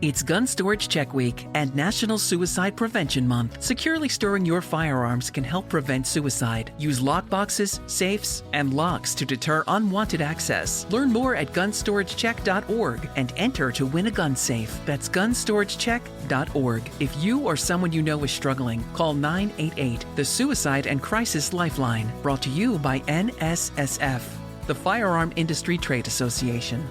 It's Gun Storage Check Week and National Suicide Prevention Month. Securely storing your firearms can help prevent suicide. Use lockboxes, safes, and locks to deter unwanted access. Learn more at gunstoragecheck.org and enter to win a gun safe. That's gunstoragecheck.org. If you or someone you know is struggling, call 988, the Suicide and Crisis Lifeline. Brought to you by NSSF, the Firearm Industry Trade Association.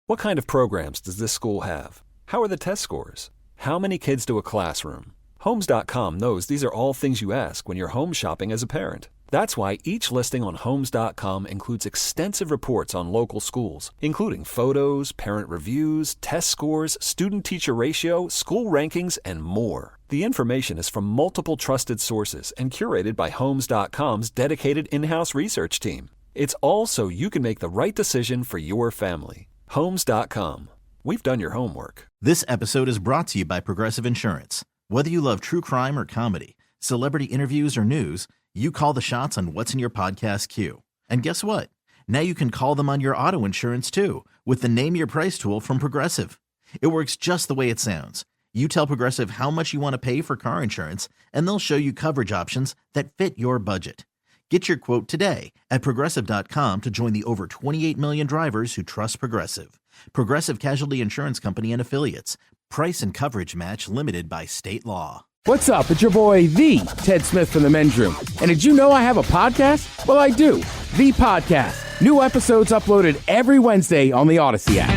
What kind of programs does this school have? How are the test scores? How many kids to a classroom? Homes.com knows these are all things you ask when you're home shopping as a parent. That's why each listing on Homes.com includes extensive reports on local schools, including photos, parent reviews, test scores, student-teacher ratio, school rankings, and more. The information is from multiple trusted sources and curated by Homes.com's dedicated in-house research team. It's all so you can make the right decision for your family. Homes.com. We've done your homework. This episode is brought to you by Progressive Insurance. Whether you love true crime or comedy, celebrity interviews or news, you call the shots on what's in your podcast queue. And guess what? Now you can call them on your auto insurance too with the Name Your Price tool from Progressive. It works just the way it sounds. You tell Progressive how much you want to pay for car insurance, and they'll show you coverage options that fit your budget. Get your quote today at Progressive.com to join the over 28 million drivers who trust Progressive. Progressive Casualty Insurance Company and Affiliates. Price and coverage match limited by state law. What's up? It's your boy, the Ted Smith from The Men's Room. And did you know I have a podcast? Well, I do. The Podcast. New episodes uploaded every Wednesday on the Odyssey app.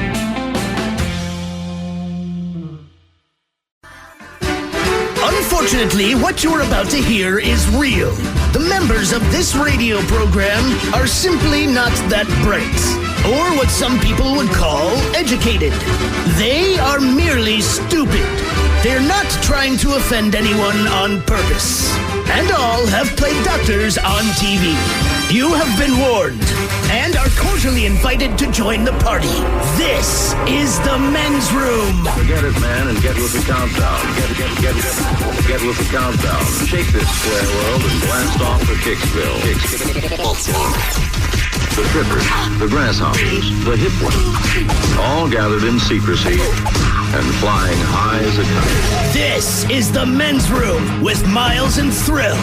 Unfortunately, what you're about to hear is real. The members of this radio program are simply not that bright, or what some people would call educated. They are merely stupid. They're not trying to offend anyone on purpose. And all have played doctors on TV. You have been warned and are cordially invited to join the party. This is the Men's Room. Forget it, man, and get with the countdown. Get with the countdown. Shake this square world and blast off for Kicksville. The trippers, the grasshoppers, the hip ones, all gathered in secrecy and flying high as a kite. This is the Men's Room with Miles and Thrill.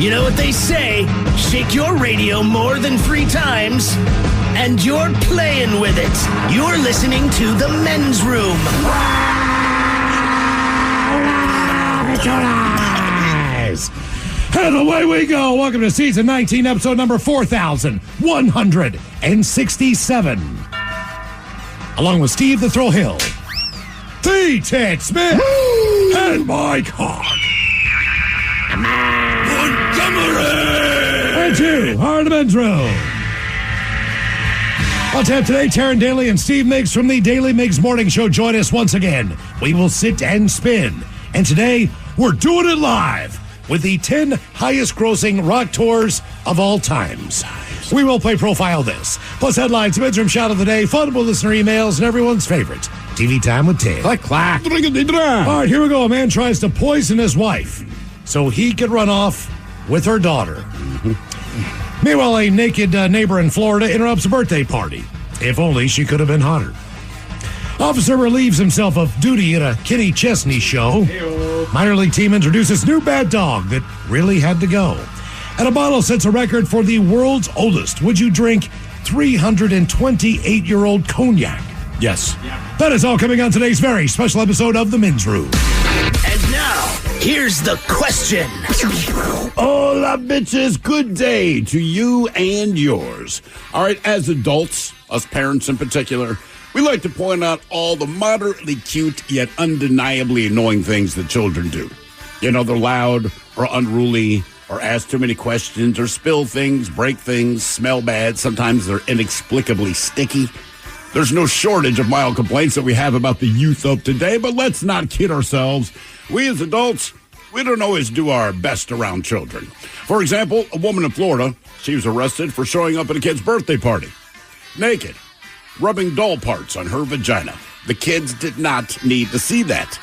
You know what they say, shake your radio more than 3 times, and you're playing with it. You're listening to the Men's Room. And away we go. Welcome to season 19, episode number 4167. Along with Steve the Thrill Hill, the Ted Smith, and Mike Hawk. And you are the Men's Room. On tap today, Taryn Daly and Steve Miggs from the Daily Miggs Morning Show join us once again. We will sit and spin. And today, we're doing it live with the 10 highest-grossing rock tours of all times. We will play Profile This, plus headlines, Men's Room Shot of the Day, fun with listener emails, and everyone's favorite, TV Time with Ted. Clack, clack. All right, here we go. A man tries to poison his wife so he could run off with her daughter. Meanwhile, a naked neighbor in Florida interrupts a birthday party. If only she could have been hotter. Officer relieves himself of duty at a Kenny Chesney show. Minor league team introduces new bad dog that really had to go. And a bottle sets a record for the world's oldest. Would you drink 328-year-old cognac? Yes. Yeah. That is all coming on today's very special episode of The Men's Room. And now, here's the question. Hola, bitches. Good day to you and yours. All right, as adults, us parents in particular, we like to point out all the moderately cute yet undeniably annoying things that children do. You know, they're loud or unruly or ask too many questions or spill things, break things, smell bad. Sometimes they're inexplicably sticky. There's no shortage of mild complaints that we have about the youth of today, but let's not kid ourselves. We as adults, we don't always do our best around children. For example, a woman in Florida, she was arrested for showing up at a kid's birthday party, naked, rubbing doll parts on her vagina. The kids did not need to see that.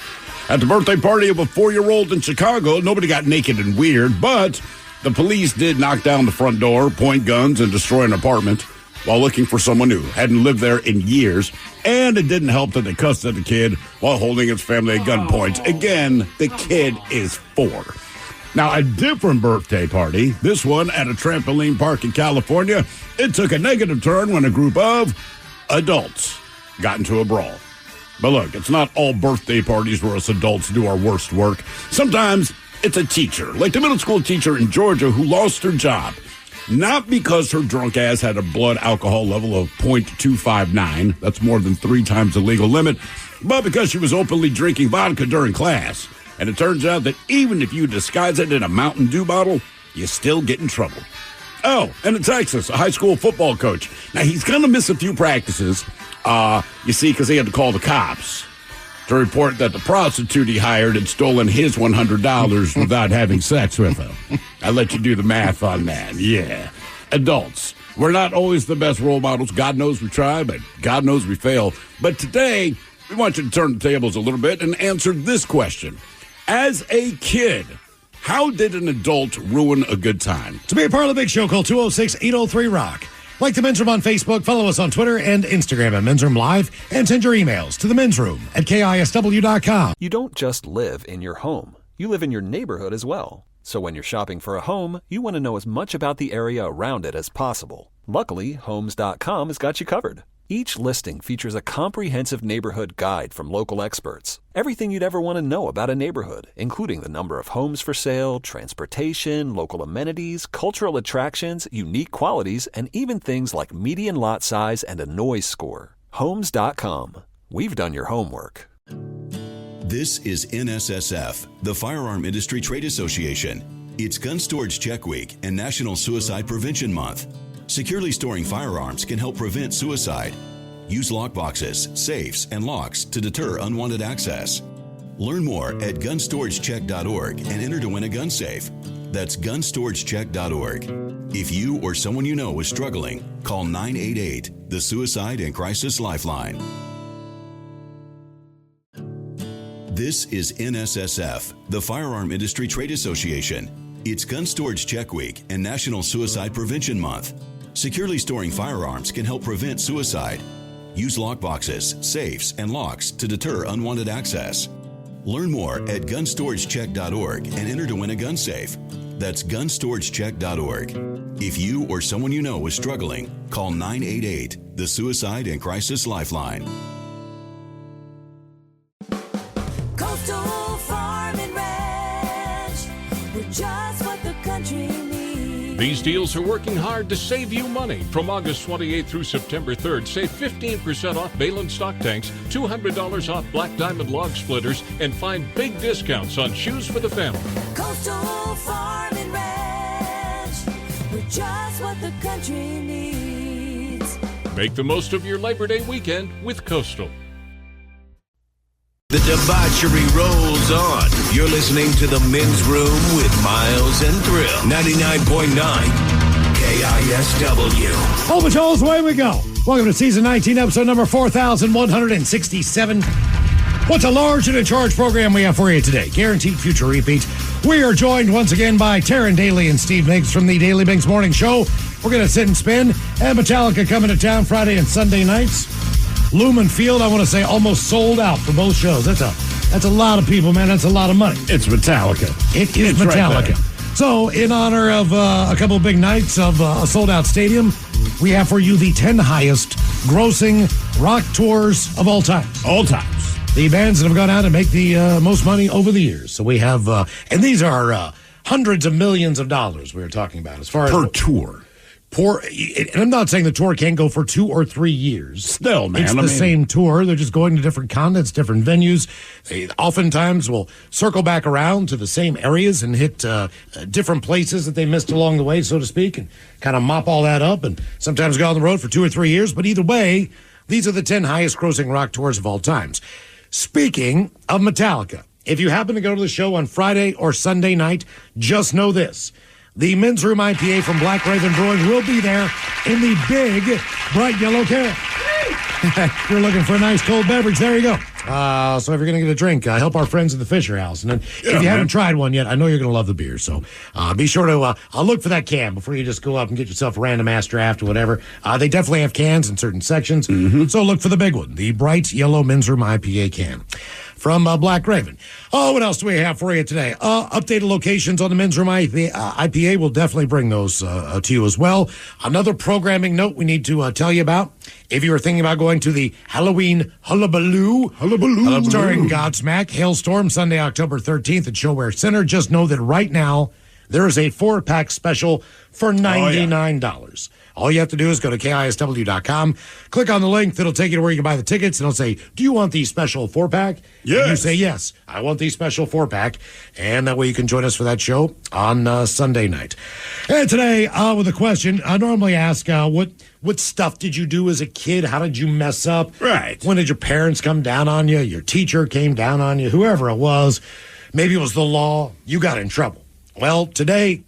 At the birthday party of a 4-year-old in Chicago, nobody got naked and weird, but the police did knock down the front door, point guns, and destroy an apartment. while looking for someone who hadn't lived there in years, and it didn't help that they cussed at the kid while holding his family at gunpoint. Again, the kid is 4. Now, a different birthday party, this one at a trampoline park in California, it took a negative turn when a group of adults got into a brawl. But look, it's not all birthday parties where us adults do our worst work. Sometimes it's a teacher, like the middle school teacher in Georgia who lost her job. Not because her drunk ass had a blood alcohol level of 0.259, that's more than 3 times the legal limit, but because she was openly drinking vodka during class. And it turns out that even if you disguise it in a Mountain Dew bottle, you still get in trouble. Oh, and in Texas, a high school football coach. Now, he's going to miss a few practices, you see, because he had to call the cops to report that the prostitute he hired had stolen his $100 without having sex with him. I let you do the math on that. Yeah. Adults, we're not always the best role models. God knows we try, but God knows we fail. But today, we want you to turn the tables a little bit and answer this question. As a kid, how did an adult ruin a good time? To be a part of the big show, call 206-803-ROCK. Like the Men's Room on Facebook, follow us on Twitter and Instagram at Men's Room Live, and send your emails to the Men's Room at KISW.com. You don't just live in your home. You live in your neighborhood as well. So when you're shopping for a home, you want to know as much about the area around it as possible. Luckily, Homes.com has got you covered. Each listing features a comprehensive neighborhood guide from local experts. Everything you'd ever want to know about a neighborhood, including the number of homes for sale, transportation, local amenities, cultural attractions, unique qualities, and even things like median lot size and a noise score. Homes.com. We've done your homework. This is NSSF, the Firearm Industry Trade Association. It's Gun Storage Check Week and National Suicide Prevention Month. Securely storing firearms can help prevent suicide. Use lockboxes, safes, and locks to deter unwanted access. Learn more at gunstoragechek.org and enter to win a gun safe. That's gunstoragechek.org. If you or someone you know is struggling, call 988, the Suicide and Crisis Lifeline. This is NSSF, the Firearm Industry Trade Association. It's Gun Storage Check Week and National Suicide Prevention Month. Securely storing firearms can help prevent suicide. Use lockboxes, safes, and locks to deter unwanted access. Learn more at gunstoragechek.org and enter to win a gun safe. That's gunstoragechek.org. If you or someone you know is struggling, call 988, the Suicide and Crisis Lifeline. Coastal Farm and Ranch, we're just what the country needs. These deals are working hard to save you money. From August 28th through September 3rd, save 15% off Balin stock tanks, $200 off Black Diamond log splitters, and find big discounts on shoes for the family. Coastal Farm and Ranch, we're just what the country needs. Make the most of your Labor Day weekend with Coastal. The debauchery rolls on. You're listening to The Men's Room with Miles and Thrill. 99.9 KISW. Home Patrol's away we go. Welcome to Season 19, Episode number 4167. What's a large and in charge program we have for you today? Guaranteed future repeat. We are joined once again by Taryn Daly and Steve Miggs from the Daily Miggs Morning Show. We're going to sit and spin. And Metallica coming to town Friday and Sunday nights. Lumen Field, I want to say, almost sold out for both shows. That's a lot of people, man. That's a lot of money. It's Metallica. It is Metallica. Right, so, in honor of a couple of big nights of a sold-out stadium, we have for you the 10 highest grossing rock tours of all time. All times. The bands that have gone out and make the most money over the years. So we have, and these are hundreds of millions of dollars we're talking about as far as per tour. And I'm not saying the tour can't go for 2 or 3 years. Still, man. It's the same tour. They're just going to different continents, different venues. They oftentimes will circle back around to the same areas and hit different places that they missed along the way, so to speak, and kind of mop all that up and sometimes go on the road for 2 or 3 years. But either way, these are the 10 highest grossing rock tours of all times. Speaking of Metallica, if you happen to go to the show on Friday or Sunday night, just know this. The Men's Room IPA from Black Raven Brewing will be there in the big bright yellow can. If you're looking for a nice cold beverage, there you go. So if you're going to get a drink, help our friends at the Fisher House. And then if you haven't tried one yet, I know you're going to love the beer. So be sure to look for that can before you just go up and get yourself a random ass draft or whatever. They definitely have cans in certain sections. So look for the big one, the bright yellow Men's Room IPA can from Black Raven. Oh, what else do we have for you today? Updated locations on the Men's Room IPA. We'll definitely bring those to you as well. Another programming note we need to tell you about. If you were thinking about going to the Halloween Hullabaloo starring Godsmack, Hailstorm, Sunday, October 13th at Showware Center, just know that right now there is a 4-pack special for $99. All you have to do is go to KISW.com, click on the link that'll take you to where you can buy the tickets, and it'll say, do you want the special 4-pack? Yes. And you say, yes, I want the special 4-pack, and that way you can join us for that show on Sunday night. And today, with a question, I normally ask, what stuff did you do as a kid? How did you mess up? Right. When did your parents come down on you? Your teacher came down on you? Whoever it was. Maybe it was the law. You got in trouble. Well, today,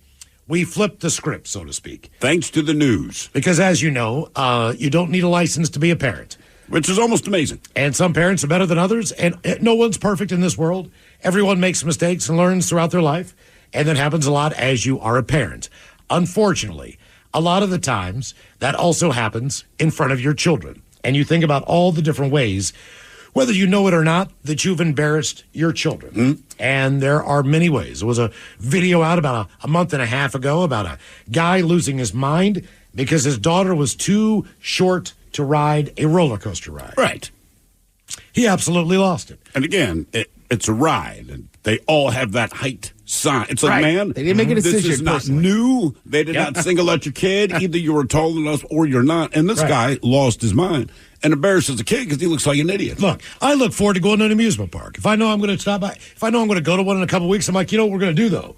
we flipped the script, so to speak. Thanks to the news. Because as you know, you don't need a license to be a parent. Which is almost amazing. And some parents are better than others, and no one's perfect in this world. Everyone makes mistakes and learns throughout their life, and that happens a lot as you are a parent. Unfortunately, a lot of the times, that also happens in front of your children. And you think about all the different ways, whether you know it or not, that you've embarrassed your children. And there are many ways. There was a video out about a month and a half ago about a guy losing his mind because his daughter was too short to ride a roller coaster ride. Right. He absolutely lost it. And again, it's a ride, and they all have that height sign. It's like, Right. man, They didn't make a decision this is not personally. new. They did not single out your kid. Either you were taller than us or you're not. And this guy lost his mind and embarrassed as a kid because he looks like an idiot. Look, I look forward to going to an amusement park. If I know I'm going to stop by, if I know I'm going to go to one in a couple of weeks, I'm like, you know what we're going to do, though?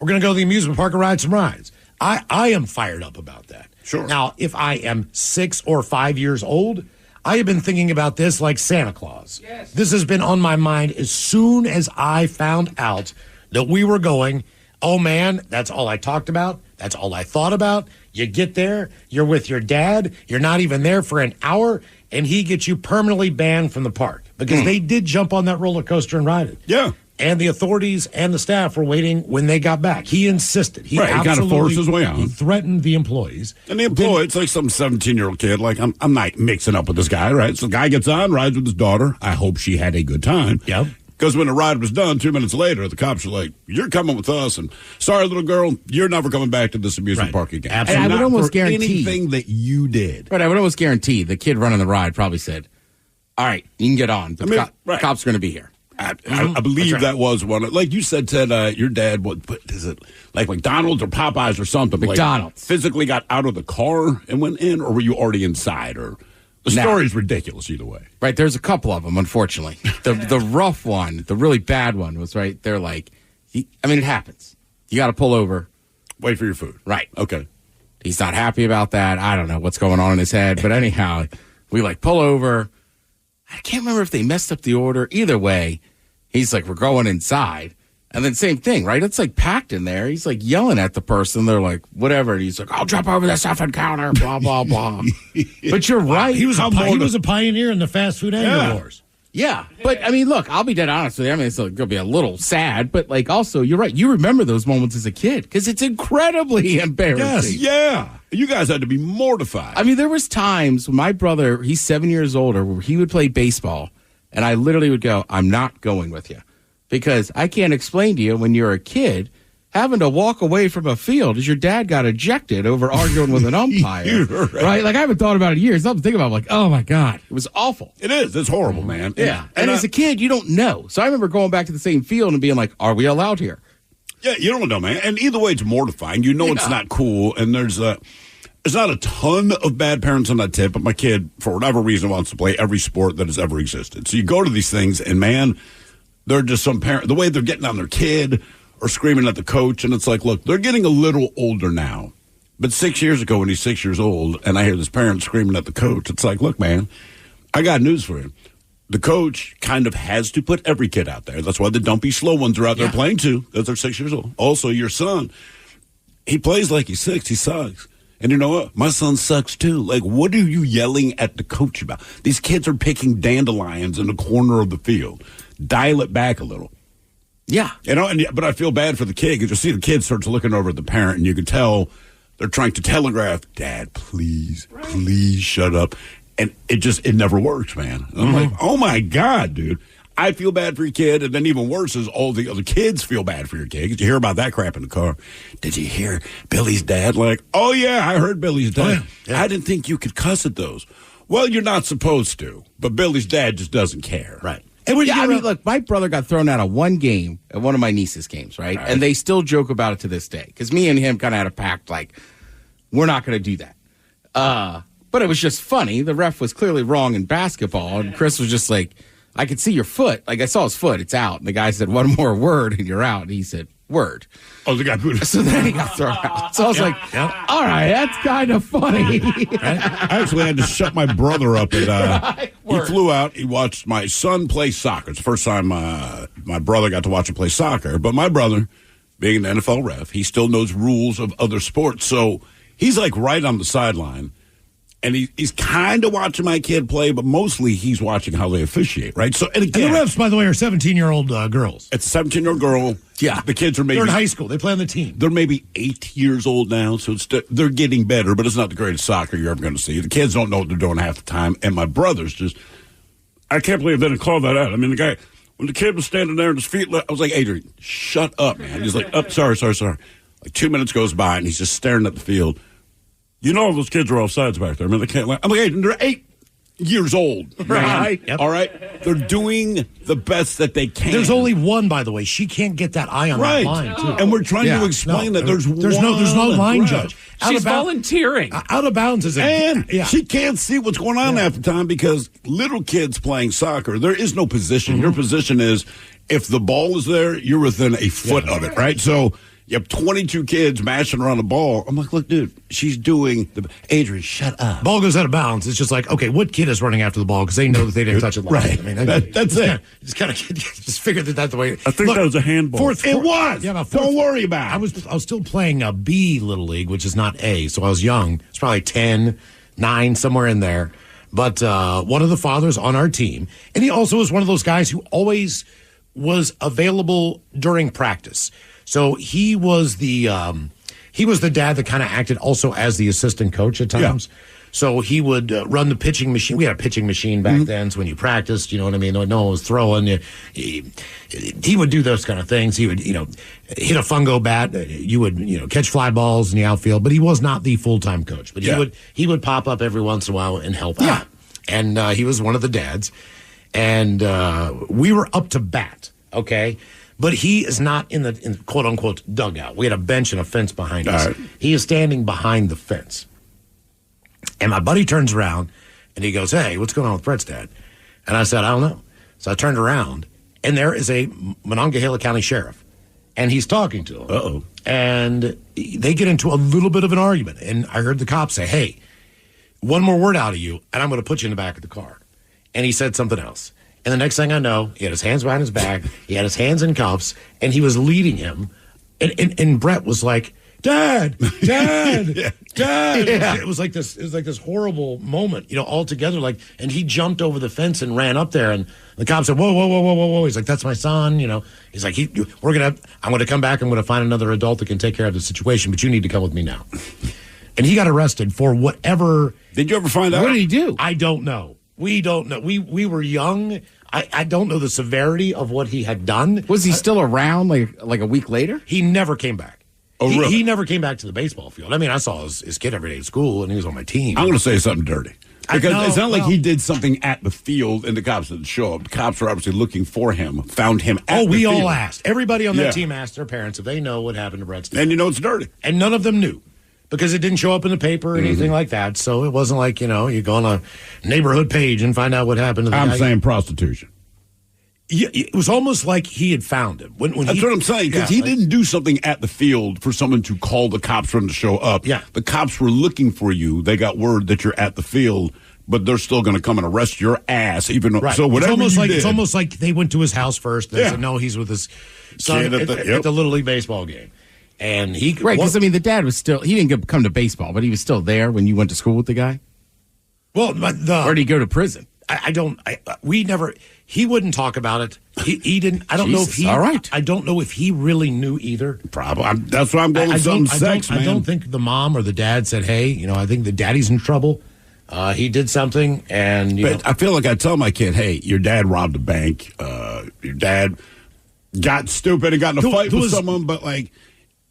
We're going to go to the amusement park and ride some rides. I am fired up about that. Sure. Now, if I am 6 or 5 years old, I have been thinking about this like Santa Claus. Yes. This has been on my mind as soon as I found out that we were going. Oh, man, that's all I talked about. That's all I thought about. You get there, you're with your dad, you're not even there for an hour, and he gets you permanently banned from the park because they did jump on that roller coaster and ride it. Yeah. And the authorities and the staff were waiting when they got back. He insisted. He kind of forced his way out. He threatened the employees. And the employee, it's like some 17-year-old kid. Like, I'm not mixing up with this guy, right? So the guy gets on, rides with his daughter. I hope she had a good time. Yep. Because when the ride was done, 2 minutes later, the cops were like, you're coming with us. And sorry, little girl, you're never coming back to this amusement park again. Absolutely. And I would Not almost for guarantee anything that you did. Right, I would almost guarantee the kid running the ride probably said, all right, you can get on, but the cops are going to be here. I believe that was one. Like you said, Ted, your dad, what is it, like McDonald's or Popeyes or something? McDonald's. Like, physically got out of the car and went in, or were you already inside? Or the story's ridiculous either way. Right, there's a couple of them, unfortunately. The rough one, the really bad one was, right, they're like, it happens. You got to pull over. Wait for your food. Right. Okay. He's not happy about that. I don't know what's going on in his head. But anyhow, we pull over. I can't remember if they messed up the order. Either way, he's like, we're going inside. And then same thing, right? It's packed in there. He's yelling at the person. They're like, whatever. And he's like, I'll jump over this effing counter, blah, blah, blah. But you're right. He was a pioneer in the fast food anger wars. Yeah. But, look, I'll be dead honest with you. It's going to be a little sad. But, also, you're right. You remember those moments as a kid because it's incredibly embarrassing. Yes, yeah. You guys had to be mortified. There was times when my brother, he's 7 years older, where he would play baseball. And I literally would go, I'm not going with you. Because I can't explain to you when you're a kid having to walk away from a field as your dad got ejected over arguing with an umpire. Right? I haven't thought about it in years. I'm thinking about it, oh my God, it was awful. It is. It's horrible, man. Yeah. And as a kid, you don't know. So I remember going back to the same field and being like, are we allowed here? Yeah, you don't know, man. And either way, it's mortifying. You know it's not cool. And there's not a ton of bad parents on that tip, but my kid, for whatever reason, wants to play every sport that has ever existed. So you go to these things, and man, they're just some parent, the way they're getting on their kid or screaming at the coach. And it's like, look, they're getting a little older now. But 6 years ago, when he's 6 years old, and I hear this parent screaming at the coach, it's like, look, man, I got news for you. The coach kind of has to put every kid out there. That's why the dumpy, slow ones are out there playing too, because they're 6 years old. Also, your son, he plays like he's 6. He sucks. And you know what? My son sucks too. Like, what are you yelling at the coach about? These kids are picking dandelions in the corner of the field. Dial it back a little. Yeah. But I feel bad for the kid because you see the kid starts looking over at the parent and you can tell they're trying to telegraph, Dad, please shut up. And it never works, man. And I'm like, oh my God, dude. I feel bad for your kid, and then even worse is all the other kids feel bad for your kid. Because you hear about that crap in the car. Did you hear Billy's dad? Like, oh, yeah, I heard Billy's dad. Oh, yeah. I didn't think you could cuss at those. Well, you're not supposed to, but Billy's dad just doesn't care. Right. And look, my brother got thrown out of one game at one of my niece's games, right? And they still joke about it to this day. Because me and him kind of had a pact, like, we're not going to do that. But it was just funny. The ref was clearly wrong in basketball, and Chris was just like, I could see your foot. Like, I saw his foot. It's out. And the guy said, one more word, and you're out. And he said, word. Oh, the guy booted. So then he got thrown out. So I was like, all right, that's kind of funny. I actually had to shut my brother up. And, he flew out. He watched my son play soccer. It's the first time my brother got to watch him play soccer. But my brother, being an NFL ref, he still knows rules of other sports. So he's, like, right on the sideline. And he's kind of watching my kid play, but mostly he's watching how they officiate, right? So, and again, and the refs, by the way, are 17-year-old girls. It's a 17-year-old girl. Yeah. The kids are maybe... They're in high school. They play on the team. They're maybe 8 years old now, so they're getting better, but it's not the greatest soccer you're ever going to see. The kids don't know what they're doing half the time, and my brother's just... I can't believe they didn't call that out. I mean, the guy... When the kid was standing there and his feet... I was like, Adrian, shut up, man. He's like, oh, sorry. Like 2 minutes goes by, and he's just staring at the field. You know those kids are offsides back there. I mean, they can't. I'm like, hey, they're 8 years old, right? Yep. All right, they're doing the best that they can. There's only one, by the way. She can't get that eye on that line, too. And we're trying to explain that there's no line judge. She's volunteering. Out of bounds is she can't see what's going on half the time because little kids playing soccer, there is no position. Your position is if the ball is there, you're within a foot of it, right? So. You have 22 kids mashing around the ball. I'm like, look, dude, she's doing Adrian, shut up. Ball goes out of bounds. It's just like, okay, what kid is running after the ball because they know that they didn't touch it live. Right. I mean, that's it. Just kind of just figured that the way. I think that was a handball. It was. Yeah, don't worry about it. I was still playing a B Little League, which is not A, so I was young. It's probably 10, 9, somewhere in there. But one of the fathers on our team, and he also was one of those guys who always was available during practice. So he was the dad that kind of acted also as the assistant coach at times. Yeah. So he would run the pitching machine. We had a pitching machine back then. So when you practiced, you know what I mean? No one was throwing. He would do those kind of things. He would, hit a fungo bat. You would, catch fly balls in the outfield. But he was not the full-time coach. But he would pop up every once in a while and help out. And he was one of the dads. And we were up to bat, okay? But he is not in the quote-unquote dugout. We had a bench and a fence behind us. Right. He is standing behind the fence. And my buddy turns around, and he goes, hey, what's going on with Brett's dad? And I said, I don't know. So I turned around, and there is a Monongahela County sheriff, and he's talking to him. Uh-oh. And they get into a little bit of an argument, and I heard the cop say, hey, one more word out of you, and I'm going to put you in the back of the car. And he said something else. And the next thing I know, he had his hands behind his back, he had his hands in cuffs, and he was leading him. And Brett was like, Dad. Yeah. It was like this horrible moment, all together. And he jumped over the fence and ran up there, and the cop said, whoa. He's like, that's my son, He's like, I'm going to come back. I'm going to find another adult that can take care of the situation, but you need to come with me now. And he got arrested for whatever. Did you ever find out? What did he do? I don't know. We don't know. We were young. I don't know the severity of what he had done. Was he still around like a week later? He never came back. Oh, really? He never came back to the baseball field. I mean, I saw his kid every day at school, and he was on my team. I'm going to say something dirty. Because it's not like he did something at the field and the cops didn't show up. The cops were obviously looking for him, found him at the field. We all asked. Everybody on that team asked their parents if they know what happened to Brett's dad. And it's dirty. And none of them knew. Because it didn't show up in the paper or anything like that. So it wasn't like, you go on a neighborhood page and find out what happened to the guy. I'm saying prostitution. Yeah, it was almost like he had found him. That's what I'm saying, because he didn't do something at the field for someone to call the cops for him to show up. Yeah. The cops were looking for you. They got word that you're at the field, but they're still going to come and arrest your ass. Even though, so whatever it's almost like they went to his house first. They said, no, he's with his son at the Little League baseball game. And he Right, because, the dad was still, he didn't come to baseball, but he was still there when you went to school with the guy? Well, or did he go to prison? He wouldn't talk about it. He didn't. I don't know if he. All right. I don't know if he really knew either. Probably. That's why I'm going with some sex, man. I don't think the mom or the dad said, "Hey, I think the daddy's in trouble. He did something," and I feel like I tell my kid, "Hey, your dad robbed a bank. Your dad got stupid and got in a fight with someone, but like."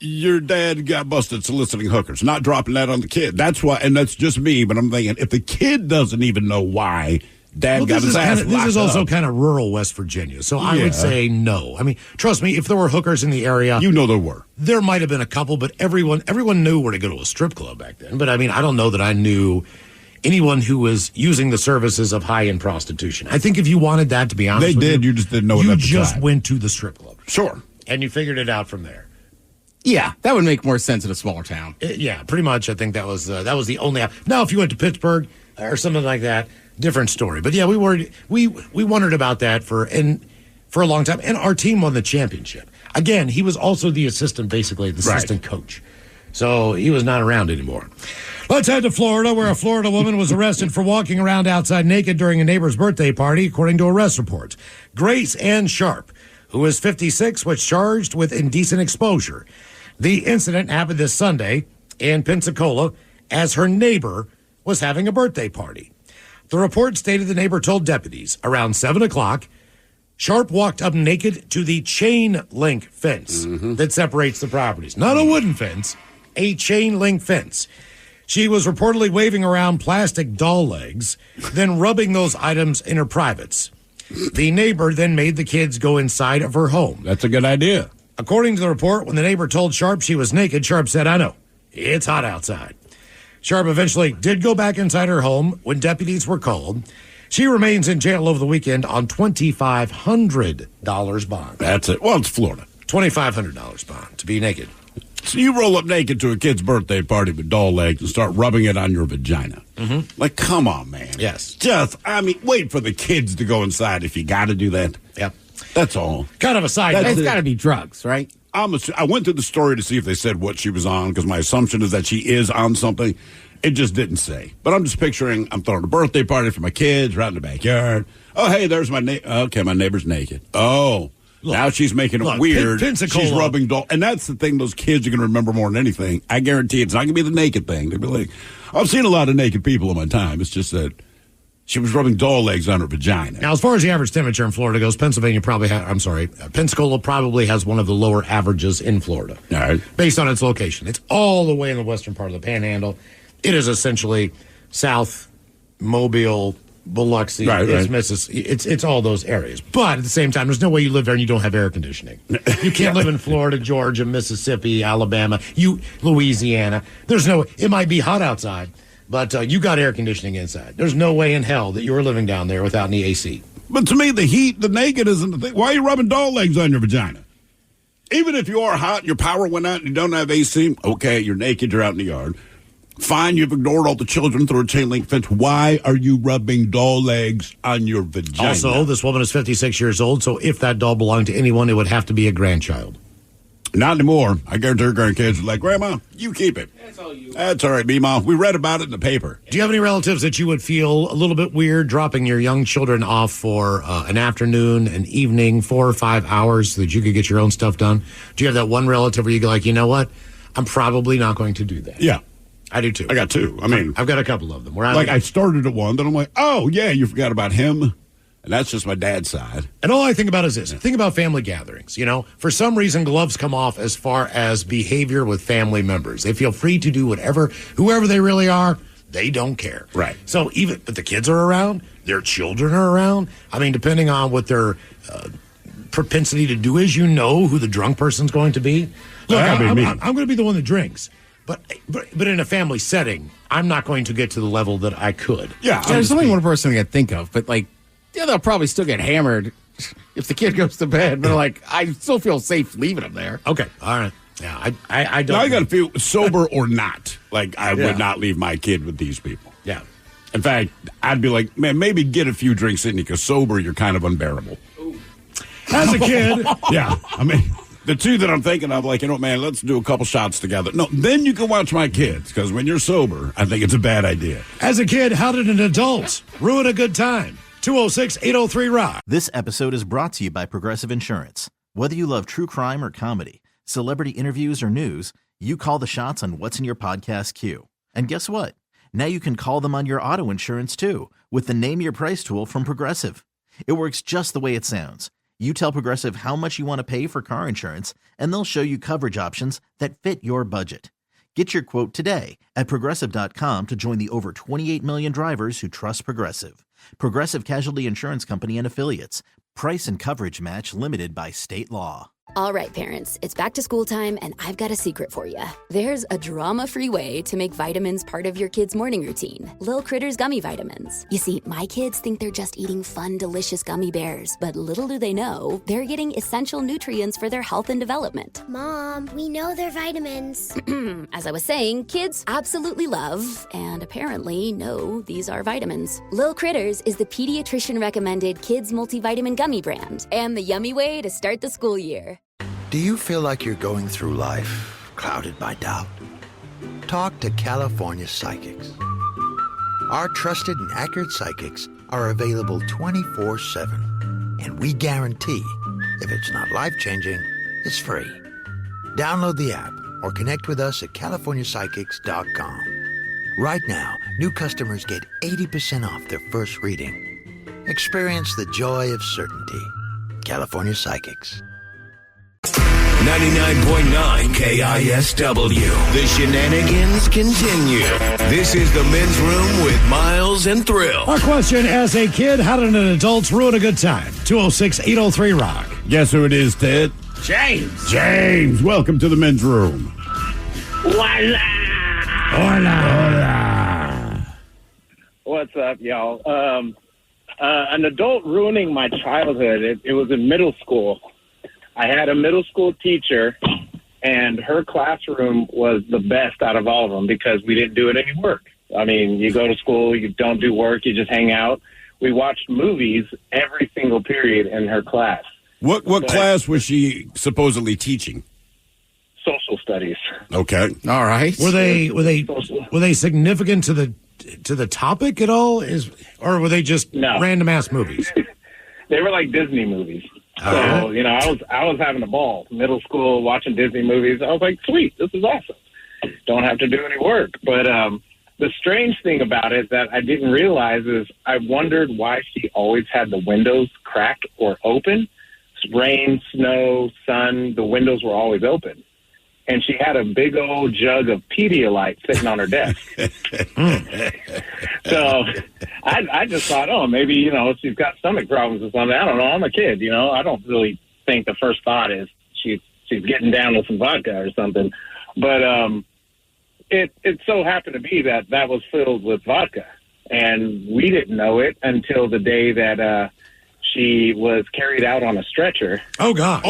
Your dad got busted soliciting hookers, not dropping that on the kid. That's why, and that's just me, but I'm thinking if the kid doesn't even know why dad got his ass locked up. This is also kind of rural West Virginia, so I would say no. I mean, trust me, if there were hookers in the area. There were. There might have been a couple, but everyone knew where to go to a strip club back then. But I mean, I don't know that I knew anyone who was using the services of high-end prostitution. I think if you wanted that, to be honest with you. You just didn't know it at the time. You just went to the strip club. Sure. And you figured it out from there. Yeah, that would make more sense in a smaller town. Yeah, pretty much. I think that was the only. Now, if you went to Pittsburgh or something like that, different story. But yeah, we wondered about that for a long time, and our team won the championship. Again, he was also the assistant, basically the assistant coach, so he was not around anymore. Let's head to Florida, where a Florida woman was arrested for walking around outside naked during a neighbor's birthday party, according to arrest reports. Grace Ann Sharp, who is 56, was charged with indecent exposure. The incident happened this Sunday in Pensacola as her neighbor was having a birthday party. The report stated the neighbor told deputies around 7 o'clock, Sharp walked up naked to the chain link fence that separates the properties. Not a wooden fence, a chain link fence. She was reportedly waving around plastic doll legs, then rubbing those items in her privates. The neighbor then made the kids go inside of her home. That's a good idea. According to the report, when the neighbor told Sharp she was naked, Sharp said, "I know, it's hot outside." Sharp eventually did go back inside her home when deputies were called. She remains in jail over the weekend on $2,500 bond. That's it. Well, it's Florida. $2,500 bond to be naked. So you roll up naked to a kid's birthday party with doll legs and start rubbing it on your vagina. Like, come on, man. Yes. Wait for the kids to go inside if you got to do that. Yep. That's all. Kind of a side note. It's got to be drugs, right? I went to the story to see if they said what she was on, because my assumption is that she is on something. It just didn't say. But I'm just picturing I'm throwing a birthday party for my kids right in the backyard. Oh, hey, there's my okay, my neighbor's naked. Oh, now she's making it weird. She's rubbing doll. And that's the thing those kids are going to remember more than anything. I guarantee it's not going to be the naked thing. They'll be like, I've seen a lot of naked people in my time. It's just that she was rubbing doll legs on her vagina. Now, as far as the average temperature in Florida goes, Pensacola probably has one of the lower averages in Florida. All right. Based on its location. It's all the way in the western part of the Panhandle. It is essentially South Mobile, Biloxi, it's all those areas. But at the same time, there's no way you live there and you don't have air conditioning. You can't live in Florida, Georgia, Mississippi, Alabama, Louisiana. It might be hot outside, but you got air conditioning inside. There's no way in hell that you're living down there without any AC. But to me, the heat, the naked isn't the thing. Why are you rubbing doll legs on your vagina? Even if you are hot and your power went out and you don't have AC, okay, you're naked, you're out in the yard. Fine, you've ignored all the children through a chain link fence. Why are you rubbing doll legs on your vagina? Also, this woman is 56 years old, so if that doll belonged to anyone, it would have to be a grandchild. Not anymore. I guarantee her grandkids are like, Grandma, you keep it. That's all you. That's all right, Meemaw. We read about it in the paper. Do you have any relatives that you would feel a little bit weird dropping your young children off for an afternoon, an evening, 4 or 5 hours so that you could get your own stuff done? Do you have that one relative where you go like, you know what? I'm probably not going to do that. Yeah. I do too. I got two. I've got a couple of them. Where I started at one, then I'm like, oh, yeah, you forgot about him. And that's just my dad's side. And all I think about is this. Think about family gatherings. For some reason, gloves come off as far as behavior with family members. They feel free to do whoever they really are, they don't care. Right. So but the kids are around, their children are around. I mean, depending on what their propensity to do is, who the drunk person's going to be. Look, I'm going to be the one that drinks. But in a family setting, I'm not going to get to the level that I could. Yeah, there's only one person I can think of, but they'll probably still get hammered if the kid goes to bed. But I still feel safe leaving them there. Okay, all right. Yeah, I don't. Now I got to feel sober or not. I would not leave my kid with these people. Yeah. In fact, I'd be like, man, maybe get a few drinks in you because sober, you're kind of unbearable. As a kid, yeah. I mean, The two that I'm thinking of, like, man, let's do a couple shots together. No, then you can watch my kids, because when you're sober, I think it's a bad idea. As a kid, how did an adult ruin a good time? 206-803-ROCK. This episode is brought to you by Progressive Insurance. Whether you love true crime or comedy, celebrity interviews or news, you call the shots on what's in your podcast queue. And guess what? Now you can call them on your auto insurance, too, with the Name Your Price tool from Progressive. It works just the way it sounds. You tell Progressive how much you want to pay for car insurance, and they'll show you coverage options that fit your budget. Get your quote today at Progressive.com to join the over 28 million drivers who trust Progressive. Progressive Casualty Insurance Company and Affiliates. Price and coverage match limited by state law. All right, parents, it's back to school time, and I've got a secret for you. There's a drama-free way to make vitamins part of your kid's morning routine. Lil Critters Gummy Vitamins. You see, my kids think they're just eating fun, delicious gummy bears, but little do they know, they're getting essential nutrients for their health and development. Mom, we know they're vitamins. As I was saying, kids absolutely love, and apparently know, these are vitamins. Lil Critters is the pediatrician-recommended kids multivitamin gummy brand, and the yummy way to start the school year. Do you feel like you're going through life clouded by doubt? Talk to California Psychics. Our trusted and accurate psychics are available 24/7. And we guarantee, if it's not life-changing, it's free. Download the app or connect with us at CaliforniaPsychics.com. Right now, new customers get 80% off their first reading. Experience the joy of certainty. California Psychics. 99.9 KISW. The shenanigans continue. This is the Men's Room with Miles and Thrill. Our question, as a kid, how did an adult ruin a good time? 206-803-ROCK. Guess who it is, Ted? James. James, welcome to the Men's Room. Voila! Hola. What's up, y'all? An adult ruining my childhood. It was in middle school. I had a middle school teacher, and her classroom was the best out of all of them because we didn't do any work. I mean, you go to school, you don't do work, you just hang out. We watched movies every single period in her class. What class was she supposedly teaching? Social studies. Okay. All right. Were they significant to the topic at all? Or were they just random ass movies? They were like Disney movies. So, I was having a ball. Middle school, watching Disney movies. I was like, sweet, this is awesome. Don't have to do any work. But the strange thing about it that I didn't realize is I wondered why she always had the windows crack or open. Rain, snow, sun, the windows were always open. And she had a big old jug of Pedialyte sitting on her desk. So I just thought, maybe, she's got stomach problems or something. I don't know. I'm a kid, I don't really think the first thought is she's getting down with some vodka or something. But it so happened to be that was filled with vodka. And we didn't know it until the day that she was carried out on a stretcher. Oh, God.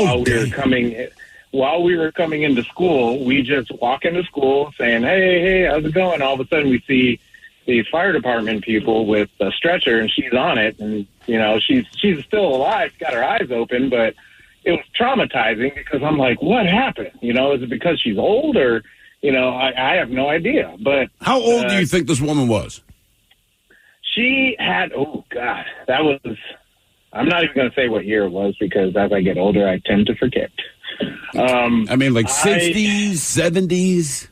While we were coming into school, we just walk into school saying, hey, how's it going? All of a sudden we see these fire department people with a stretcher, and she's on it. And, she's still alive, got her eyes open, but it was traumatizing because I'm like, what happened? Is it because she's old or, I have no idea. But how old do you think this woman was? She had, I'm not even going to say what year it was because as I get older, I tend to forget. Like 60s, 70s?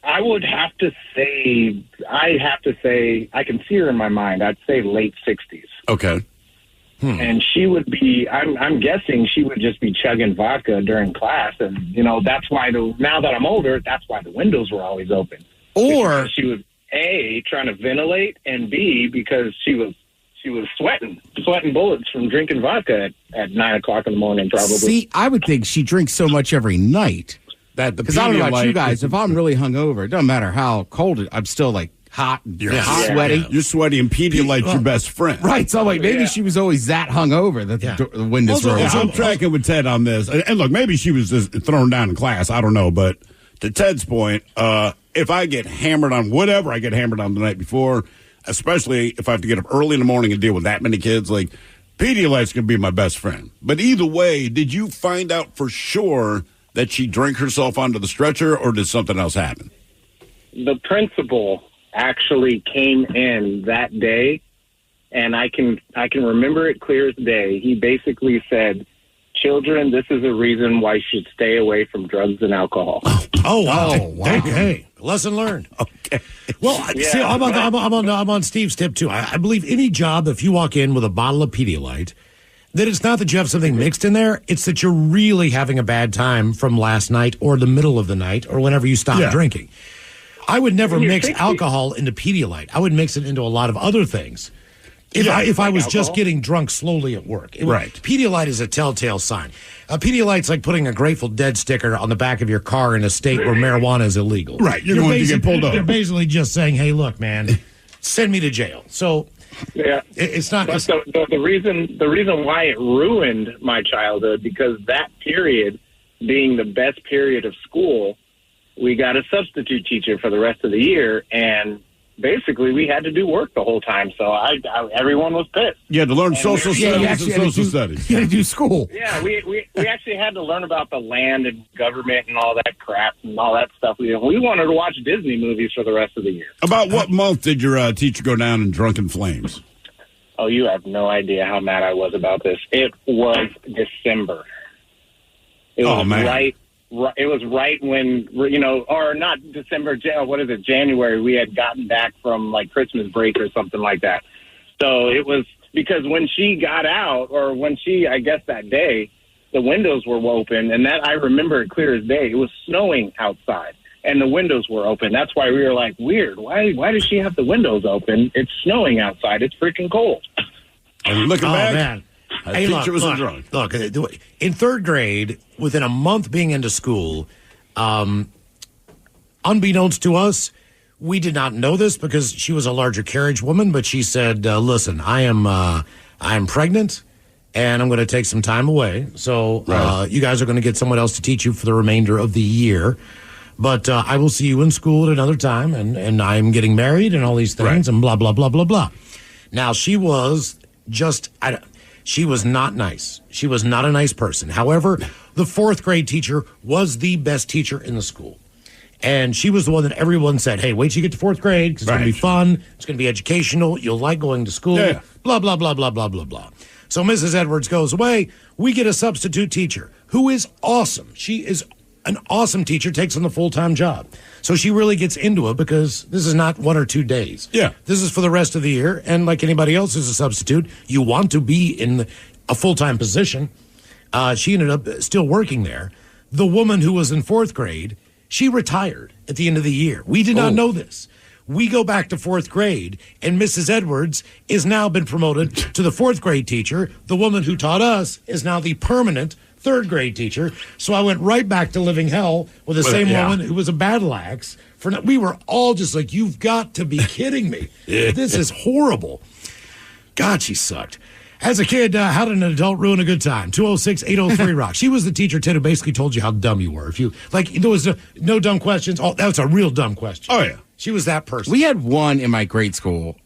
I would have to say, I can see her in my mind. I'd say late 60s. Okay. And she would be, I'm guessing she would just be chugging vodka during class. And, that's why now that I'm older, that's why the windows were always open. Or because she was, A, trying to ventilate, and B, because she was sweating bullets from drinking vodka at 9 o'clock in the morning, probably. See, I would think she drinks so much every night. Because I don't know about you guys. If I'm really hungover, it doesn't matter how cold I'm still like hot, sweaty. Yeah. You're sweaty, and Pedialyte's your best friend. Right. So maybe she was always that hungover that the windows were open. I'm tracking with Ted on this. And look, maybe she was just thrown down in class. I don't know. But to Ted's point, if I get hammered on whatever I get hammered on the night before, especially if I have to get up early in the morning and deal with that many kids, like Pedialyte's going to be my best friend. But either way, did you find out for sure that she drank herself onto the stretcher, or did something else happen? The principal actually came in that day, and I can remember it clear as day. He basically said, "Children, this is a reason why you should stay away from drugs and alcohol." Oh, wow. Okay. Lesson learned. Okay. Well, see, I'm on Steve's tip, too. I believe any job, if you walk in with a bottle of Pedialyte, that it's not that you have something mixed in there. It's that you're really having a bad time from last night or the middle of the night or whenever you stop drinking. I would never mix alcohol into Pedialyte. I would mix it into a lot of other things. If I was just getting drunk slowly at work. Pedialyte is a telltale sign. Pedialyte's like putting a Grateful Dead sticker on the back of your car in a state where marijuana is is illegal. Right. You're going to get pulled over. They're basically just saying, hey, look, man, send me to jail. So it's not. But the reason why it ruined my childhood, because that period being the best period of school, we got a substitute teacher for the rest of the year, and basically we had to do work the whole time. So everyone was pissed. You had to learn social studies and social studies. You had to do school. Yeah, we actually had to learn about the land and government and all that crap and all that stuff. We wanted to watch Disney movies for the rest of the year. About what month did your teacher go down in drunken flames? Oh, you have no idea how mad I was about this. It was December. It was right. It was right when, or not December, January, we had gotten back from like Christmas break or something like that. So it was because when she got out, or I guess that day, the windows were open, and that I remember it clear as day. It was snowing outside, and the windows were open. That's why we were like, weird. Why does she have the windows open? It's snowing outside. It's freaking cold. And looking back, man. Hey, teacher was drunk. Look, in third grade, within a month being into school, unbeknownst to us, we did not know this because she was a larger carriage woman, but she said, listen, I am pregnant, and I'm going to take some time away. So you guys are going to get someone else to teach you for the remainder of the year. But I will see you in school at another time, and I'm getting married and all these things and blah, blah, blah, blah, blah. Now, she was she was not nice. She was not a nice person. However, the fourth grade teacher was the best teacher in the school. And she was the one that everyone said, hey, wait till you get to fourth grade because it's going to be fun. It's going to be educational. You'll like going to school. Blah, blah, blah, blah, blah, blah, blah. So Mrs. Edwards goes away. We get a substitute teacher who is awesome. She is an awesome teacher, takes on the full-time job. So she really gets into it because this is not 1 or 2 days. Yeah. This is for the rest of the year. And like anybody else who's a substitute, you want to be in a full-time position. She ended up still working there. The woman who was in fourth grade, she retired at the end of the year. We did not know this. We go back to fourth grade, and Mrs. Edwards is now been promoted to the fourth grade teacher. The woman who taught us is now the permanent third grade teacher. So I went right back to living hell with the same woman who was a battle axe. We were all just like, you've got to be kidding me. This is horrible. God, she sucked. As a kid, how did an adult ruin a good time? 206-803-ROCK. She was the teacher, Ted, who basically told you how dumb you were. If you there was no dumb questions. Oh, that was a real dumb question. Oh, yeah. She was that person. We had one in my grade school,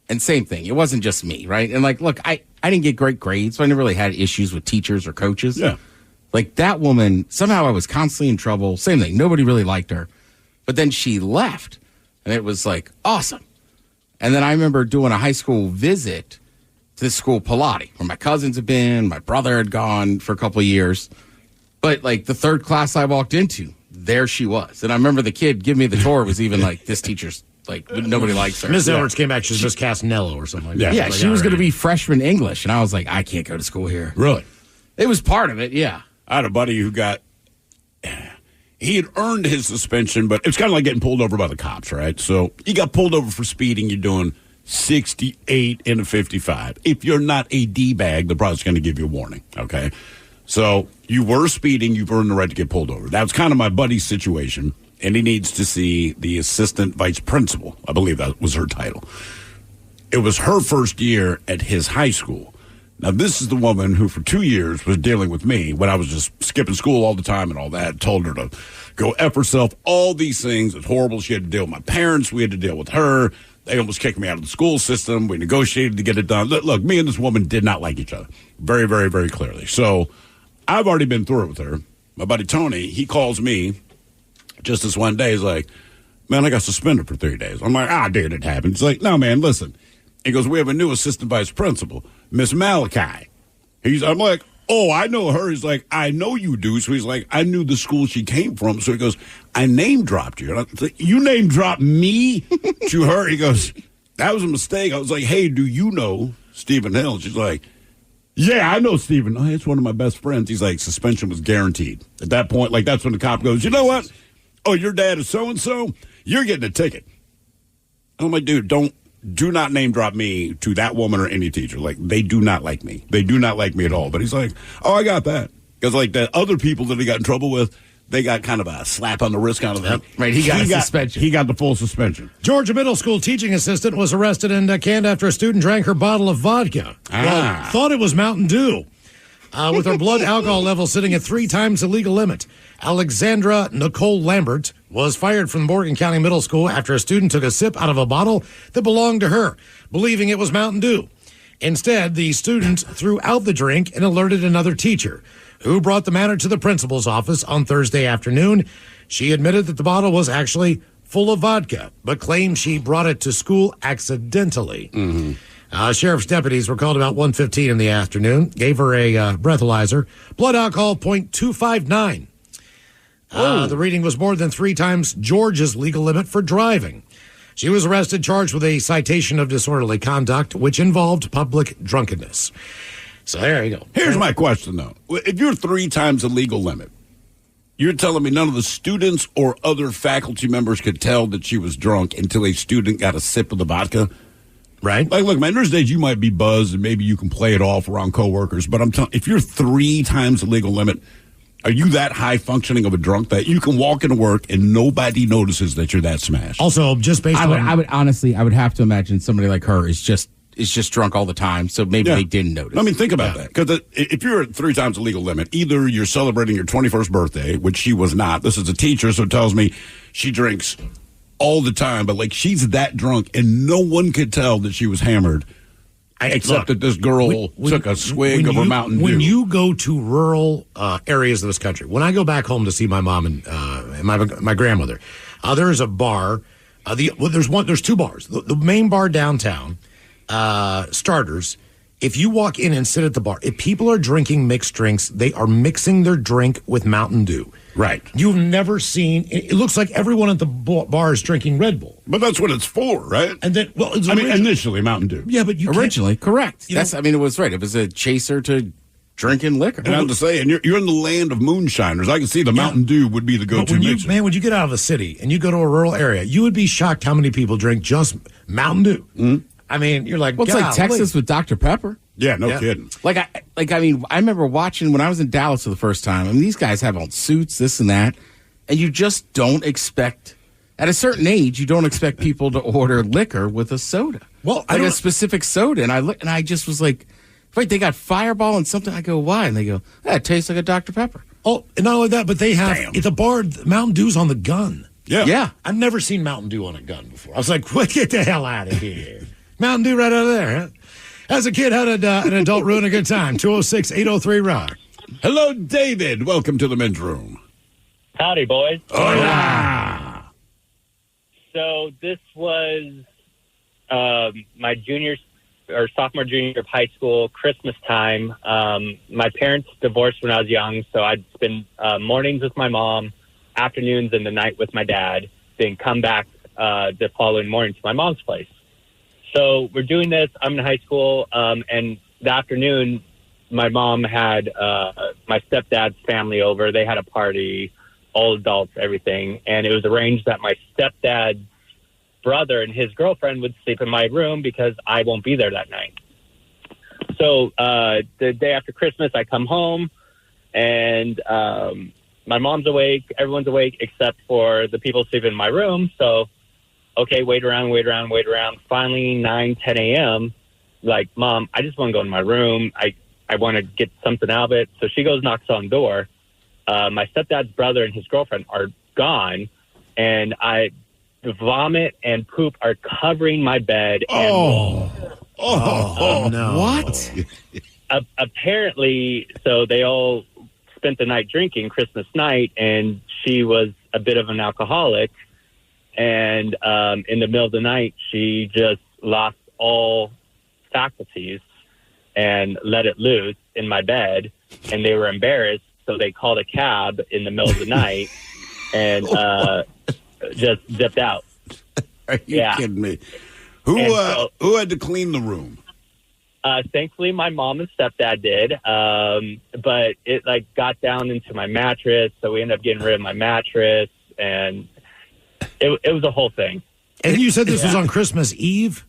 and same thing. It wasn't just me, right? And look, I didn't get great grades, so I never really had issues with teachers or coaches. Yeah. Like that woman, somehow I was constantly in trouble. Same thing. Nobody really liked her. But then she left, and it was like awesome. And then I remember doing a high school visit to this school, Pilati, where my cousins had been, my brother had gone for a couple of years. But like the third class I walked into, there she was. And I remember the kid giving me the tour was even like, this teacher's like, nobody likes her. Miss Edwards came back, she was Miss Castanello or something like that. Yeah, she was going to be freshman English. And I was like, I can't go to school here. Really? It was part of it, yeah. I had a buddy who he had earned his suspension, but it's kind of like getting pulled over by the cops, right? So you got pulled over for speeding, you're doing 68 in a 55. If you're not a D-bag, the probably going to give you a warning, okay? So you were speeding, you've earned the right to get pulled over. That was kind of my buddy's situation, and he needs to see the assistant vice principal. I believe that was her title. It was her first year at his high school. Now, this is the woman who for 2 years was dealing with me when I was just skipping school all the time and all that. Told her to go F herself, all these things. It's horrible. She had to deal with my parents. We had to deal with her. They almost kicked me out of the school system. We negotiated to get it done. Look, me and this woman did not like each other very, very, very clearly. So I've already been through it with her. My buddy Tony, he calls me just this one day. He's like, man, I got suspended for 3 days. I'm like, dude, it happened. He's like, no, man, listen. He goes, we have a new assistant vice principal, Miss Malachi. I'm like, oh, I know her. He's like, I know you do. So he's like, I knew the school she came from. So he goes, I name dropped you. And I was like, you name dropped me to her? He goes, that was a mistake. I was like, hey, do you know Stephen Hill? She's like, yeah, I know Stephen. Oh, it's one of my best friends. He's like, suspension was guaranteed. At that point, like, that's when the cop goes, you know what? Oh, your dad is so-and-so? You're getting a ticket. I'm like, dude, do not name drop me to that woman or any teacher. Like, they do not like me. They do not like me at all. But he's like, oh, I got that. Because, like, the other people that he got in trouble with, they got kind of a slap on the wrist kind of thing. Right, he got suspension. He got the full suspension. Georgia middle school teaching assistant was arrested and canned after a student drank her bottle of vodka. Well, thought it was Mountain Dew. With her blood alcohol level sitting at 3 times the legal limit. Alexandra Nicole Lambert was fired from Morgan County Middle School after a student took a sip out of a bottle that belonged to her, believing it was Mountain Dew. Instead, the student threw out the drink and alerted another teacher, who brought the matter to the principal's office on Thursday afternoon. She admitted that the bottle was actually full of vodka, but claimed she brought it to school accidentally. Sheriff's deputies were called about 1:15 in the afternoon, gave her a breathalyzer, blood alcohol 0.259. The reading was more than 3 times Georgia's legal limit for driving. She was arrested, charged with a citation of disorderly conduct, which involved public drunkenness. So there you go. Here's my question, though. If you're 3 times the legal limit, you're telling me none of the students or other faculty members could tell that she was drunk until a student got a sip of the vodka? Right. Like, look, man, there's days you might be buzzed and maybe you can play it off around coworkers, but I'm telling, if you're 3 times the legal limit, are you that high functioning of a drunk that you can walk into work and nobody notices that you're that smashed? Also, just based on... I would honestly, I would have to imagine somebody like her is just drunk all the time, so maybe they didn't notice. I mean, think about that. Because if you're at 3 times the legal limit, either you're celebrating your 21st birthday, which she was not. This is a teacher, so it tells me she drinks all the time, but like she's that drunk and no one could tell that she was hammered except that this girl took a swig of her Mountain Dew. When you go to rural areas of this country, when I go back home to see my mom and my grandmother, there is a bar. There's 2 bars. The main bar downtown, Starters. If you walk in and sit at the bar, if people are drinking mixed drinks, they are mixing their drink with Mountain Dew. Right. You've never seen, it looks like everyone at the bar is drinking Red Bull. But that's what it's for, right? And then, well, initially Mountain Dew. Yeah, but originally, correct. It was right. It was a chaser to drinking liquor. And I'm just saying, you're in the land of moonshiners. I can see the Mountain Dew would be the go-to mixer. Man, when you get out of a city and you go to a rural area, you would be shocked how many people drink just Mountain Dew. Mm-hmm. I mean, you're like, well, it's like Texas with Dr. Pepper. Yeah, no kidding. I remember watching when I was in Dallas for the first time. I mean, these guys have on suits, this and that, and you just don't expect. At a certain age, you don't expect people to order liquor with a soda. Well, like a specific soda, and I just was like, wait, they got Fireball and something. I go, why? And they go, it tastes like a Dr. Pepper. Oh, and not only that, but they have at the bar, Mountain Dew's on the gun. Yeah. I've never seen Mountain Dew on a gun before. I was like, get the hell out of here. Mountain Dew right out of there, huh? As a kid, how did an adult ruin a good time? 206-803-ROCK. Hello, David. Welcome to the men's room. Howdy, boys. Hola. So this was my sophomore, junior of high school, Christmas time. My parents divorced when I was young, so I'd spend mornings with my mom, afternoons and the night with my dad, then come back the following morning to my mom's place. So we're doing this. I'm in high school, and the afternoon, my mom had my stepdad's family over. They had a party, all adults, everything, and it was arranged that my stepdad's brother and his girlfriend would sleep in my room because I won't be there that night. So the day after Christmas, I come home, and my mom's awake. Everyone's awake except for the people sleeping in my room. So okay, wait around. Finally, 9, 10 a.m., like, Mom, I just want to go in my room. I want to get something out of it. So she goes, knocks on the door. My stepdad's brother and his girlfriend are gone, and vomit and poop are covering my bed. Oh, no. What? Apparently, so they all spent the night drinking Christmas night, and she was a bit of an alcoholic. And in the middle of the night, she just lost all faculties and let it loose in my bed. And they were embarrassed, so they called a cab in the middle of the night and just zipped out. Are you kidding me? Who had to clean the room? Thankfully, my mom and stepdad did, but it got down into my mattress, so we ended up getting rid of my mattress, and it was a whole thing. And you said this was on Christmas Eve?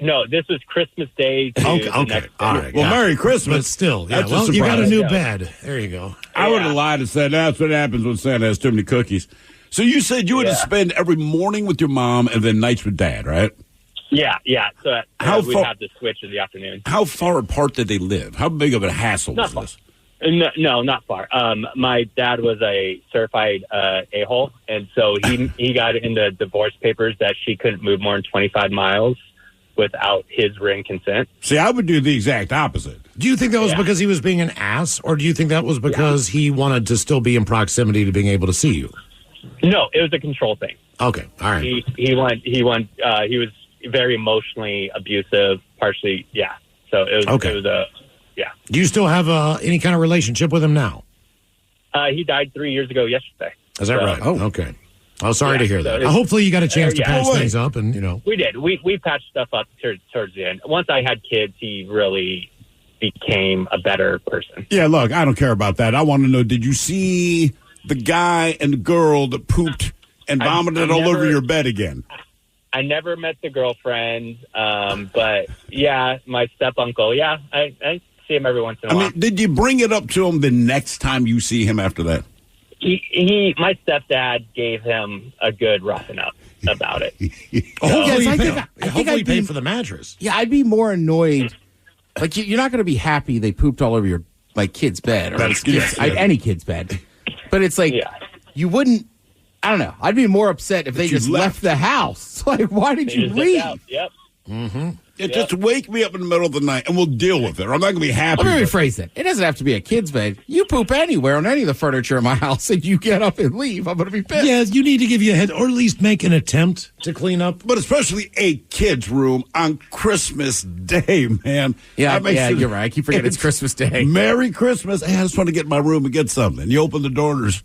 No, this was Christmas Day. Okay. All right. Well, Merry Christmas. But still, That's a well, you got a surprise. new bed. There you go. I would have lied and said that's what happens when Santa has too many cookies. So you said you had to spend every morning with your mom and then nights with dad, right? Yeah. So we'd have to switch in the afternoon. How far apart did they live? How big of a hassle was this? No, not far. My dad was a certified a-hole, and so he got in the divorce papers that she couldn't move more than 25 miles without his written consent. See, I would do the exact opposite. Do you think that was because he was being an ass, or do you think that was because he wanted to still be in proximity to being able to see you? No, it was a control thing. Okay, all right. He was very emotionally abusive, partially, So it was Do you still have any kind of relationship with him now? He died 3 years ago yesterday. Is that right? Oh, okay. Oh, sorry to hear that. So Hopefully you got a chance to patch things up, and We did. We patched stuff up towards the end. Once I had kids, he really became a better person. Yeah, look, I don't care about that. I want to know, did you see the guy and the girl that pooped and vomited all over your bed again? I never met the girlfriend, but my step-uncle, I see him every once in a while. Did you bring it up to him the next time you see him after that? My stepdad gave him a good roughing up about it. Hopefully you paid for the mattress. Yeah, I'd be more annoyed. Like, you're not going to be happy they pooped all over your kid's bed or any kid's bed. But it's like, you wouldn't, I don't know. I'd be more upset if they just left the house. Like, why did you leave? Yep. Mm-hmm. Just wake me up in the middle of the night and we'll deal with it. I'm not going to be happy. Let me rephrase it. It doesn't have to be a kid's bed. You poop anywhere on any of the furniture in my house and you get up and leave. I'm going to be pissed. Yeah, you need to give you a head, or at least make an attempt to clean up. But especially a kid's room on Christmas Day, man. Yeah, you're right. I keep forgetting it's Christmas Day. Merry Christmas. Hey, I just want to get in my room and get something. You open the door and there's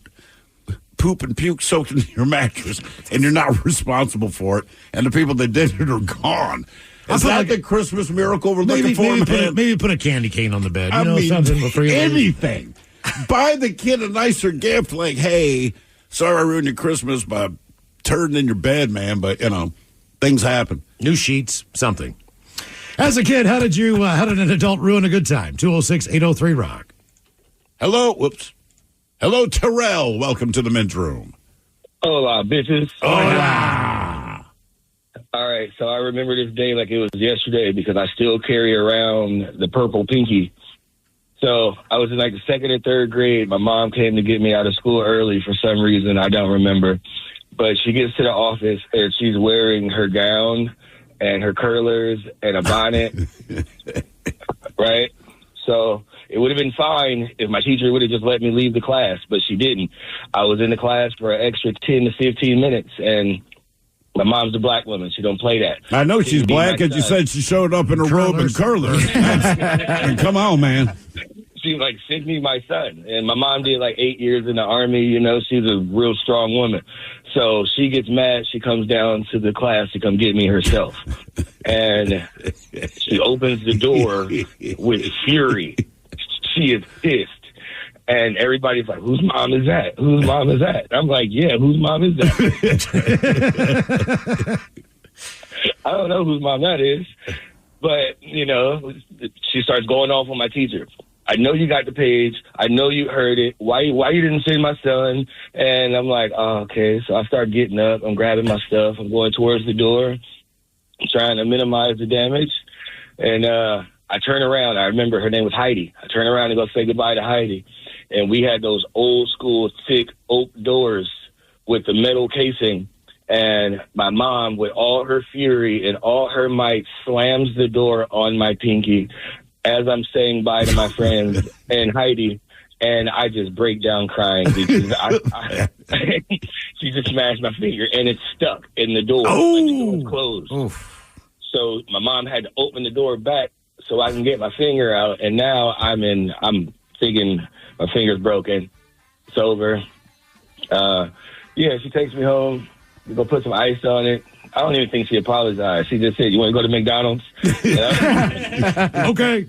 poop and puke soaked into your mattress, and you're not responsible for it, and the people that did it are gone. Is that the Christmas miracle we're looking for? Maybe put a candy cane on the bed. Something for anything. Buy the kid a nicer gift, like, hey, sorry I ruined your Christmas by turning in your bed, man, but, things happen. New sheets, something. As a kid, how did an adult ruin a good time? 206-803-ROCK. Hello, Terrell. Welcome to the men's room. Hola, bitches. Hola. All right, so I remember this day like it was yesterday because I still carry around the purple pinky. So I was in like the second or third grade. My mom came to get me out of school early for some reason. I don't remember. But she gets to the office and she's wearing her gown and her curlers and a bonnet. Right? So it would have been fine if my teacher would have just let me leave the class, but she didn't. I was in the class for an extra 10 to 15 minutes, and my mom's a black woman. She don't play that. I know she's black because you said she showed up in her robe and curlers. And come on, man. She sent me my son, and my mom did 8 years in the Army. She's a real strong woman. So she gets mad. She comes down to the class to come get me herself. And she opens the door with fury. She is pissed. And everybody's like, whose mom is that? Whose mom is that? I'm like, yeah, whose mom is that? I don't know whose mom that is. But, she starts going off on my teacher. I know you got the page. I know you heard it. Why you didn't send my son? And I'm like, oh, okay. So I start getting up. I'm grabbing my stuff. I'm going towards the door. I'm trying to minimize the damage. And I turn around. I remember her name was Heidi. I turn around and go say goodbye to Heidi. And we had those old school thick oak doors with the metal casing. And my mom, with all her fury and all her might, slams the door on my pinky as I'm saying bye to my friends and Heidi. And I just break down crying because she just smashed my finger and it's stuck in the door. Oh. Like the door is closed. Oof. So my mom had to open the door back so I can get my finger out. And now I'm thinking my finger's broken. It's over. She takes me home. We go put some ice on it. I don't even think she apologized. She just said, "You want to go to McDonald's?" Okay.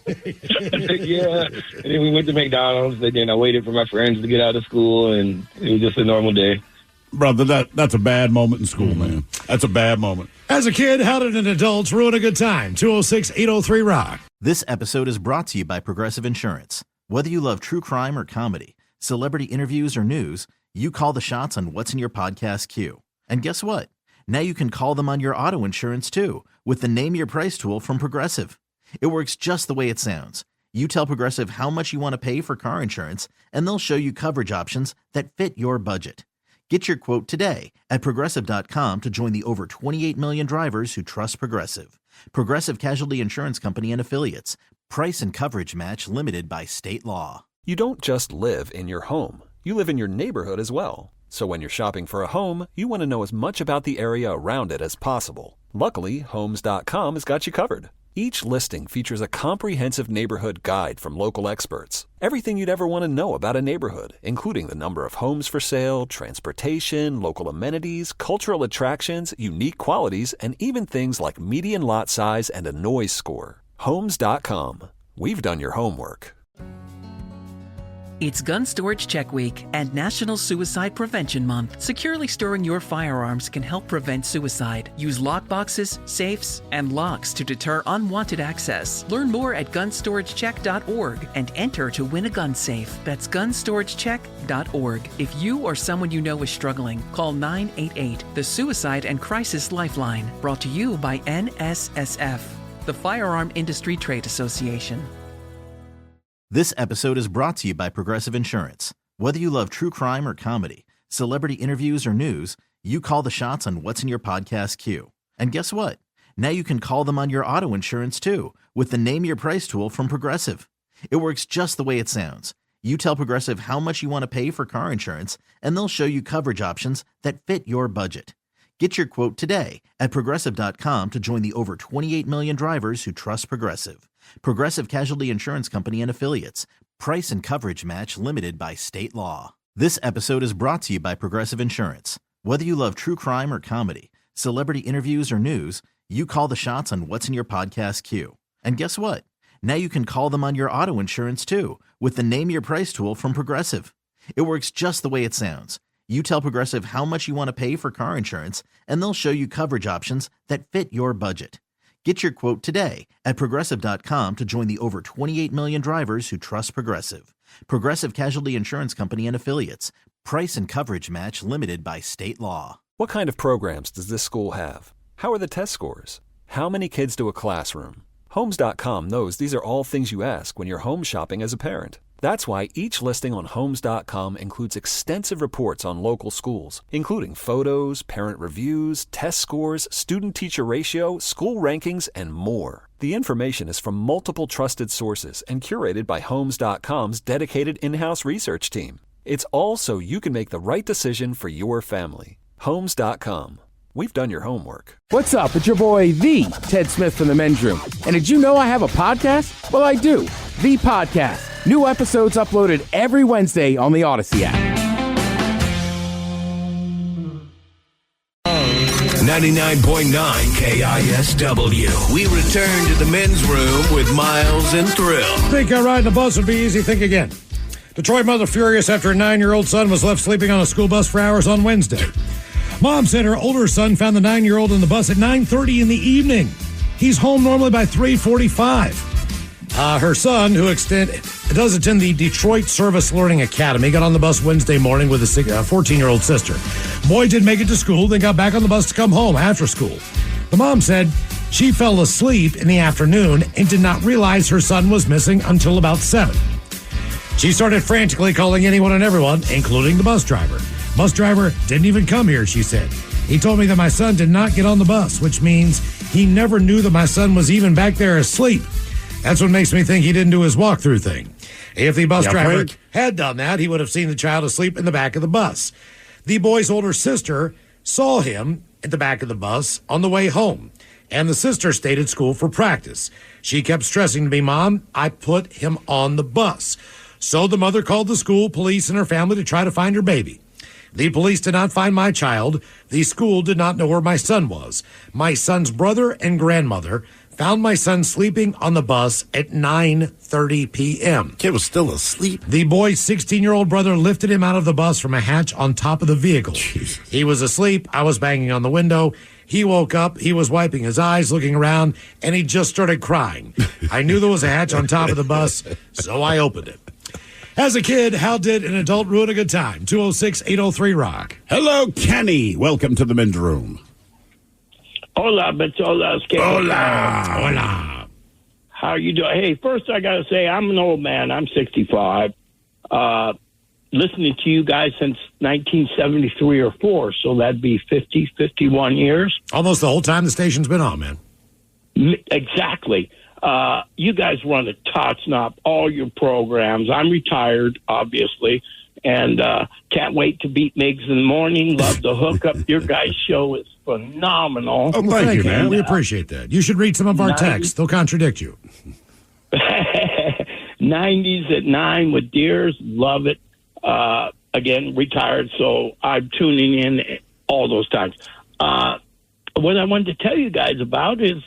Yeah. And then we went to McDonald's. And then I waited for my friends to get out of school, and it was just a normal day. Brother, that's a bad moment in school, man. That's a bad moment. As a kid, how did an adult ruin a good time? 206-803-ROCK. This episode is brought to you by Progressive Insurance. Whether you love true crime or comedy, celebrity interviews or news, you call the shots on what's in your podcast queue. And guess what? Now you can call them on your auto insurance too with the Name Your Price tool from Progressive. It works just the way it sounds. You tell Progressive how much you want to pay for car insurance, and they'll show you coverage options that fit your budget. Get your quote today at Progressive.com to join the over 28 million drivers who trust Progressive. Progressive Casualty Insurance Company and Affiliates. Price and coverage match limited by state law. You don't just live in your home. You live in your neighborhood as well. So when you're shopping for a home, you want to know as much about the area around it as possible. Luckily, Homes.com has got you covered. Each listing features a comprehensive neighborhood guide from local experts. Everything you'd ever want to know about a neighborhood, including the number of homes for sale, transportation, local amenities, cultural attractions, unique qualities, and even things like median lot size and a noise score. Homes.com. We've done your homework. It's Gun Storage Check Week and National Suicide Prevention Month. Securely storing your firearms can help prevent suicide. Use lockboxes, safes, and locks to deter unwanted access. Learn more at gunstoragecheck.org and enter to win a gun safe. That's gunstoragecheck.org. If you or someone you know is struggling, call 988, the Suicide and Crisis Lifeline. Brought to you by NSSF, the Firearm Industry Trade Association. This episode is brought to you by Progressive Insurance. Whether you love true crime or comedy, celebrity interviews or news, you call the shots on what's in your podcast queue. And guess what? Now you can call them on your auto insurance too with the Name Your Price tool from Progressive. It works just the way it sounds. You tell Progressive how much you want to pay for car insurance, and they'll show you coverage options that fit your budget. Get your quote today at Progressive.com to join the over 28 million drivers who trust Progressive. Progressive Casualty Insurance Company and Affiliates. Price and coverage match limited by state law. This episode is brought to you by Progressive Insurance. Whether you love true crime or comedy, celebrity interviews or news, you call the shots on what's in your podcast queue. And guess what? Now you can call them on your auto insurance too with the Name Your Price tool from Progressive. It works just the way it sounds. You tell Progressive how much you want to pay for car insurance, and they'll show you coverage options that fit your budget. Get your quote today at Progressive.com to join the over 28 million drivers who trust Progressive. Progressive Casualty Insurance Company and Affiliates. Price and coverage match limited by state law. What kind of programs does this school have? How are the test scores? How many kids do a classroom? Homes.com knows these are all things you ask when you're home shopping as a parent. That's why each listing on Homes.com includes extensive reports on local schools, including photos, parent reviews, test scores, student-teacher ratio, school rankings, and more. The information is from multiple trusted sources and curated by Homes.com's dedicated in-house research team. It's all so you can make the right decision for your family. Homes.com. We've done your homework. What's up? It's your boy, the Ted Smith from the Men's Room. And did you know I have a podcast? Well, I do. The Podcast. New episodes uploaded every Wednesday on the Odyssey app. 99.9 KISW. We return to the Men's Room with Miles and Thrill. Think riding the bus would be easy? Think again. Detroit mother furious after a 9-year-old son was left sleeping on a school bus for hours on Wednesday. Mom said her older son found the 9-year-old in the bus at 9:30 in the evening. He's home normally by 3:45. Her son, who does attend the Detroit Service Learning Academy, got on the bus Wednesday morning with a 14-year-old sister. Boy did make it to school, then got back on the bus to come home after school. The mom said she fell asleep in the afternoon and did not realize her son was missing until about 7. She started frantically calling anyone and everyone, including the bus driver. Bus driver didn't even come here, she said. He told me that my son did not get on the bus, which means he never knew that my son was even back there asleep. That's what makes me think he didn't do his walkthrough thing. If the bus driver had done that, he would have seen the child asleep in the back of the bus. The boy's older sister saw him at the back of the bus on the way home, and the sister stayed at school for practice. She kept stressing to me, Mom, I put him on the bus. So the mother called the school, police, and her family to try to find her baby. The police did not find my child. The school did not know where my son was. My son's brother and grandmother found my son sleeping on the bus at 9:30 p.m. Kid was still asleep. The boy's 16-year-old brother lifted him out of the bus from a hatch on top of the vehicle. Jeez. He was asleep. I was banging on the window. He woke up. He was wiping his eyes, looking around, and he just started crying. I knew there was a hatch on top of the bus, so I opened it. As a kid, how did an adult ruin a good time? 206-803-ROCK. Hello, Kenny. Welcome to the men's room. Hola, Hola. Hola. How are you doing? Hey, first I got to say, I'm an old man. I'm 65. Listening to you guys since 1973 or 4, so that'd be 50, 51 years. Almost the whole time the station's been on, man. Exactly. You guys run a top-notch, all your programs. I'm retired, obviously, and can't wait to beat Miggs in the morning. Love the hookup. Your guys' show is phenomenal. Oh, thank you, man. We appreciate that. You should read some of our texts. They'll contradict you. 90s at 9 with Deers. Love it. Again, retired, so I'm tuning in all those times. What I wanted to tell you guys about is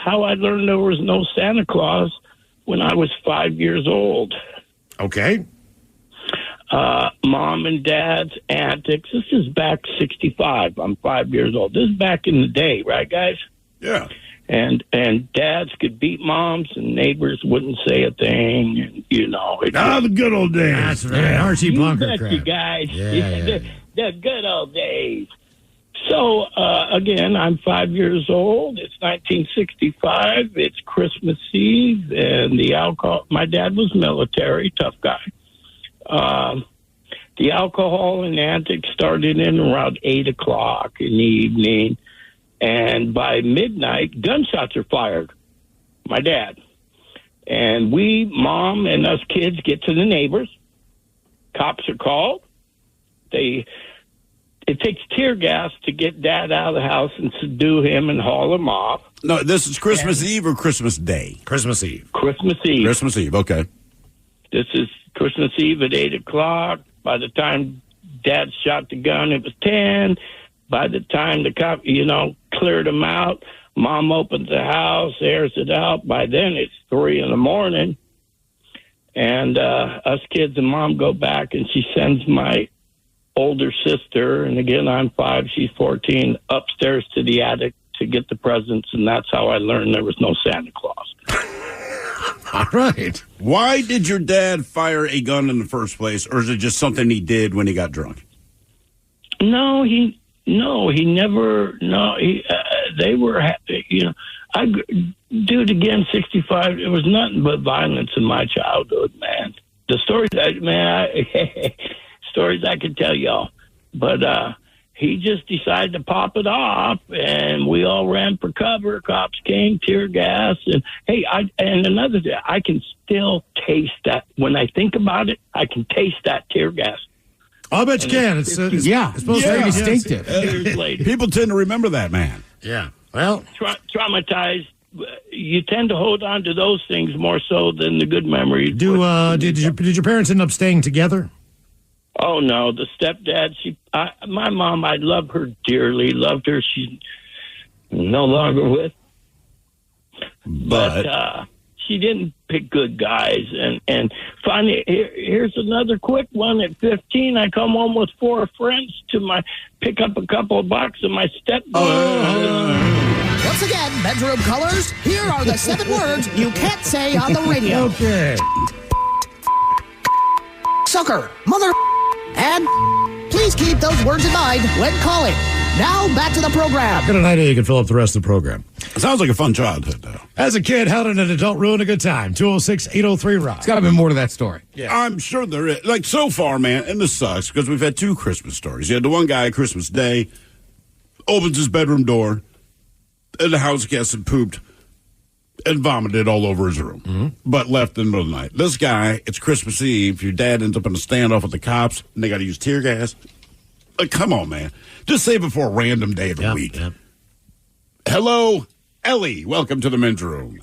how I learned there was no Santa Claus when I was 5 years old. Okay. Mom and Dad's antics. This is back 65. I'm 5 years old. This is back in the day, right, guys? Yeah. And dads could beat moms, and neighbors wouldn't say a thing. And, you know, the good old days. That's right. Archie Bunker crap. You guys. Yeah. The good old days. So, again, I'm 5 years old. It's 1965. It's Christmas Eve, and the alcohol. My dad was military, tough guy. The alcohol and antics started in around 8 o'clock in the evening, and by midnight, gunshots are fired. My dad. And we, Mom, and us kids get to the neighbors. Cops are called. It takes tear gas to get Dad out of the house and subdue him and haul him off. No, this is Christmas Eve or Christmas Day? Christmas Eve. Christmas Eve. Christmas Eve, okay. This is Christmas Eve at 8 o'clock. By the time Dad shot the gun, it was 10. By the time the cop, cleared him out, Mom opens the house, airs it out. By then, it's 3 in the morning. And us kids and Mom go back, and she sends my older sister, and again, I'm 5, she's 14, upstairs to the attic to get the presents, and that's how I learned there was no Santa Claus. All right. Why did your dad fire a gun in the first place, or is it just something he did when he got drunk? No, he never. No, they were. Dude, again, 65. It was nothing but violence in my childhood, man. The stories stories I could tell y'all, but he just decided to pop it off, and we all ran for cover. Cops came, tear gas, and hey, and another thing, I can still taste that. When I think about it, I can taste that tear gas. I bet you can. It's supposed to be very distinctive. Years later. People tend to remember that, man. Yeah. Well, traumatized. You tend to hold on to those things more so than the good memories. Did your parents end up staying together? Oh no, the stepdad. My mom. I love her dearly. Loved her. She's no longer with. But she didn't pick good guys. And finally, here's another quick one. At 15, I come home with 4 friends to pick up a couple of bucks, and my stepdad. Once again, bedroom colors. Here are the 7 words you can't say on the radio. Okay. Sucker, mother, and please keep those words in mind when calling. Now, back to the program. Got an idea you can fill up the rest of the program. It sounds like a fun childhood, though. As a kid, how did an adult ruin a good time? 206-803-ROCK. It's got to be more to that story. Yeah. I'm sure there is. Like, so far, man, and this sucks because we've had 2 Christmas stories. You had the one guy Christmas Day, opens his bedroom door, and the house guest had pooped and vomited all over his room, but left in the middle of the night. This guy, it's Christmas Eve. Your dad ends up in a standoff with the cops, and they got to use tear gas. Like, come on, man. Just save it for a random day of the week. Yep. Hello, Ellie. Welcome to the men's room.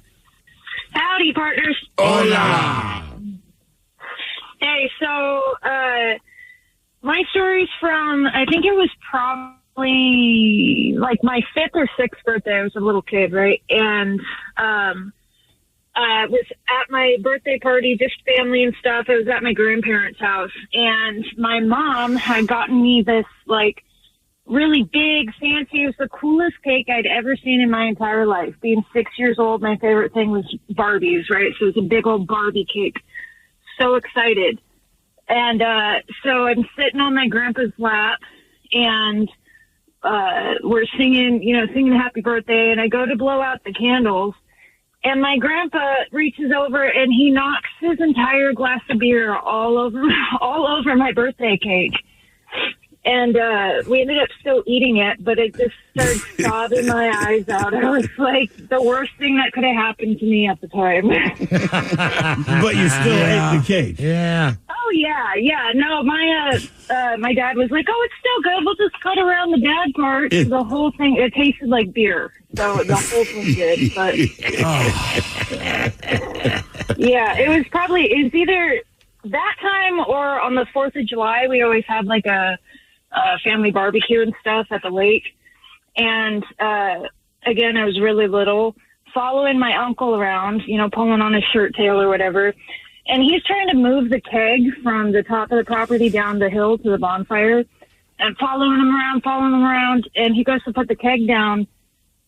Howdy, partners. Hola. Hey, so my story's from, I think it was probably like my 5th or 6th birthday. I was a little kid, right? And I was at my birthday party, just family and stuff. I was at my grandparents' house, and my mom had gotten me this, like, really big, fancy. It was the coolest cake I'd ever seen in my entire life. Being 6 years old, my favorite thing was Barbies, right? So it was a big old Barbie cake. So excited. And so I'm sitting on my grandpa's lap, and we're singing happy birthday, and I go to blow out the candles, and my grandpa reaches over and he knocks his entire glass of beer all over my birthday cake. And we ended up still eating it, but it just started sobbing my eyes out. I was like, the worst thing that could have happened to me at the time. But you still ate the cake. Yeah. Oh, yeah. No, my dad was like, oh, it's still good. We'll just cut around the bad part. The whole thing, it tasted like beer. So the whole thing did. But yeah, it was either that time or on the 4th of July. We always had like a family barbecue and stuff at the lake. And again, I was really little, following my uncle around, pulling on his shirt tail or whatever. And he's trying to move the keg from the top of the property down the hill to the bonfire, and following him around. And he goes to put the keg down,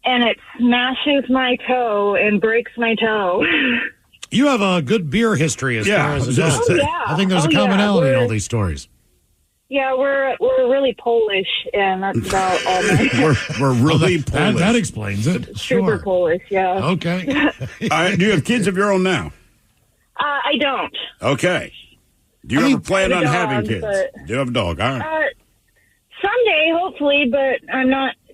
and it smashes my toe and breaks my toe. You have a good beer history as far as adults. I think there's a commonality in all these stories. Yeah, we're really Polish, and that's about all we're really Polish. That explains it. Super Polish, yeah. Okay. All right, do you have kids of your own now? I don't. Okay. Do you ever plan on having kids? Do you have a dog? All right. Someday, hopefully, but I'm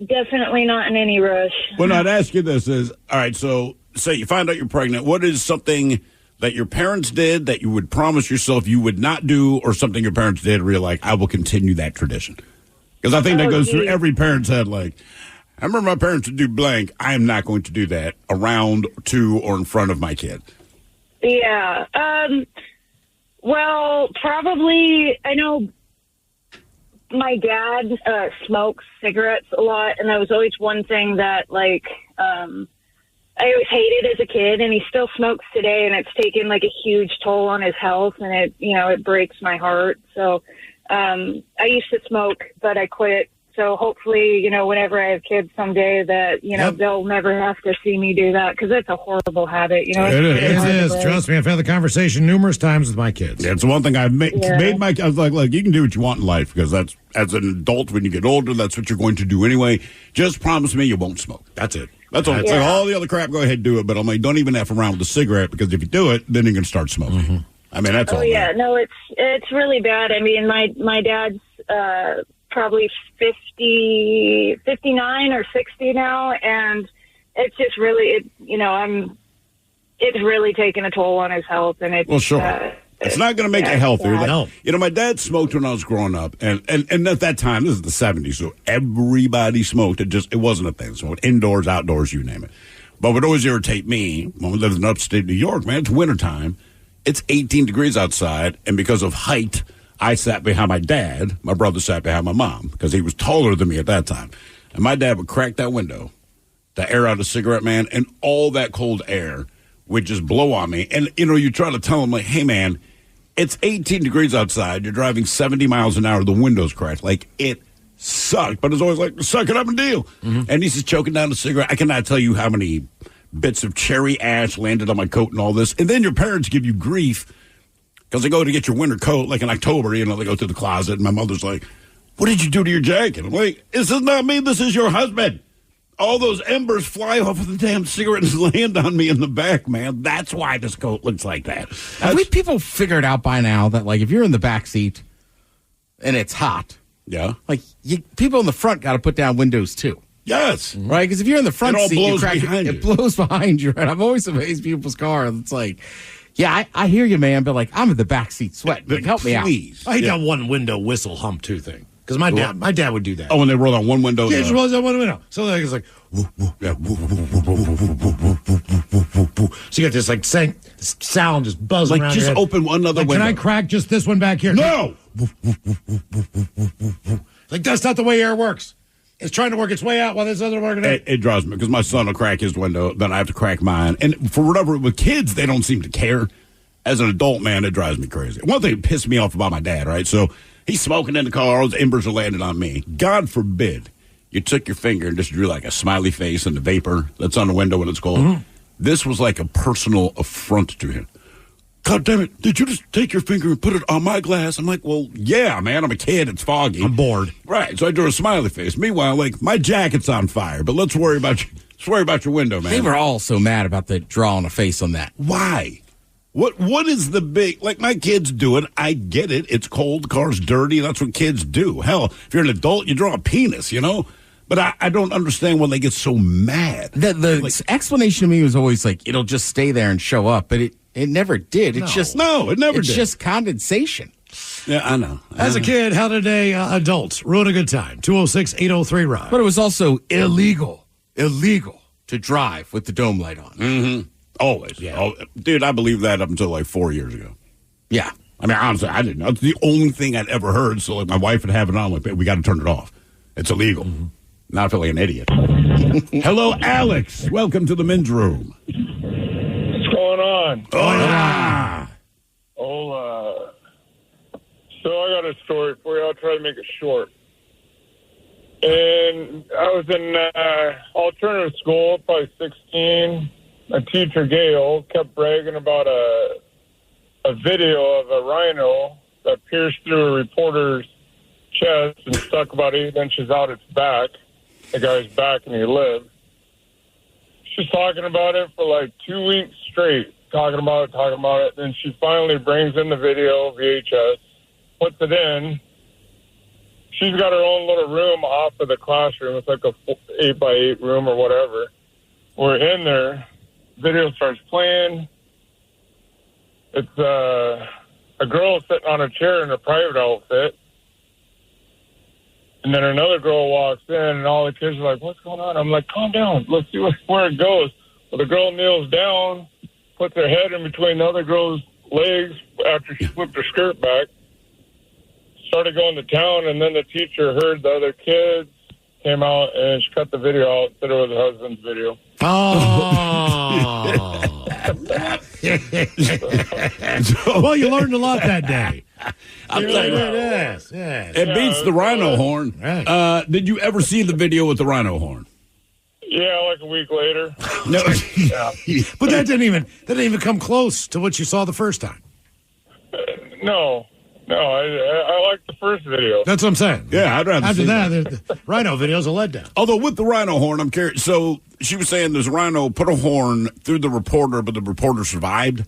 definitely not in any rush. Well, I'd ask you this all right, so say you find out you're pregnant. What is something that your parents did that you would promise yourself you would not do, or something your parents did where you're like, I will continue that tradition? Because I think that goes through every parent's head. Like, I remember my parents would do blank. I am not going to do that around, to, or in front of my kid. Yeah. Well, probably, I know my dad smokes cigarettes a lot, and that was always one thing that, like, I always hated as a kid, and he still smokes today, and it's taken, like, a huge toll on his health, and it, it breaks my heart. So I used to smoke, but I quit. So hopefully, whenever I have kids someday that, they'll never have to see me do that, because it's a horrible habit. It is. Trust me, I've had the conversation numerous times with my kids. Yeah, it's the one thing I've made my. I was like, look, you can do what you want in life, because that's, as an adult, when you get older, that's what you're going to do anyway. Just promise me you won't smoke. That's it. That's all. It's like all the other crap, go ahead and do it. But I'm like, don't even F around with the cigarette, because if you do it, then you're going to start smoking. Mm-hmm. I mean, that's all. Oh, yeah. No, it's really bad. I mean, my dad's probably 59 or 60 now, and it's just really, it's really taken a toll on his health. And it's, well, sure. It's not going to make you healthier. My dad smoked when I was growing up, and at that time, this is the 70s, so everybody smoked. It wasn't a thing. So indoors, outdoors, you name it. But what would always irritate me when we lived in upstate New York, man, it's wintertime. It's 18 degrees outside, and because of height, I sat behind my dad. My brother sat behind my mom, because he was taller than me at that time. And my dad would crack that window to air out a cigarette, man, and all that cold air would just blow on me. And, you try to tell him, like, hey, man, it's 18 degrees outside. You're driving 70 miles an hour. The window's cracked. Like, it sucked. But it's always like, suck it up and deal. Mm-hmm. And he's just choking down the cigarette. I cannot tell you how many bits of cherry ash landed on my coat and all this. And then your parents give you grief because they go to get your winter coat, like in October, they go to the closet, and my mother's like, what did you do to your jacket? I'm like, this is not me. This is your husband. All those embers fly off of the damn cigarette and land on me in the back, man. That's why this coat looks like that. Have we people figured out by now that, like, if you're in the back seat and it's hot, Yeah. Like, people in the front got to put down windows, too. Yes. Right? Because if you're in the front It all seat, blows behind it you. blows behind you. Right? I'm always amazed people's cars. It's like, yeah, I hear you, man, but like, I'm in the back seat sweating. Like, help me out. Please. I hate that one window whistle hump too thing. Because my dad would do that. Oh, when they roll on one window? Yeah, just rolls down one window. So like, it's like, woo, woo, yeah, woo, woo, woo, woo, woo, woo, woo, woo, woo, woo, woo. So you got this like this sound just buzzing Like, around just your head. open another Like, window. Can I crack just this one back here? No! Like, that's not the way air works. It's trying to work its way out while this other working out. It drives me because my son will crack his window, then I have to crack mine. And for whatever, with kids, they don't seem to care. As an adult man, it drives me crazy. One thing that pissed me off about my dad, right? So he's smoking in the car, all those embers are landing on me. God forbid you took your finger and just drew like a smiley face in the vapor that's on the window when it's cold. Mm-hmm. This was like a personal affront to him. God damn it, did you just take your finger and put it on my glass? I'm like, well, yeah, man, I'm a kid, it's foggy. I'm bored. Right, so I drew a smiley face. Meanwhile, like, my jacket's on fire, but let's worry about your window, man. They were all so mad about the drawing a face on that. Why? What is the big, like, my kids do it, I get it, it's cold, the car's dirty, that's what kids do. Hell, if you're an adult, you draw a penis, you know? But I don't understand when they get so mad. The explanation to me was always like, it'll just stay there and show up, but it never did. It's just it never did. It's just condensation. Yeah, I know. As a kid, how did adults ruin a good time? 206-803-ROCK. But it was also illegal to drive with the dome light on. Mm-hmm. Always. Yeah. Oh, dude, I believed that up until like 4 years ago. Yeah. I mean, honestly, I didn't know. It's the only thing I'd ever heard. So, like, my wife would have it on. Like, we got to turn it off. It's illegal. Mm-hmm. Not feel like an idiot. Hello, Alex. Welcome to the men's room. What's going on? Hola. So I got a story for you. I'll try to make it short. And I was in alternative school, probably 16. My teacher, Gail, kept bragging about a video of a rhino that pierced through a reporter's chest and stuck about 8 inches out its back, the guy's back, and he lived. She's talking about it for like 2 weeks straight, talking about it. Then she finally brings in the video, VHS, puts it in. She's got her own little room off of the classroom. It's like a 8x8 room or whatever. We're in there. Video starts playing. It's a girl sitting on a chair in a private outfit. And then another girl walks in, and all the kids are like, what's going on? I'm like, calm down. Let's see where it goes. Well, the girl kneels down, puts her head in between the other girl's legs after she flipped her skirt back, started going to town, and then the teacher heard the other kids, came out, and she cut the video out, said it was her husband's video. Oh. Well, you learned a lot that day. I'll tell you. Yes. It beats the rhino horn. Right. Did you ever see the video with the rhino horn? Yeah, like a week later. No. But that didn't even come close to what you saw the first time. No, I like the first video. That's what I'm saying. Yeah, I'd rather After see that, the rhino video's a letdown. Although with the rhino horn, I'm curious. So she was saying there's a rhino put a horn through the reporter, but the reporter survived?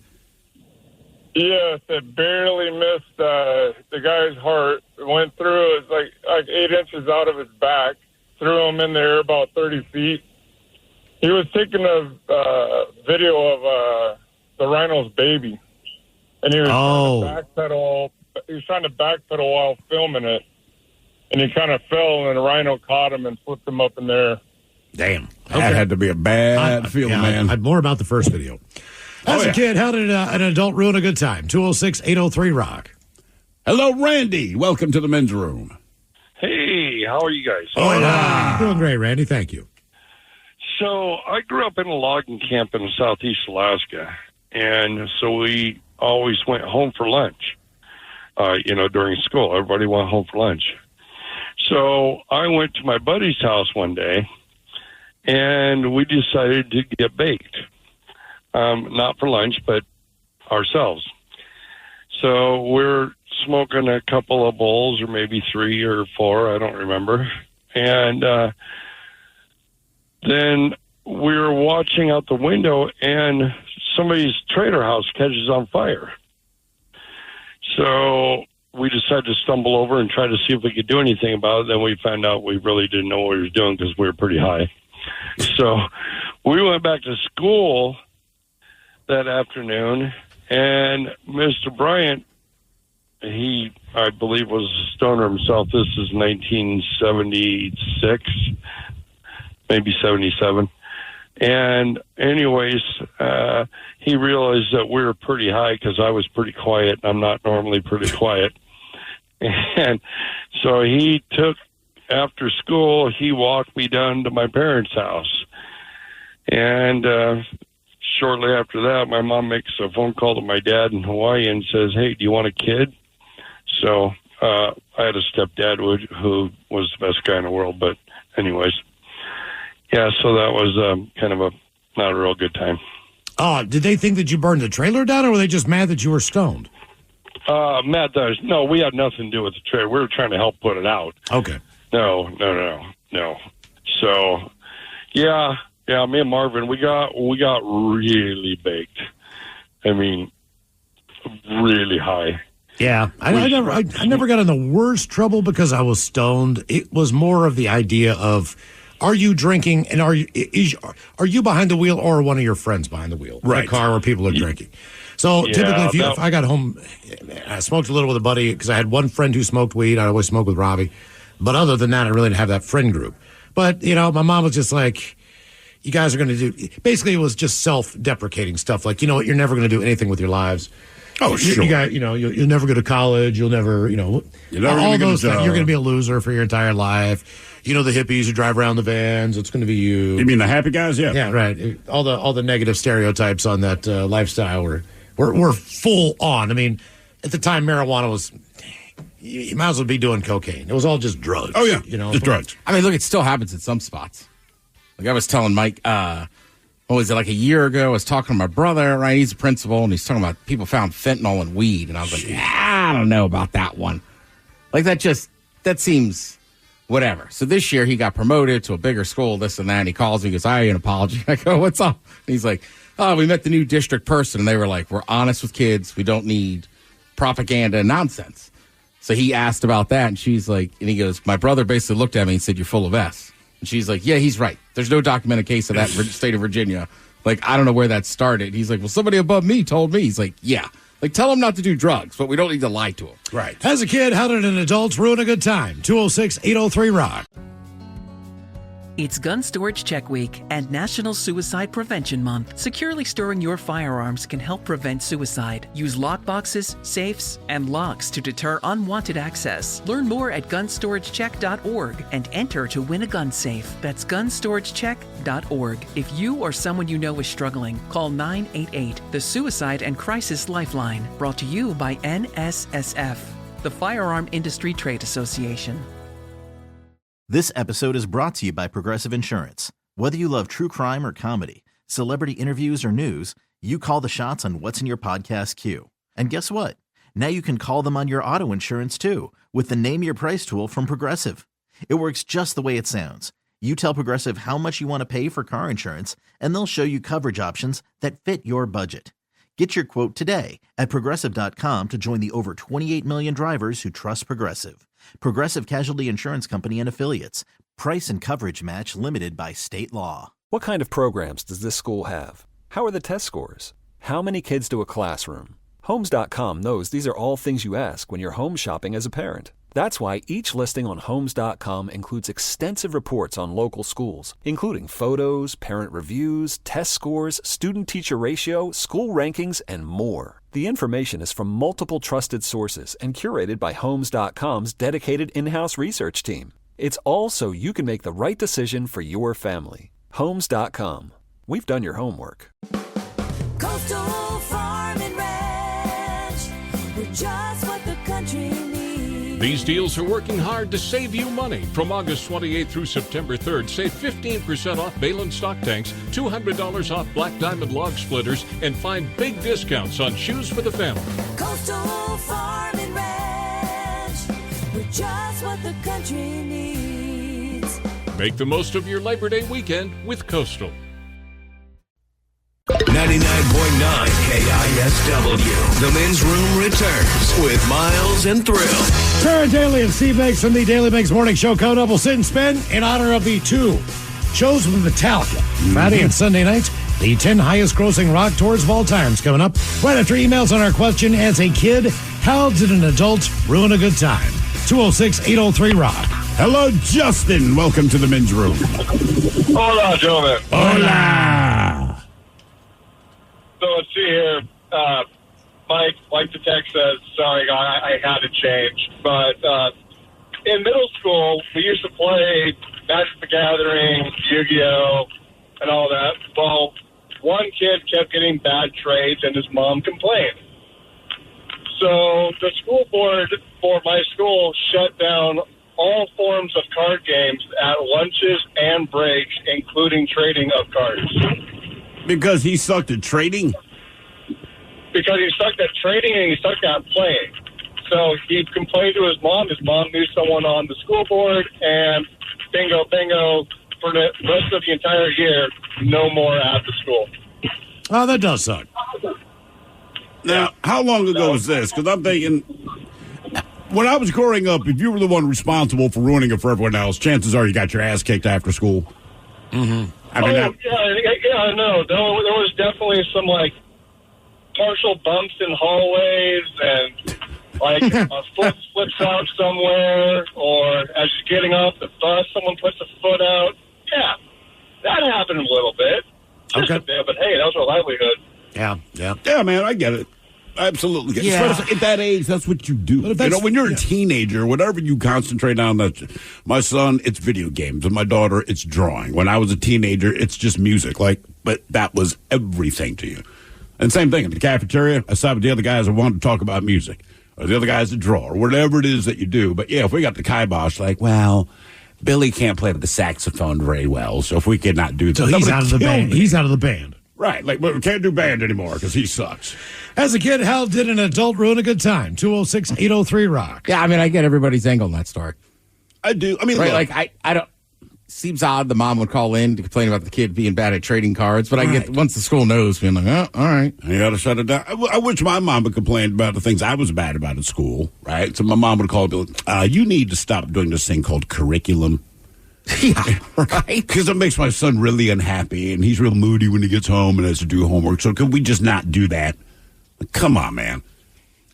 Yes, it barely missed the guy's heart. It went through, it's like 8 inches out of his back, threw him in the air about 30 feet. He was taking a video of the rhino's baby, and he was trying to backpedal while filming it, and he kind of fell, and the rhino caught him and flipped him up in there. Damn. That had to be a bad feeling, man. I'd more about the first video. As a kid, how did an adult ruin a good time? 206-803-ROCK. Hello, Randy. Welcome to the men's room. Hey, how are you guys? Doing great, Randy. Thank you. So I grew up in a logging camp in southeast Alaska, and so we always went home for lunch. During school, everybody went home for lunch. So I went to my buddy's house one day, and we decided to get baked. Not for lunch, but ourselves. So we're smoking a couple of bowls, or maybe 3 or 4, I don't remember. And then we were watching out the window, and somebody's trailer house catches on fire. So we we decided to stumble over and try to see if we could do anything about it. Then we found out we really didn't know what we were doing because we were pretty high. So we went back to school that afternoon, and Mr. Bryant, he, I believe, was a stoner himself. This is 1976, maybe 77. And anyways, he realized that we were pretty high because I was pretty quiet. I'm not normally pretty quiet. And so he took, after school, he walked me down to my parents' house. And shortly after that, my mom makes a phone call to my dad in Hawaii and says, hey, do you want a kid? So I had a stepdad who was the best guy in the world. But anyways, yeah, so that was kind of not a real good time. Did they think that you burned the trailer down, or were they just mad that you were stoned? Matt does. No, we had nothing to do with the trailer. We were trying to help put it out. Okay. No. So, yeah, me and Marvin, we got really baked. I mean, really high. Yeah, I never got in the worst trouble because I was stoned. It was more of the idea of, are you drinking, and are you behind the wheel, or one of your friends behind the wheel? Right. In a car where people are drinking. So typically, if I got home, I smoked a little with a buddy because I had one friend who smoked weed. I always smoked with Robbie. But other than that, I really didn't have that friend group. But, my mom was just like, you guys are going to do, basically it was just self-deprecating stuff. Like, you know what, you're never going to do anything with your lives. Oh, sure. You'll never go to college. You'll never, you're never all those things. You're going to be a loser for your entire life. The hippies who drive around the vans, it's going to be you. You mean the happy guys? Yeah. Yeah, right. All the negative stereotypes on that lifestyle were full on. I mean, at the time, marijuana was, you might as well be doing cocaine. It was all just drugs. Oh, yeah. Just drugs. I mean, look, it still happens in some spots. Like I was telling Mike, what was it, like a year ago? I was talking to my brother, right? He's a principal, and he's talking about people found fentanyl in weed. And I was like, I don't know about that one. Like, that seems whatever. So this year he got promoted to a bigger school, this and that. And he calls me, he goes, I owe you an apology. I go, what's up? And he's like, oh, we met the new district person. And they were like, we're honest with kids. We don't need propaganda and nonsense. So he asked about that, and she's like, and he goes, my brother basically looked at me and said, you're full of S. And she's like, yeah, he's right. There's no documented case of that in the state of Virginia. Like, I don't know where that started. He's like, well, somebody above me told me. He's like, yeah. Like, tell him not to do drugs, but we don't need to lie to him. Right. As a kid, how did an adult ruin a good time? 206-803-ROCK. It's Gun Storage Check Week and National Suicide Prevention Month. Securely storing your firearms can help prevent suicide. Use lockboxes, safes, and locks to deter unwanted access. Learn more at gunstoragecheck.org and enter to win a gun safe. That's gunstoragecheck.org. If you or someone you know is struggling, call 988, the Suicide and Crisis Lifeline. Brought to you by NSSF, the Firearm Industry Trade Association. This episode is brought to you by Progressive Insurance. Whether you love true crime or comedy, celebrity interviews or news, you call the shots on what's in your podcast queue. And guess what? Now you can call them on your auto insurance too with the Name Your Price tool from Progressive. It works just the way it sounds. You tell Progressive how much you want to pay for car insurance, and they'll show you coverage options that fit your budget. Get your quote today at Progressive.com to join the over 28 million drivers who trust Progressive. Progressive Casualty Insurance Company and Affiliates. Price and coverage match limited by state law. What kind of programs does this school have? How are the test scores? How many kids do a classroom? Homes.com knows these are all things you ask when you're home shopping as a parent. That's why each listing on Homes.com includes extensive reports on local schools, including photos, parent reviews, test scores, student-teacher ratio, school rankings, and more. The information is from multiple trusted sources and curated by Homes.com's dedicated in-house research team. It's all so you can make the right decision for your family. Homes.com. We've done your homework. Coastal Farm and Ranch. We're just what the country needs. These deals are working hard to save you money. From August 28th through September 3rd, save 15% off Balin stock tanks, $200 off Black Diamond log splitters, and find big discounts on shoes for the family. Coastal Farm and Ranch. We're just what the country needs. Make the most of your Labor Day weekend with Coastal. Now 99.9 KISW. The Men's Room returns with Miles and Thrill. Tara Daly and Steve Banks from the Daily Banks Morning Show coming up. We'll sit and spin in honor of the two shows with Metallica. Friday and Sunday nights, the 10 highest grossing rock tours of all times coming up. Right after emails on our question, as a kid, how did an adult ruin a good time? 206-803-ROCK. Hello, Justin. Welcome to the Men's Room. Hola, gentlemen. Hola. So let's see here. Mike, like the text says, sorry, I had to change. But in middle school, we used to play Magic the Gathering, Yu-Gi-Oh, and all that. Well, one kid kept getting bad trades, and his mom complained. So the school board for my school shut down all forms of card games at lunches and breaks, including trading of cards. Because he sucked at trading? Because he sucked at trading and he sucked at playing. So he complained to his mom. His mom knew someone on the school board, and bingo, for the rest of the entire year, no more at the school. Oh, that does suck. Now, how long ago was this? Because I'm thinking, when I was growing up, if you were the one responsible for ruining it for everyone else, chances are you got your ass kicked after school. Yeah, I know. There was definitely some, partial bumps in hallways and, a foot slips out somewhere, or as you're getting off the bus, someone puts a foot out. Yeah, that happened a little bit. Just a bit, but hey, that was our livelihood. Yeah, man, I get it. I absolutely get it. Yeah. Especially at that age, that's what you do. When you're a teenager, whatever you concentrate on, my son, it's video games. And my daughter, it's drawing. When I was a teenager, it's just music. But that was everything to you. And same thing, at the cafeteria, I sat with the other guys that wanted to talk about music. Or the other guys that draw, or whatever it is that you do. But yeah, if we got the kibosh, Billy can't play the saxophone very well, so if we could not do that. So he's out of the band. He's out of the band. Right, we can't do band anymore because he sucks. As a kid, how did an adult ruin a good time? 206-803-ROCK. Yeah, I get everybody's angle on that story. I do. Right, look, I don't. Seems odd the mom would call in to complain about the kid being bad at trading cards, but I get once the school knows, being like, oh, all right. You got to shut it down. I wish my mom would complain about the things I was bad about at school, right? So my mom would call and be like, you need to stop doing this thing called curriculum. Yeah, right. Because it makes my son really unhappy, and he's real moody when he gets home and has to do homework. So could we just not do that? Come on, man.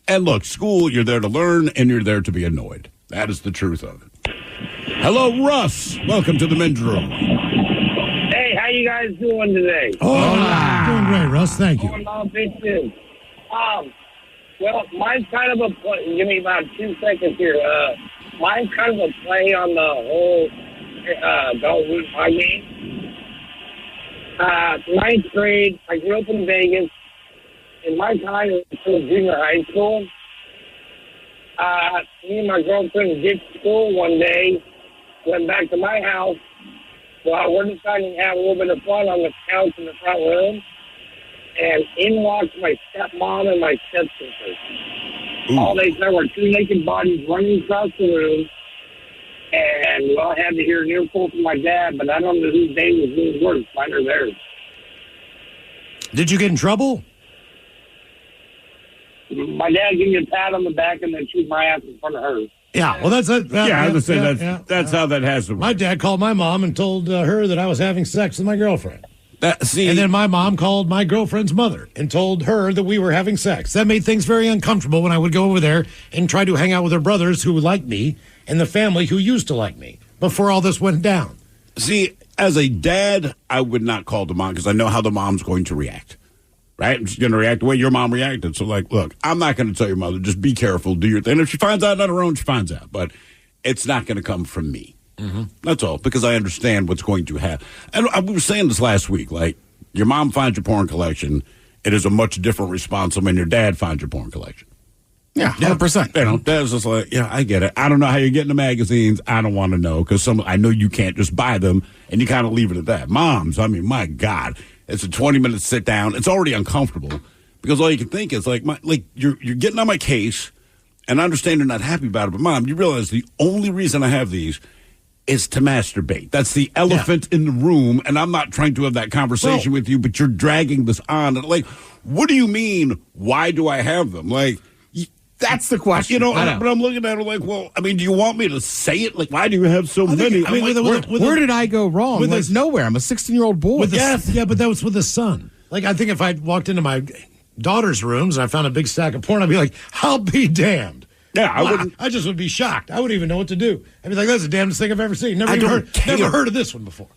And look, school, you're there to learn, and you're there to be annoyed. That is the truth of it. Hello, Russ. Welcome to the Men's Room. Hey, how you guys doing today? Doing great, Russ. Thank you. Well, mine's kind of a play. Give me about 2 seconds here. Mine's kind of a play on the whole don't lose my game. 9th grade, I grew up in Vegas. In my time, it was junior high school. Me and my girlfriend ditched school one day, went back to my house. Well, we're deciding to have a little bit of fun on the couch in the front room. And in walks my stepmom and my stepsister. All they said were two naked bodies running across the room. And, I had to hear an earful from my dad, but I don't know whose day was worse, mine or theirs. Did you get in trouble? My dad gave me a pat on the back and then shoot my ass in front of her. Yeah, well, that's it. I was going to say, that's how that has to work. My dad called my mom and told her that I was having sex with my girlfriend. And then my mom called my girlfriend's mother and told her that we were having sex. That made things very uncomfortable when I would go over there and try to hang out with her brothers who liked me and the family who used to like me before all this went down. See, as a dad, I would not call the mom because I know how the mom's going to react. Right? She's going to react the way your mom reacted. So, look, I'm not going to tell your mother, just be careful, do your thing. If she finds out on her own, she finds out. But it's not going to come from me. Mm-hmm. That's all, because I understand what's going to happen. And I was saying this last week, your mom finds your porn collection, it is a much different response than when your dad finds your porn collection. Yeah, 100%. Dad's just I get it. I don't know how you're getting the magazines. I don't want to know, because I know you can't just buy them, and you kind of leave it at that. Moms, my God. It's a 20-minute sit down. It's already uncomfortable because all you can think is you're getting on my case, and I understand you're not happy about it. But Mom, you realize the only reason I have these is to masturbate. That's the elephant in the room, and I'm not trying to have that conversation with you, but you're dragging this on. Like, what do you mean, why do I have them? Like, that's the question. But I'm looking at it like, well, I mean, do you want me to say it? Like, why do you have so many? Where did I go wrong? Like, nowhere. I'm a 16-year-old boy. Yeah, but that was with his son. Like, I think if I walked into my daughter's rooms and I found a big stack of porn, I'd be like, I'll be damned. Yeah, I wouldn't. I just would be shocked. I wouldn't even know what to do. I'd be like, that's the damnedest thing I've ever seen. Never heard of this one before.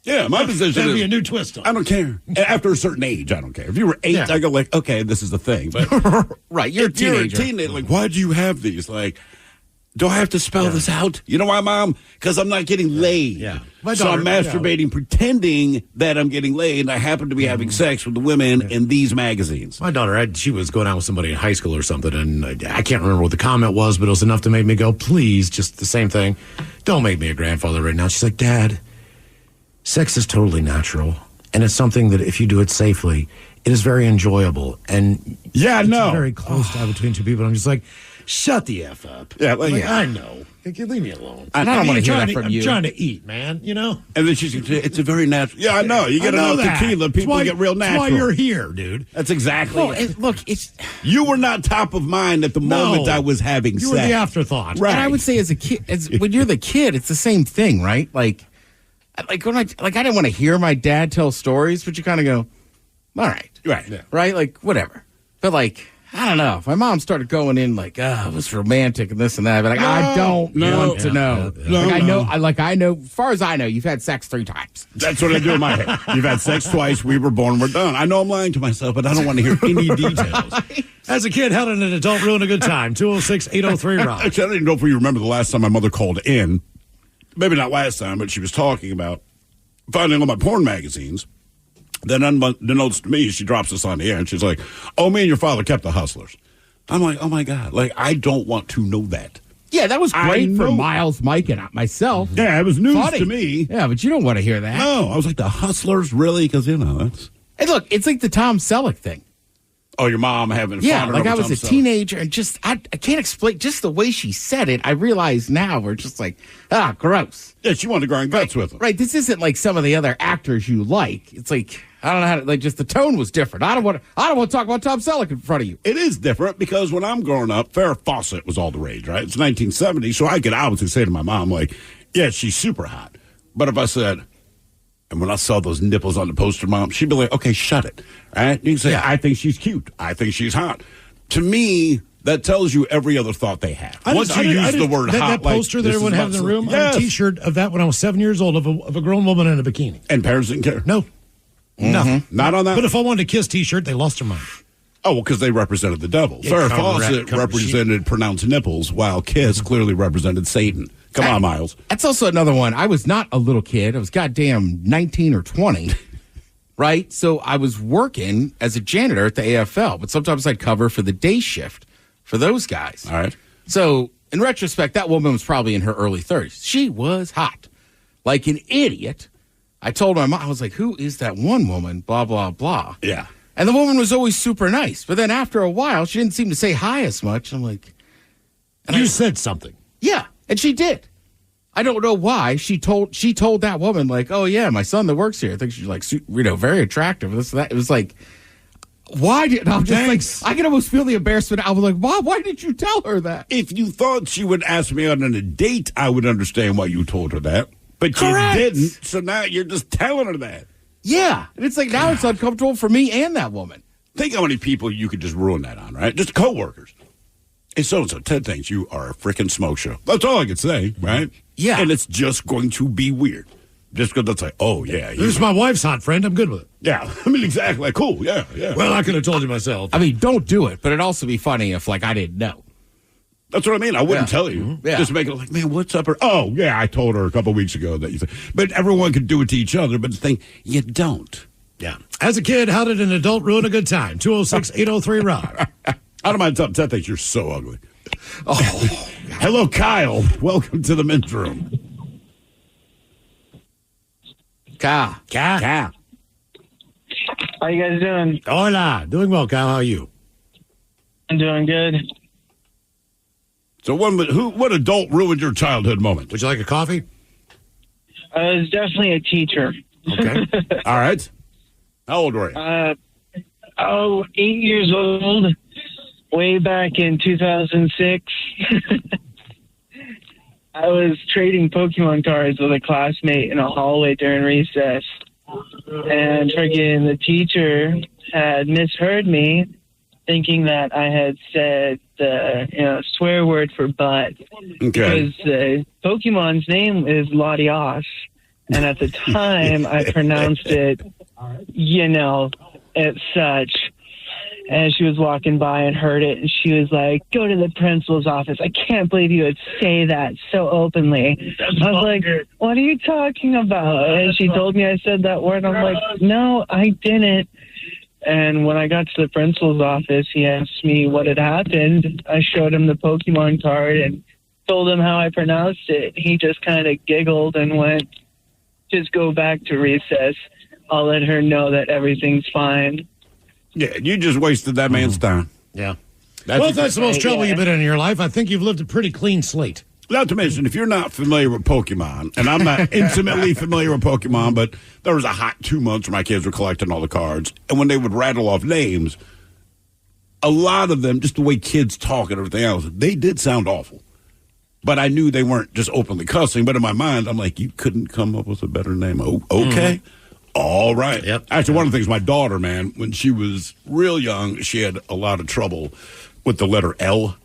Yeah, my position That'd is, be a new twist on it. I don't care. After a certain age, I don't care. If you were 8, I go like, okay, this is the thing. But right, you're a teenager. Like, why do you have these? Like, do I have to spell this out? You know why, Mom? Because I'm not getting laid. Yeah. So I'm masturbating, pretending that I'm getting laid, and I happen to be having sex with the women in these magazines. My daughter, she was going out with somebody in high school or something, and I can't remember what the comment was, but it was enough to make me go, please, just the same thing. Don't make me a grandfather right now. She's like, Dad, sex is totally natural, and it's something that if you do it safely, it is very enjoyable. And it's very close to between two people. I'm just like, shut the F up. Yeah, I know. Leave me alone. I don't want to hear that from you. I'm trying to eat, man, you know? And then she's it's a very natural. Yeah, I know. You get enough tequila, people get real natural. That's why you're here, dude. That's exactly it. Look, it's... You were not top of mind at the moment I was having sex. You were the afterthought. Right. And I would say as a kid, when you're the kid, it's the same thing, right? Like when I didn't want to hear my dad tell stories, but you kind of go, all right. Right. Yeah. Right? Like, whatever. But like, I don't know. If my mom started going in like, it was romantic and this and that, but like, I don't want to know. I know, as far as I know, you've had sex 3 times. That's what I do in my head. You've had sex twice. We were born. We're done. I know I'm lying to myself, but I don't want to hear any details. As a kid, how did an adult ruin a good time? 206-803-ROCK. Actually, I don't even know if you remember the last time my mother called in. Maybe not last time, but she was talking about finding all my porn magazines. Then unbeknownst to me, she drops this on the air, and she's like, oh, me and your father kept the Hustlers. I'm like, oh, my God. Like, I don't want to know that. Yeah, that was great for Miles, Mike, and myself. Yeah, it was news to me. Yeah, but you don't want to hear that. No, I was like, the Hustlers? Really? Because, that's... Hey, look, it's like the Tom Selleck thing. Oh, your mom having fun? Yeah, like I was a teenager, and just, I can't explain, just the way she said it, I realize now we're just like, gross. Yeah, she wanted to grind guts with him. Right, this isn't like some of the other actors you like. It's like... I don't know how to, like, just the tone was different. I don't want to talk about Tom Selleck in front of you. It is different because when I'm growing up, Farrah Fawcett was all the rage, right? It's 1970, so I could obviously say to my mom, like, yeah, she's super hot. But if I said, and when I saw those nipples on the poster, Mom, she'd be like, okay, shut it, right? You can say, I think she's cute. I think she's hot. To me, that tells you every other thought they have. Once you use the word hot, that poster that everyone had in the room, I had a T-shirt of that when I was 7 years old of a grown woman in a bikini. And parents didn't care? No. Nothing. Not on that? But if I wanted a KISS T-shirt, they lost their mind. Oh, well, because they represented the devil. Farrah Fawcett represented pronounced nipples, while KISS clearly represented Satan. Come on, Miles. That's also another one. I was not a little kid. I was goddamn 19 or 20, right? So I was working as a janitor at the AFL, but sometimes I'd cover for the day shift for those guys. All right. So in retrospect, that woman was probably in her early 30s. She was hot. Like an idiot. I told my mom, I was like, who is that one woman? Blah, blah, blah. Yeah. And the woman was always super nice. But then after a while, she didn't seem to say hi as much. I'm like... You said something. Yeah, and she did. I don't know why. She told that woman, like, oh, yeah, my son that works here, I think she's, like, very attractive. This and that. It was like, why did... I'm just like, I can almost feel the embarrassment. I was like, why did you tell her that? If you thought she would ask me out on a date, I would understand why you told her that. But Correct. You didn't, so now you're just telling her that. Yeah. And it's like, now it's uncomfortable for me and that woman. Think how many people you could just ruin that on, right? Just coworkers. Hey, so-and-so, Ted thinks you are a freaking smoke show. That's all I could say, right? Yeah. And it's just going to be weird. Just because that's like, oh, yeah. This is my wife's hot friend. I'm good with it. Yeah. I mean, exactly. Cool. Yeah. Well, I could have told you myself. I mean, don't do it, but it'd also be funny if, like, I didn't know. That's what I mean. I wouldn't tell you. Yeah. Just make it like, man, what's up? Or, oh, yeah, I told her a couple weeks ago that you said. But everyone could do it to each other. But the thing, you don't. Yeah. As a kid, how did an adult ruin a good time? 206-803-ROCK. Out of my top 10 things, you're so ugly. Oh, hello, Kyle. Welcome to the men's room. Kyle. How you guys doing? Hola. Doing well, Kyle. How are you? I'm doing good. So what adult ruined your childhood moment? Would you like a coffee? I was definitely a teacher. Okay. All right. How old were you? 8 years old, way back in 2006. I was trading Pokemon cards with a classmate in a hallway during recess. And friggin' the teacher had misheard me, thinking that I had said the swear word for butt. Okay. Because Pokemon's name is Latios. And at the time, I pronounced it, as such. And she was walking by and heard it, and she was like, "Go to the principal's office. I can't believe you would say that so openly." I was like, "What are you talking about?" And she told me I said that word. I'm like, "No, I didn't." And when I got to the principal's office, he asked me what had happened. I showed him the Pokemon card and told him how I pronounced it. He just kind of giggled and went, "Just go back to recess. I'll let her know that everything's fine." Yeah, you just wasted that man's time. Yeah. If that's the most trouble you've been in your life, I think you've lived a pretty clean slate. Not to mention, if you're not familiar with Pokemon, and I'm not intimately familiar with Pokemon, but there was a hot 2 months where my kids were collecting all the cards, and when they would rattle off names, a lot of them, just the way kids talk and everything else, they did sound awful. But I knew they weren't just openly cussing, but in my mind, I'm like, you couldn't come up with a better name. Oh, okay. All right. Yep. Actually, one of the things, my daughter, man, when she was real young, she had a lot of trouble with the letter L.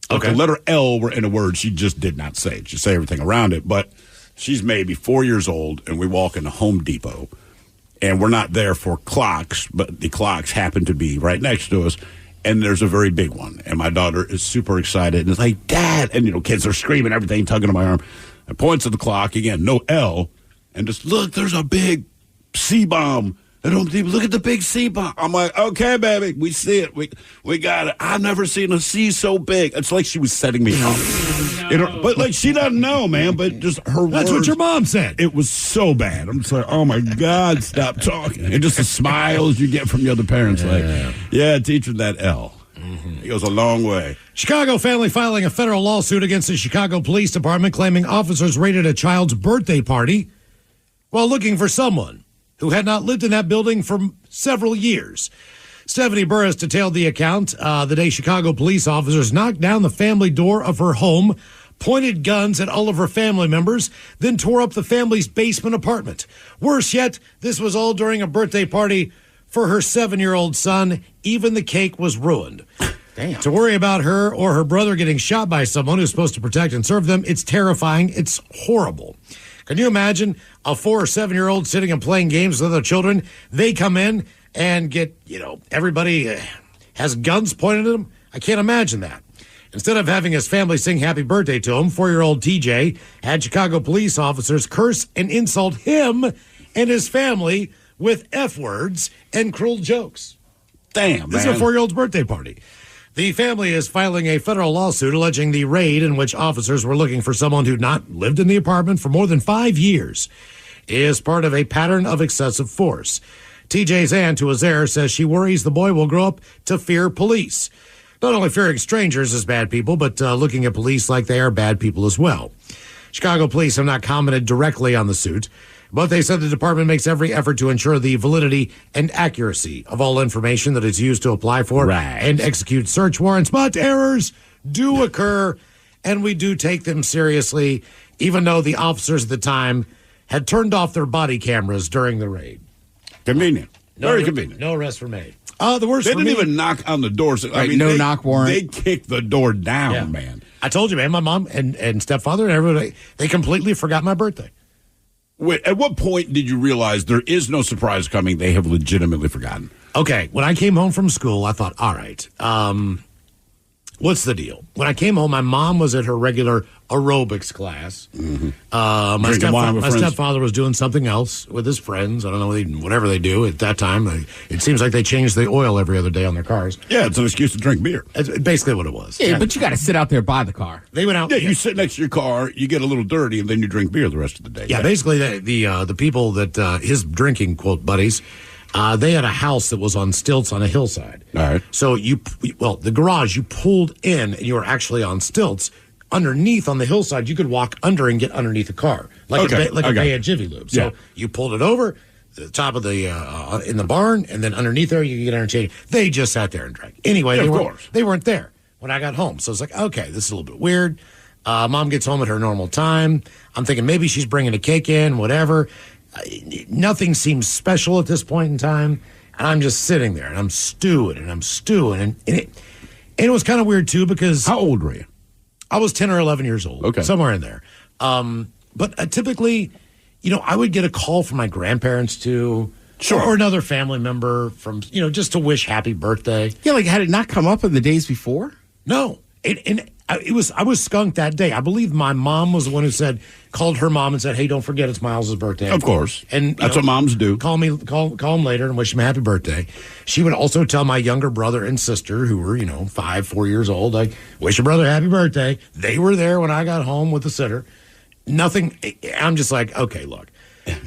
If the letter L were in a word, she just did not say it. She'd say everything around it. But she's maybe 4 years old, and we walk into Home Depot, and we're not there for clocks, but the clocks happen to be right next to us, and there's a very big one. And my daughter is super excited, and is like, "Dad!" And, kids are screaming, everything, tugging on my arm. And points at the clock, again, no L, and just, "Look, there's a big C-bomb at Home Depot. Look at the big C-bomb." I'm like, "Okay, baby, we see it. We got it. I've never seen a C so big." It's like she was setting me up. But like she doesn't know, man. But just her That's words, what your mom said. It was so bad. I'm just like, "Oh my God, stop talking!" And just the smiles you get from the other parents, like, "Yeah, teach her that L." It goes a long way. Chicago family filing a federal lawsuit against the Chicago Police Department, claiming officers raided a child's birthday party while looking for someone who had not lived in that building for several years. Stephanie Burris detailed the account the day Chicago police officers knocked down the family door of her home, pointed guns at all of her family members, then tore up the family's basement apartment. Worse yet, this was all during a birthday party for her 7-year-old son. Even the cake was ruined. Damn. To worry about her or her brother getting shot by someone who's supposed to protect and serve them, it's terrifying. It's horrible. Can you imagine a 4 or 7-year-old sitting and playing games with other children? They come in and get, everybody has guns pointed at them. I can't imagine that. Instead of having his family sing happy birthday to him, 4-year-old TJ had Chicago police officers curse and insult him and his family with F words and cruel jokes. Damn, This is a 4-year-old's birthday party. The family is filing a federal lawsuit alleging the raid in which officers were looking for someone who'd not lived in the apartment for more than 5 years is part of a pattern of excessive force. TJ's aunt, who was there, says she worries the boy will grow up to fear police. Not only fearing strangers as bad people, but looking at police like they are bad people as well. Chicago police have not commented directly on the suit, but they said the department makes every effort to ensure the validity and accuracy of all information that is used to apply for and execute search warrants. But errors do occur, and we do take them seriously, even though the officers at the time had turned off their body cameras during the raid. Convenient. Very convenient. No arrests were made. The worst They for didn't me, even knock on the doors. No knock warrant. They kicked the door down, man. I told you, man, my mom and stepfather and everybody, they completely forgot my birthday. Wait, at what point did you realize there is no surprise coming? They have legitimately forgotten. Okay, when I came home from school, I thought, all right, what's the deal? When I came home, my mom was at her regular aerobics class. Mm-hmm. My stepfather was doing something else with his friends. I don't know, whatever they do at that time. It seems like they change the oil every other day on their cars. Yeah, it's an excuse to drink beer. That's basically what it was. Yeah, but you got to sit out there by the car. They went out. Yeah, you sit next to your car, you get a little dirty, and then you drink beer the rest of the day. Yeah, basically the people that his drinking quote buddies, they had a house that was on stilts on a hillside. All right. So the garage you pulled in, and you were actually on stilts underneath on the hillside, you could walk under and get underneath the car, like a bay at Jiffy Lube. So you pulled it over the top of the in the barn, and then underneath there you could get interchange. They just sat there and drank. Anyway, they weren't there when I got home. So it's like, okay, this is a little bit weird. Mom gets home at her normal time. I'm thinking maybe she's bringing a cake in, whatever. Nothing seems special at this point in time. And I'm just sitting there, and I'm stewing. And it was kind of weird, too, because... How old were you? I was 10 or 11 years old. Okay. Somewhere in there. But typically, I would get a call from my grandparents, too. Sure. Or another family member from, just to wish happy birthday. Yeah, like, had it not come up in the days before? No. I was skunked that day. I believe my mom was the one who called her mom and said, "Hey, don't forget it's Miles' birthday." Of course, and that's what moms do. Call him later and wish him a happy birthday. She would also tell my younger brother and sister, who were 4 years old, like, wish your brother a happy birthday. They were there when I got home with the sitter. Nothing. I'm just like, okay, look.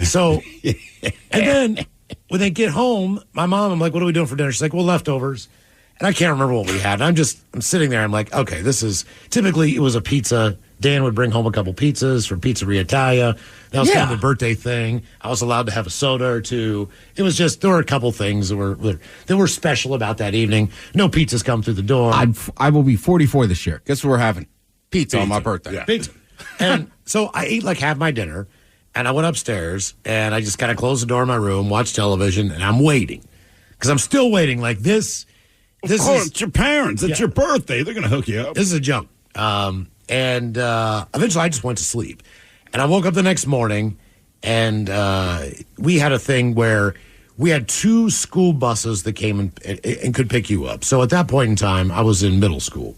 So, and then when they get home, my mom, I'm like, "What are we doing for dinner?" She's like, "Well, leftovers." And I can't remember what we had. I'm sitting there. I'm like, okay, this is typically it was a pizza. Dan would bring home a couple pizzas from Pizzeria Italia. That was kind of a birthday thing. I was allowed to have a soda or two. It was just, there were a couple things that were special about that evening. No pizzas come through the door. I will be 44 this year. Guess what we're having? Pizza on my birthday. Yeah. Pizza. And so I ate like half my dinner, and I went upstairs, and I just kind of closed the door of my room, watched television, and I'm waiting. Because I'm still waiting like this. It's your parents. It's your birthday. They're going to hook you up. This is a joke. And eventually I just went to sleep. And I woke up the next morning, and we had a thing where we had 2 school buses that came and could pick you up. So at that point in time, I was in middle school.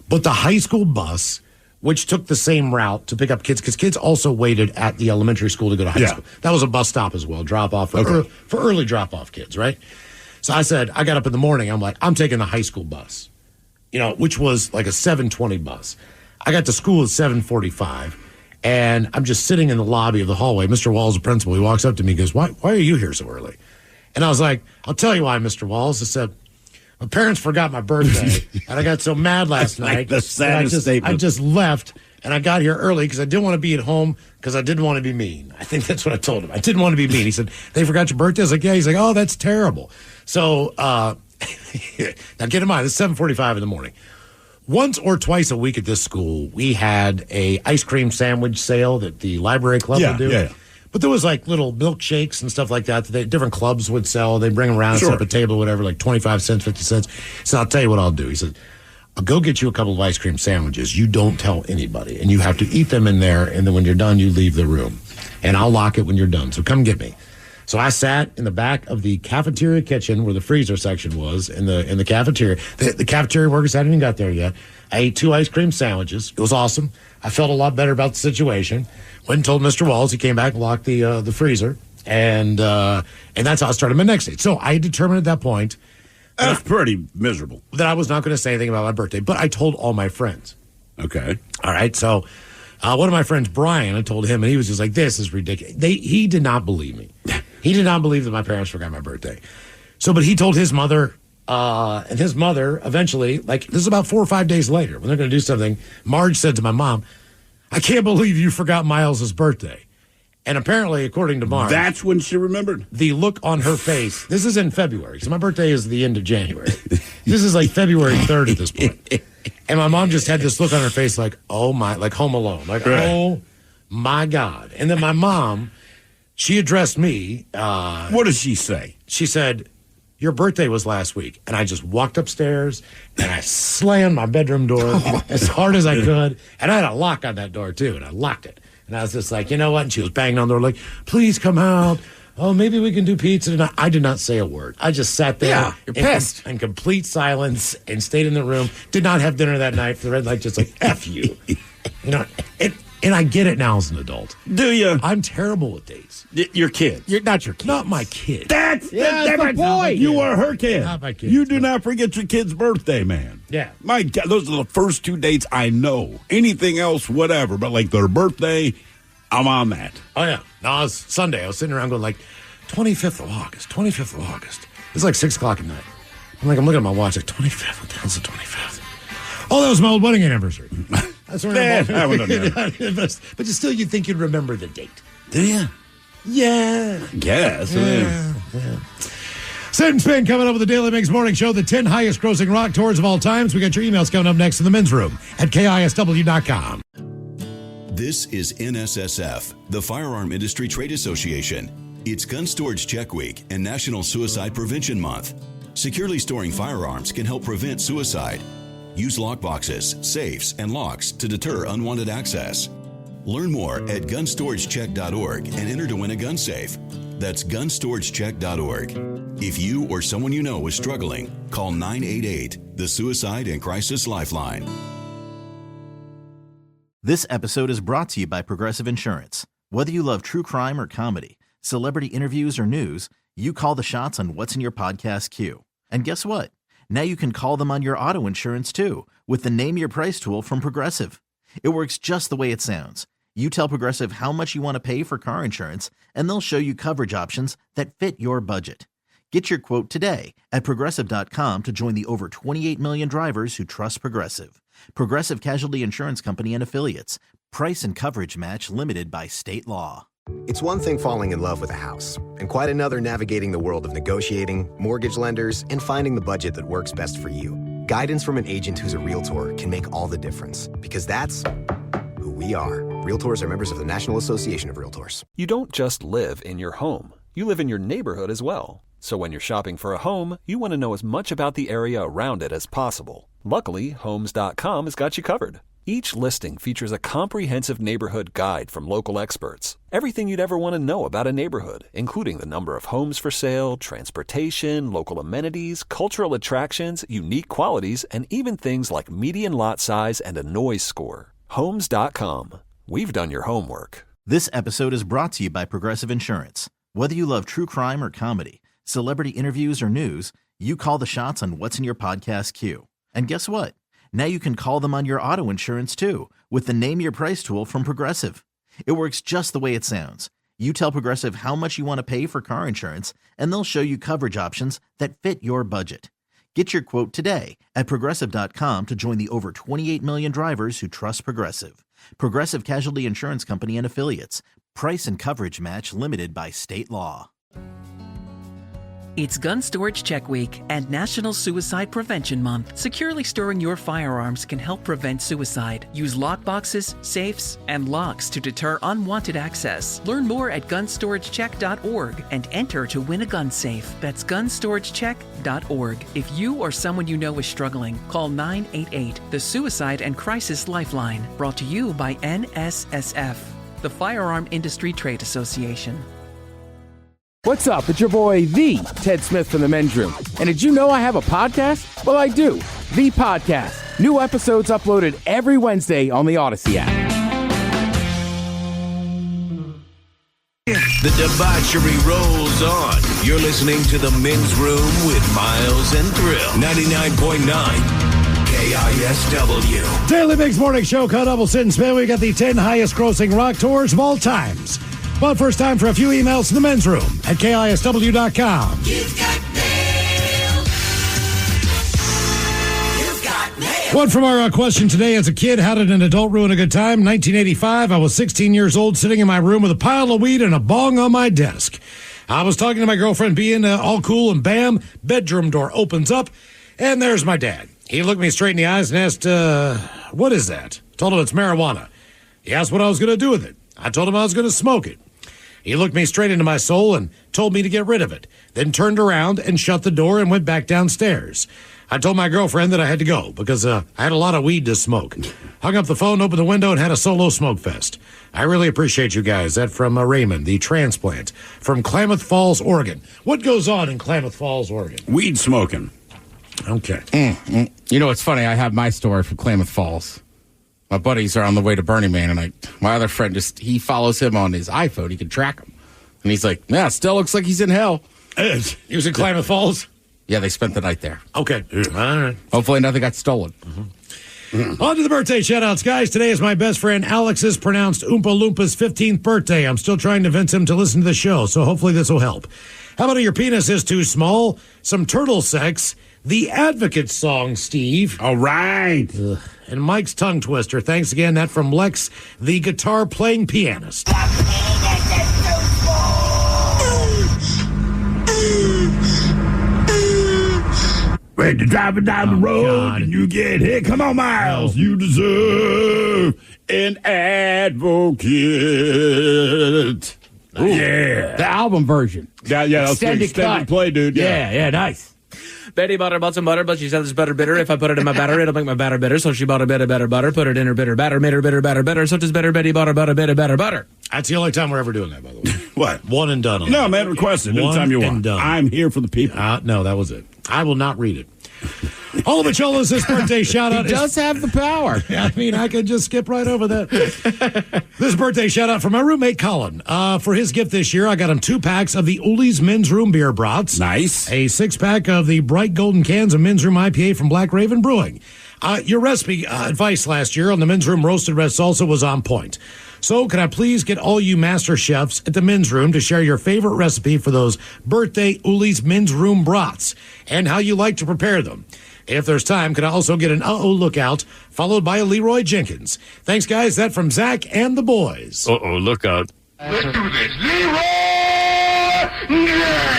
But the high school bus, which took the same route to pick up kids, because kids also waited at the elementary school to go to high school. That was a bus stop as well, drop-off for early drop-off kids, right? So I got up in the morning, I'm like, I'm taking the high school bus, which was like a 7:20 bus. I got to school at 7:45, and I'm just sitting in the lobby of the hallway. Mr. Walls, the principal, he walks up to me and goes, why are you here so early? And I was like, I'll tell you why, Mr. Walls. I said, my parents forgot my birthday, and I got so mad last night the saddest statement. I just left, and I got here early because I didn't want to be at home because I didn't want to be mean. I think that's what I told him. I didn't want to be mean. He said, they forgot your birthday? I was like, yeah. He's like, oh, that's terrible. So, now get in mind, it's 7:45 in the morning. Once or twice a week at this school, we had a ice cream sandwich sale that the library club would do. Yeah. But there was like little milkshakes and stuff like that different clubs would sell. They'd bring them around, set up a table, whatever, like 25 cents, 50 cents. So I'll tell you what I'll do. He said, I'll go get you a couple of ice cream sandwiches. You don't tell anybody. And you have to eat them in there. And then when you're done, you leave the room. And I'll lock it when you're done. So come get me. So I sat in the back of the cafeteria kitchen where the freezer section was in the cafeteria. The cafeteria workers hadn't even got there yet. I ate 2 ice cream sandwiches. It was awesome. I felt a lot better about the situation. Went and told Mr. Walls. He came back and locked the freezer. And that's how I started my next date. So I determined at that point. That's pretty miserable. That I was not going to say anything about my birthday. But I told all my friends. Okay. All right. So one of my friends, Brian, I told him, and he was just like, this is ridiculous. He did not believe me. He did not believe that my parents forgot my birthday. So, but he told his mother, and his mother eventually, like, this is about 4 or 5 days later, when they're going to do something, Marge said to my mom, I can't believe you forgot Miles' birthday. And apparently, according to Marge, that's when she remembered. The look on her face, this is in February, so my birthday is the end of January. This is like February 3rd at this point. And my mom just had this look on her face like, oh my, like Home Alone, like, oh my God. And then my mom, she addressed me. What did she say? She said, your birthday was last week. And I just walked upstairs and I slammed my bedroom door as hard as I could. And I had a lock on that door too, and I locked it. And I was just like, you know what? And she was banging on the door like, please come out. Oh, maybe we can do pizza tonight. I did not say a word. I just sat there in complete silence and stayed in the room. Did not have dinner that night for the red light, just like, F you. And I get it now as an adult. Do you? I'm terrible with dates. Your kids. You're not your kids. Not my kid. That's the point. You are her kid. Not my kid. You do not forget your kid's birthday, man. Yeah. My God, those are the first 2 dates I know. Anything else, whatever. But like their birthday, I'm on that. Oh, yeah. No, it was Sunday. I was sitting around going like, 25th of August. It's like 6 o'clock at night. I'm looking at my watch, like 25th. What the hell's the 25th? Oh, that was my old wedding anniversary. That's where I wouldn't know. But still, you'd think you'd remember the date. Do you? Yeah. Guess. Yeah. Sid and Spin coming up with the Daily Mix Morning Show, the 10 highest grossing rock tours of all times. We got your emails coming up next in the men's room at KISW.com. This is NSSF, the Firearm Industry Trade Association. It's Gun Storage Check Week and National Suicide Prevention Month. Securely storing firearms can help prevent suicide. Use lockboxes, safes, and locks to deter unwanted access. Learn more at gunstoragecheck.org and enter to win a gun safe. That's gunstoragecheck.org. If you or someone you know is struggling, call 988, the Suicide and Crisis Lifeline. This episode is brought to you by Progressive Insurance. Whether you love true crime or comedy, celebrity interviews or news, you call the shots on what's in your podcast queue. And guess what? Now you can call them on your auto insurance too with the Name Your Price tool from Progressive. It works just the way it sounds. You tell Progressive how much you want to pay for car insurance, and they'll show you coverage options that fit your budget. Get your quote today at Progressive.com to join the over 28 million drivers who trust Progressive. Progressive Casualty Insurance Company and Affiliates. Price and coverage match limited by state law. It's one thing falling in love with a house, and quite another navigating the world of negotiating, mortgage lenders, and finding the budget that works best for you. Guidance from an agent who's a Realtor can make all the difference, because that's who we are. Realtors are members of the National Association of Realtors. You don't just live in your home. You live in your neighborhood as well. So when you're shopping for a home, you want to know as much about the area around it as possible. Luckily, Homes.com has got you covered. Each listing features a comprehensive neighborhood guide from local experts. Everything you'd ever want to know about a neighborhood, including the number of homes for sale, transportation, local amenities, cultural attractions, unique qualities, and even things like median lot size and a noise score. Homes.com. We've done your homework. This episode is brought to you by Progressive Insurance. Whether you love true crime or comedy, celebrity interviews or news, you call the shots on what's in your podcast queue. And guess what? Now you can call them on your auto insurance too with the Name Your Price tool from Progressive. It works just the way it sounds. You tell Progressive how much you want to pay for car insurance, and they'll show you coverage options that fit your budget. Get your quote today at Progressive.com to join the over 28 million drivers who trust Progressive. Progressive Casualty Insurance Company and Affiliates. Price and coverage match limited by state law. It's Gun Storage Check Week and National Suicide Prevention Month. Securely storing your firearms can help prevent suicide. Use lockboxes, safes, and locks to deter unwanted access. Learn more at gunstoragecheck.org and enter to win a gun safe. That's gunstoragecheck.org. If you or someone you know is struggling, call 988, the Suicide and Crisis Lifeline. Brought to you by NSSF, the Firearm Industry Trade Association. What's up? It's your boy, the Ted Smith from the men's room. And did you know I have a podcast? Well, I do. The Podcast. New episodes uploaded every Wednesday on the Odyssey app. The debauchery rolls on. You're listening to the men's room with Miles and Thrill. 99.9 KISW. Daily Mix Morning Show, caught up with Sid and Spin. We got the 10 highest grossing rock tours of all times. But first time for a few emails to the men's room at KISW.com. You've got mail. You've got mail. One from our question today: as a kid, how did an adult ruin a good time? 1985, I was 16 years old, sitting in my room with a pile of weed and a bong on my desk. I was talking to my girlfriend, being all cool, and bam, bedroom door opens up, and there's my dad. He looked me straight in the eyes and asked, what is that? Told him it's marijuana. He asked what I was going to do with it. I told him I was going to smoke it. He looked me straight into my soul and told me to get rid of it, then turned around and shut the door and went back downstairs. I told my girlfriend that I had to go because I had a lot of weed to smoke. Hung up the phone, opened the window, and had a solo smoke fest. I really appreciate you guys. That from Raymond, the transplant from Klamath Falls, Oregon. What goes on in Klamath Falls, Oregon? Weed smoking. Okay. You know, it's funny. I have my story from Klamath Falls. My buddies are on the way to Burning Man, and my other friend he follows him on his iPhone. He can track him. And he's like, yeah, still looks like he's in hell. He was in Klamath Falls? Yeah, they spent the night there. Okay. All right. Hopefully nothing got stolen. On to the birthday shout-outs, guys. Today is my best friend Alex's pronounced Oompa Loompa's 15th birthday. I'm still trying to convince him to listen to the show, so hopefully this will help. How about your penis is too small? Some turtle sex. The Advocate song, Steve. All right. And Mike's tongue twister. Thanks again. That from Lex, the guitar-playing pianist. When you're driving down the road and you get hit, come on, Miles. You deserve an advocate. Ooh, Yeah. the album version. Yeah, that's the extended cut. play, dude. Yeah, nice. Betty bought her some butter, but she said it's better bitter. If I put it in my batter, it'll make my batter bitter. So she bought a bit of better butter, put it in her bitter batter, made her bitter batter better. So just better Betty bought her a bit of better butter. That's the only time we're ever doing that, by the way. What? One and done. No, man, request it anytime you want. Done. I'm here for the people. No, that was it. I will not read it. Oliver Chola's this birthday shout out. He does have the power. I mean, I could just skip right over that. This birthday shout out for my roommate Colin. For his gift this year, I got him 2 packs of the Uli's Men's Room Beer Brats. Nice. A 6-pack of the bright golden cans of Men's Room IPA from Black Raven Brewing. Your recipe advice last year on the Men's Room Roasted Red Salsa was on point. So can I please get all you master chefs at the Men's Room to share your favorite recipe for those birthday Uli's Men's Room Brats and how you like to prepare them? If there's time, could I also get an uh-oh lookout followed by a Leroy Jenkins? Thanks, guys. That from Zach and the boys. Uh-oh, look out. Let's do this. Leroy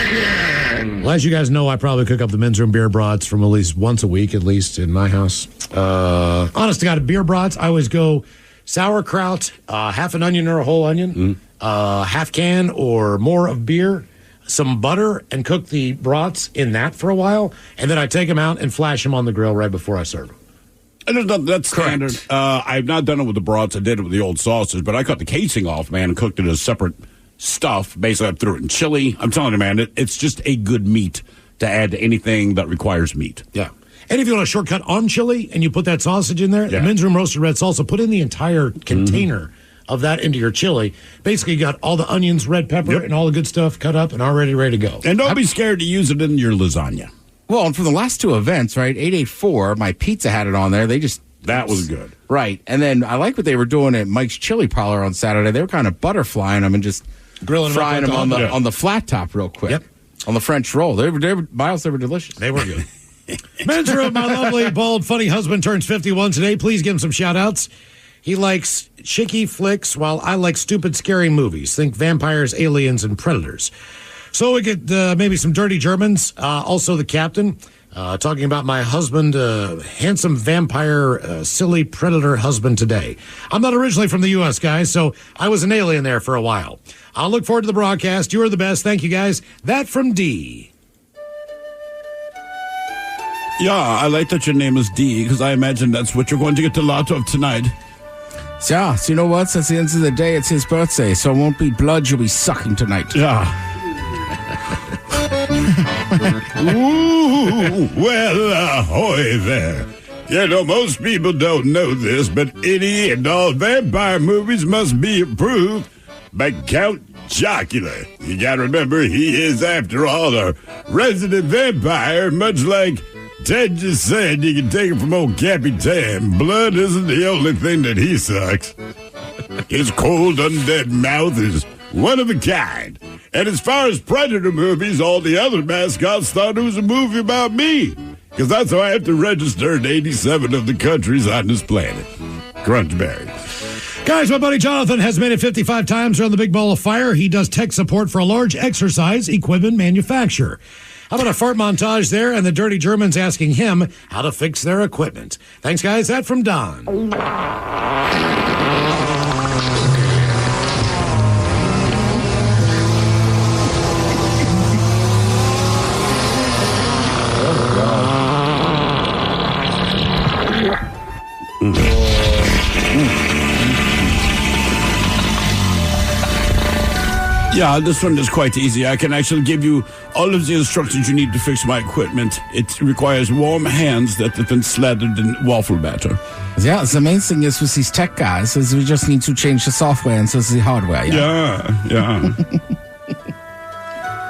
Jenkins. Well, as you guys know, I probably cook up the Men's Room beer brats from at least once a week, at least in my house. Honest to God, beer brats, I always go sauerkraut, half an onion or a whole onion, half can or more of beer, some butter, and cook the brats in that for a while, and then I take them out and flash them on the grill right before I serve them. And that's standard. I've not done it with the brats. I did it with the old sausage, but I cut the casing off, man, and cooked it as separate stuff. Basically, I threw it in chili. I'm telling you, man, it's just a good meat to add to anything that requires meat. Yeah. And if you want a shortcut on chili and you put that sausage in there, the Men's Room Roasted Red Salsa, put in the entire container of that into your chili. Basically, you got all the onions, red pepper, and all the good stuff cut up and already ready to go. And don't be scared to use it in your lasagna. Well, and for the last 2 events, right, 884, my pizza had it on there. That was good. Right. And then I like what they were doing at Mike's Chili Parlor on Saturday. They were kind of butterflying them and just grilling frying them up on the flat top real quick. Yep. On the French roll. They were Miles, they were delicious. They were good. Men's Room, my lovely, bald, funny husband turns 51 today. Please give him some shout-outs. He likes chicky flicks, while I like stupid, scary movies. Think vampires, aliens, and predators. So we get maybe some dirty Germans. Also the captain, talking about my husband, handsome vampire, silly predator husband today. I'm not originally from the U.S., guys, so I was an alien there for a while. I'll look forward to the broadcast. You are the best. Thank you, guys. That from D. Yeah, I like that your name is D, because I imagine that's what you're going to get a lot of tonight. Yeah, so you know what? Since the end of the day, it's his birthday, so it won't be blood you'll be sucking tonight. Yeah. Ooh, well, ahoy there. You know, most people don't know this, but any and all vampire movies must be approved by Count Chocula. You gotta remember, he is, after all, a resident vampire, much like Ted just said. You can take it from old Capitan. Blood isn't the only thing that he sucks. His cold, undead mouth is one of a kind. And as far as Predator movies, all the other mascots thought it was a movie about me, because that's how I have to register in 87 of the countries on this planet. Crunchberry. Guys, my buddy Jonathan has made it 55 times around the Big Ball of Fire. He does tech support for a large exercise equipment manufacturer. How about a fart montage there and the dirty Germans asking him how to fix their equipment? Thanks, guys. That from Don. Yeah, this one is quite easy. I can actually give you all of the instructions you need to fix my equipment. It requires warm hands that have been slathered in waffle batter. Yeah, the main thing is with these tech guys is we just need to change the software and so the hardware. Yeah.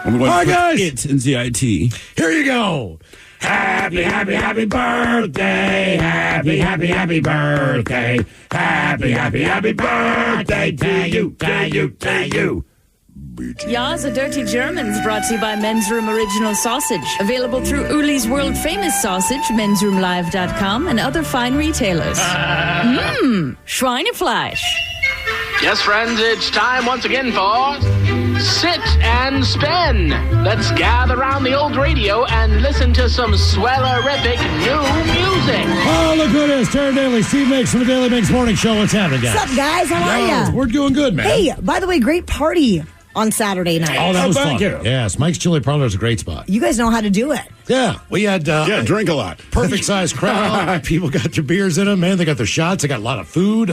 Hi, guys. It in the IT. Here you go. Happy, happy, happy birthday. Happy, happy, happy birthday. Happy, happy, happy birthday to you, to you, to you. Ya's a Dirty Germans brought to you by Men's Room Original Sausage. Available through Uli's World Famous Sausage, mensroomlive.com, and other fine retailers. Schweinefleisch. Yes, friends, it's time once again for Sit and Spin. Let's gather around the old radio and listen to some swellerific new music. Oh, look who it is. Terry Daly, Steve Mix from the Daily Mix Morning Show. What's happening, guys? What's up, guys? How are you? We're doing good, man. Hey, by the way, great party on Saturday night. Oh, that was fun. Yes, Mike's Chili Parlor is a great spot. You guys know how to do it. Yeah, we had drink a lot. Perfect sized crowd. People got their beers in them, man. They got their shots. They got a lot of food.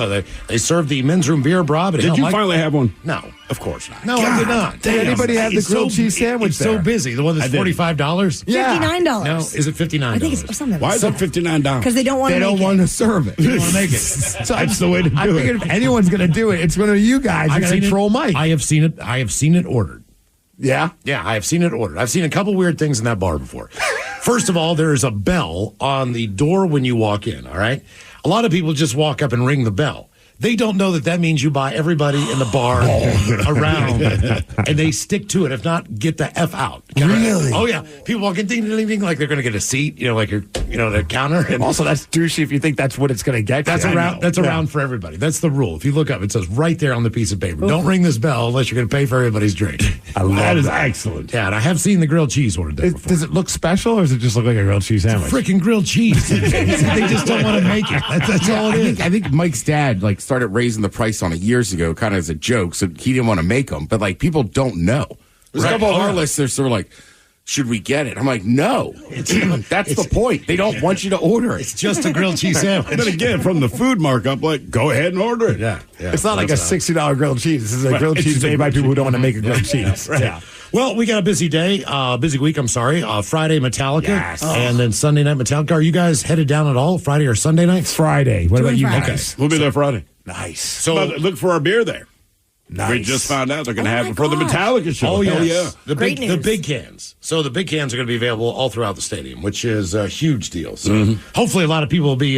They served the men's room beer bra. But Did you finally have one? No, of course not. No, I did not. Did anybody have the grilled cheese sandwich It's there? so busy. The one that's $45. Yeah. $59. No, is it $59? I think it's something. Why is it $59? Because they don't want to make it. They don't want to serve it. They don't want to make it. So That's the way to do I figured it. if anyone's going to do it, it's going to be you guys. I've You're going seen to it. troll Mike. I have seen it. I have seen it ordered. Yeah? Yeah, I have seen it ordered. I've seen a couple weird things in that bar before. First of all, there is a bell on the door when you walk in, all right? A lot of people just walk up and ring the bell. They don't know that means you buy everybody in the bar around, and they stick to it. If not, get the F out. Really? Oh, yeah. People walk in, ding, ding, ding, like they're going to get a seat, like the counter. And Also, that's douchey if you think that's what it's going to get. That's around. That's around for everybody. That's the rule. If you look up, it says right there on the piece of paper. Don't ring this bell unless you're going to pay for everybody's drink. I love That is that. excellent. Yeah, and I have seen the grilled cheese ordered there before. Does it look special, or does it just look like a grilled cheese sandwich? Freaking grilled cheese. They just don't want to make it. That's all it is. I think Mike's dad started raising the price on it years ago, kind of as a joke, so he didn't want to make them. But people don't know. There's a couple of our listeners that were like, "Should we get it?" I'm like, "No, that's the point. They don't want you to order it. It's just a grilled cheese sandwich." Then again, from the food markup, go ahead and order it. Yeah. It's not like a $60 grilled cheese. This is a grilled cheese made by people who don't want to make a grilled cheese. Right. Yeah. Well, we got a busy day, busy week. I'm sorry. Friday Metallica, Yes. and then Sunday night Metallica. Are you guys headed down at all? Friday or Sunday night? Friday. What about you Friday. guys? We'll be there Friday. Nice. So Look for our beer there. Nice. We just found out they're going to Oh have my it for the gosh. Metallica show. Oh, Hell yes. yeah. Great the news. big cans. So the big cans are going to be available all throughout the stadium, which is a huge deal. So hopefully a lot of people will be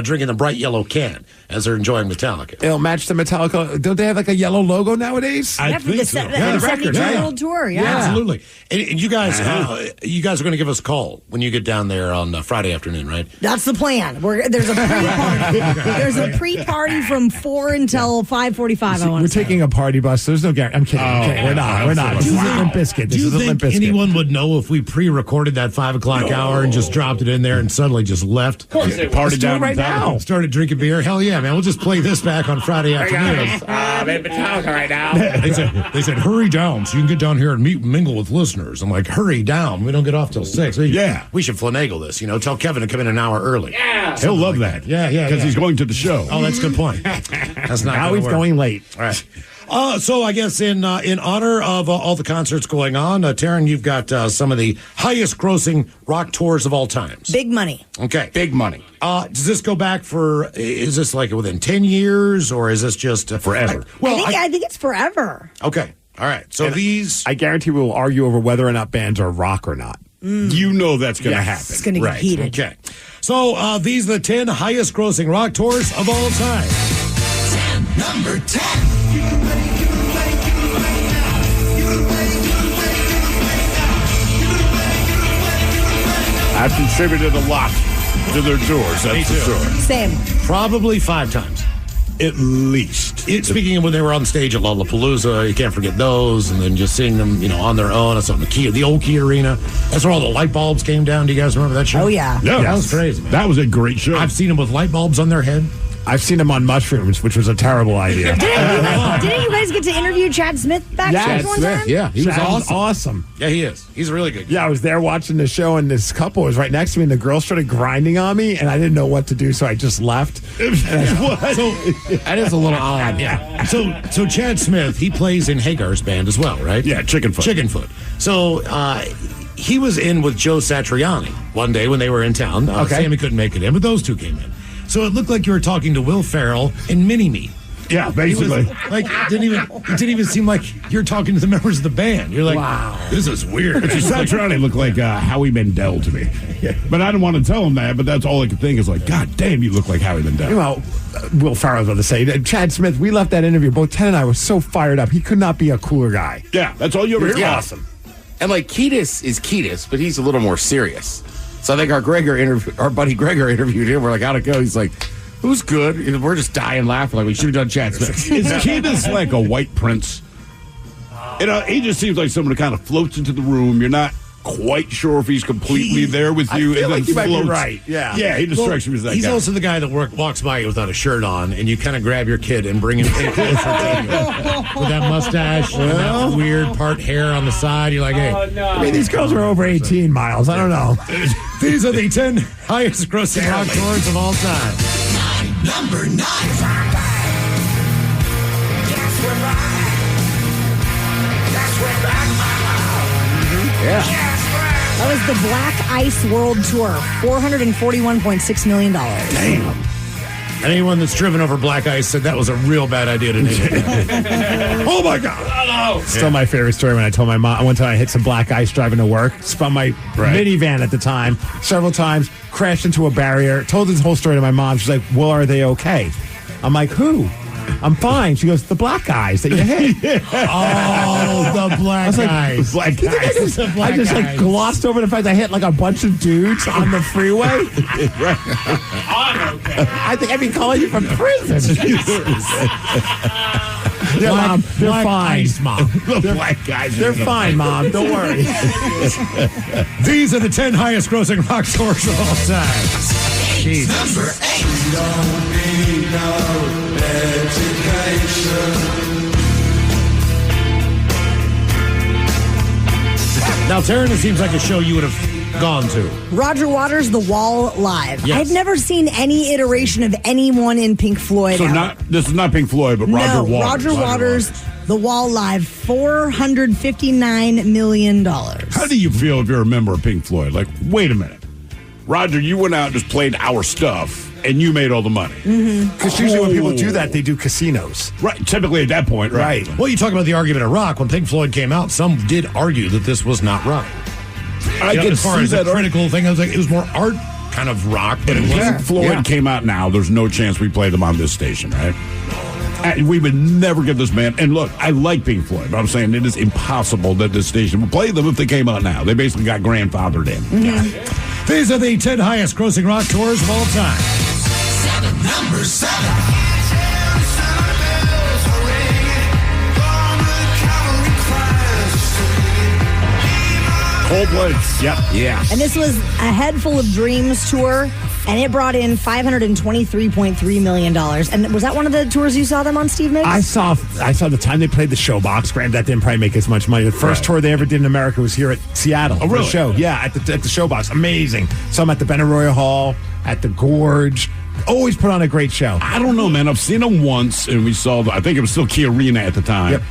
drinking the bright yellow can as they're enjoying Metallica. It'll match the Metallica. Don't they have a yellow logo nowadays? Yeah, for the Yeah, the record, 72 World Tour. Yeah. Absolutely. And you guys are going to give us a call when you get down there on Friday afternoon, right? That's the plan. There's a pre-party. There's a pre-party from 4 until 5:45. I want We're to say. taking a party bus. There's no guarantee. I'm kidding. We're not. This is Limp Bizkit. Do you think anyone would know if we pre-recorded that 5 o'clock hour and just dropped it in there and suddenly just left? Of course they would. Party down right now. Started drinking beer. Hell yeah, man. We'll just play this back on Friday afternoon. I'm in Metallica right now. They said, hurry down so you can get down here and mingle with listeners. I'm like, hurry down. We don't get off till 6. Yeah. We should finagle this. Tell Kevin to come in an hour early. Yeah. He'll love that. Yeah. Because he's going to the show. Oh, that's a good point. That's not Now gonna he's work. going late. All right. So I guess in honor of all the concerts going on, Taryn, you've got some of the highest grossing rock tours of all times. Big money. Okay. Big money. Does this go back is this within 10 years or is this just forever? I think it's forever. Okay. All right. So I guarantee we will argue over whether or not bands are rock or not. You know that's going to happen. It's going to get heated. Okay. So these are the 10 highest grossing rock tours of all time. Number 10. I've contributed a lot to their tours, that's for sure. Same. Probably 5 times. At least. Speaking of when they were on stage at Lollapalooza, you can't forget those, and then just seeing them, on their own. That's on the old Key Arena. That's where all the light bulbs came down. Do you guys remember that show? Oh, yeah. Yeah, that was crazy. That was a great show. I've seen them with light bulbs on their head. I've seen them on mushrooms, which was a terrible idea. Didn't you guys get to interview Chad Smith backstage one time? Yeah, he was Chad awesome. Yeah, he is. He's really good. Yeah, I was there watching the show, and this couple was right next to me, and the girl started grinding on me, and I didn't know what to do, so I just left. So That is a little odd. Yeah. So Chad Smith, he plays in Hagar's band as well, right? Yeah, Chickenfoot. Chickenfoot. So he was in with Joe Satriani one day when they were in town. Sammy couldn't make it in, but those two came in. So it looked like you were talking to Will Ferrell and Mini-Me. Yeah, basically. It didn't even seem like you're talking to the members of the band. You're like, wow, this is weird. Satriani looked like Howie Mandel to me. But I didn't want to tell him that, but that's all I could think is like, God damn, you look like Howie Mandel. Well, Will Ferrell was about to say, Chad Smith, we left that interview. Both Ted and I were so fired up. He could not be a cooler guy. Yeah, that's all you ever hear. Yeah. Awesome. And like Kiedis is Kiedis, but he's a little more serious. So I think our buddy Gregor interviewed him. We're like, how'd it go? He's like, it was good. And we're just dying laughing like we should have done Chad Smith. Is Kiedis like a white prince? He just seems like someone who kind of floats into the room. You're not quite sure if he's completely there with you. I feel like you might be floats. right. Yeah. Yeah, he just strikes me as that He's guy. also the guy that walks by you without a shirt on, and you kind of grab your kid and bring him in closer to you. With that mustache and that weird part hair on the side. You're like, hey. I mean, these girls are over 18, Miles. I don't know. These are the 10 highest grossing rock tours of all time. Number 9. Yeah. That was the Black Ice World Tour, $441.6 million. Damn. And anyone that's driven over black ice said that was a real bad idea to name it. Oh, my God. Still my favorite story when I told my mom. One time I hit some black ice driving to work, spun my minivan at the time several times, crashed into a barrier, told this whole story to my mom. She's like, well, are they okay? I'm like, who? I'm fine. She goes, the black guys that you hit. Oh, the black guys. Black guys. I just like glossed over the fact I hit like a bunch of dudes on the freeway. I think I'd be calling you from prison. Yeah, Mom, they're fine. Ice, Mom. The black guys. They're fine, Mom. Don't worry. These are the 10 highest grossing rock tours of all time. Jeez. Number 8. Don't need no education. Now, Taryn, it seems like a show you would have gone to. Roger Waters' The Wall Live. Yes. I've never seen any iteration of anyone in Pink Floyd. So ever. this is not Pink Floyd, but Roger Waters. Roger Waters, The Wall Live, $459 million. How do you feel if you're a member of Pink Floyd? Like, wait a minute. Roger, you went out and just played our stuff, and you made all the money. Because usually when people do that, they do casinos. Right, typically at that point, right? Well, you talk about the argument of rock. When Pink Floyd came out, some did argue that this was not rock. I can as far see as that the critical thing, I was like, it was more art kind of rock, but it If wasn't. Pink Floyd came out now, there's no chance we play them on this station, right? We would never get this band. And look, I like Pink Floyd, but I'm saying it is impossible that this station would play them if they came out now. They basically got grandfathered in. These are the 10 highest grossing rock tours of all time. Number 7. Coldplay. Yep. Yeah. And this was a Head Full of Dreams tour, and it brought in $523.3 million. And was that one of the tours you saw them on, Steve Miggs? I saw the time they played the Showbox. Granted, that didn't probably make as much money. The first tour they ever did in America was here at Seattle. Oh, really? The show, yeah, at the Showbox. Amazing. Saw them at the Benaroya Hall, at the Gorge. Always put on a great show. I don't know, man. I've seen them once, and we saw, I think it was still Key Arena at the time. Yep.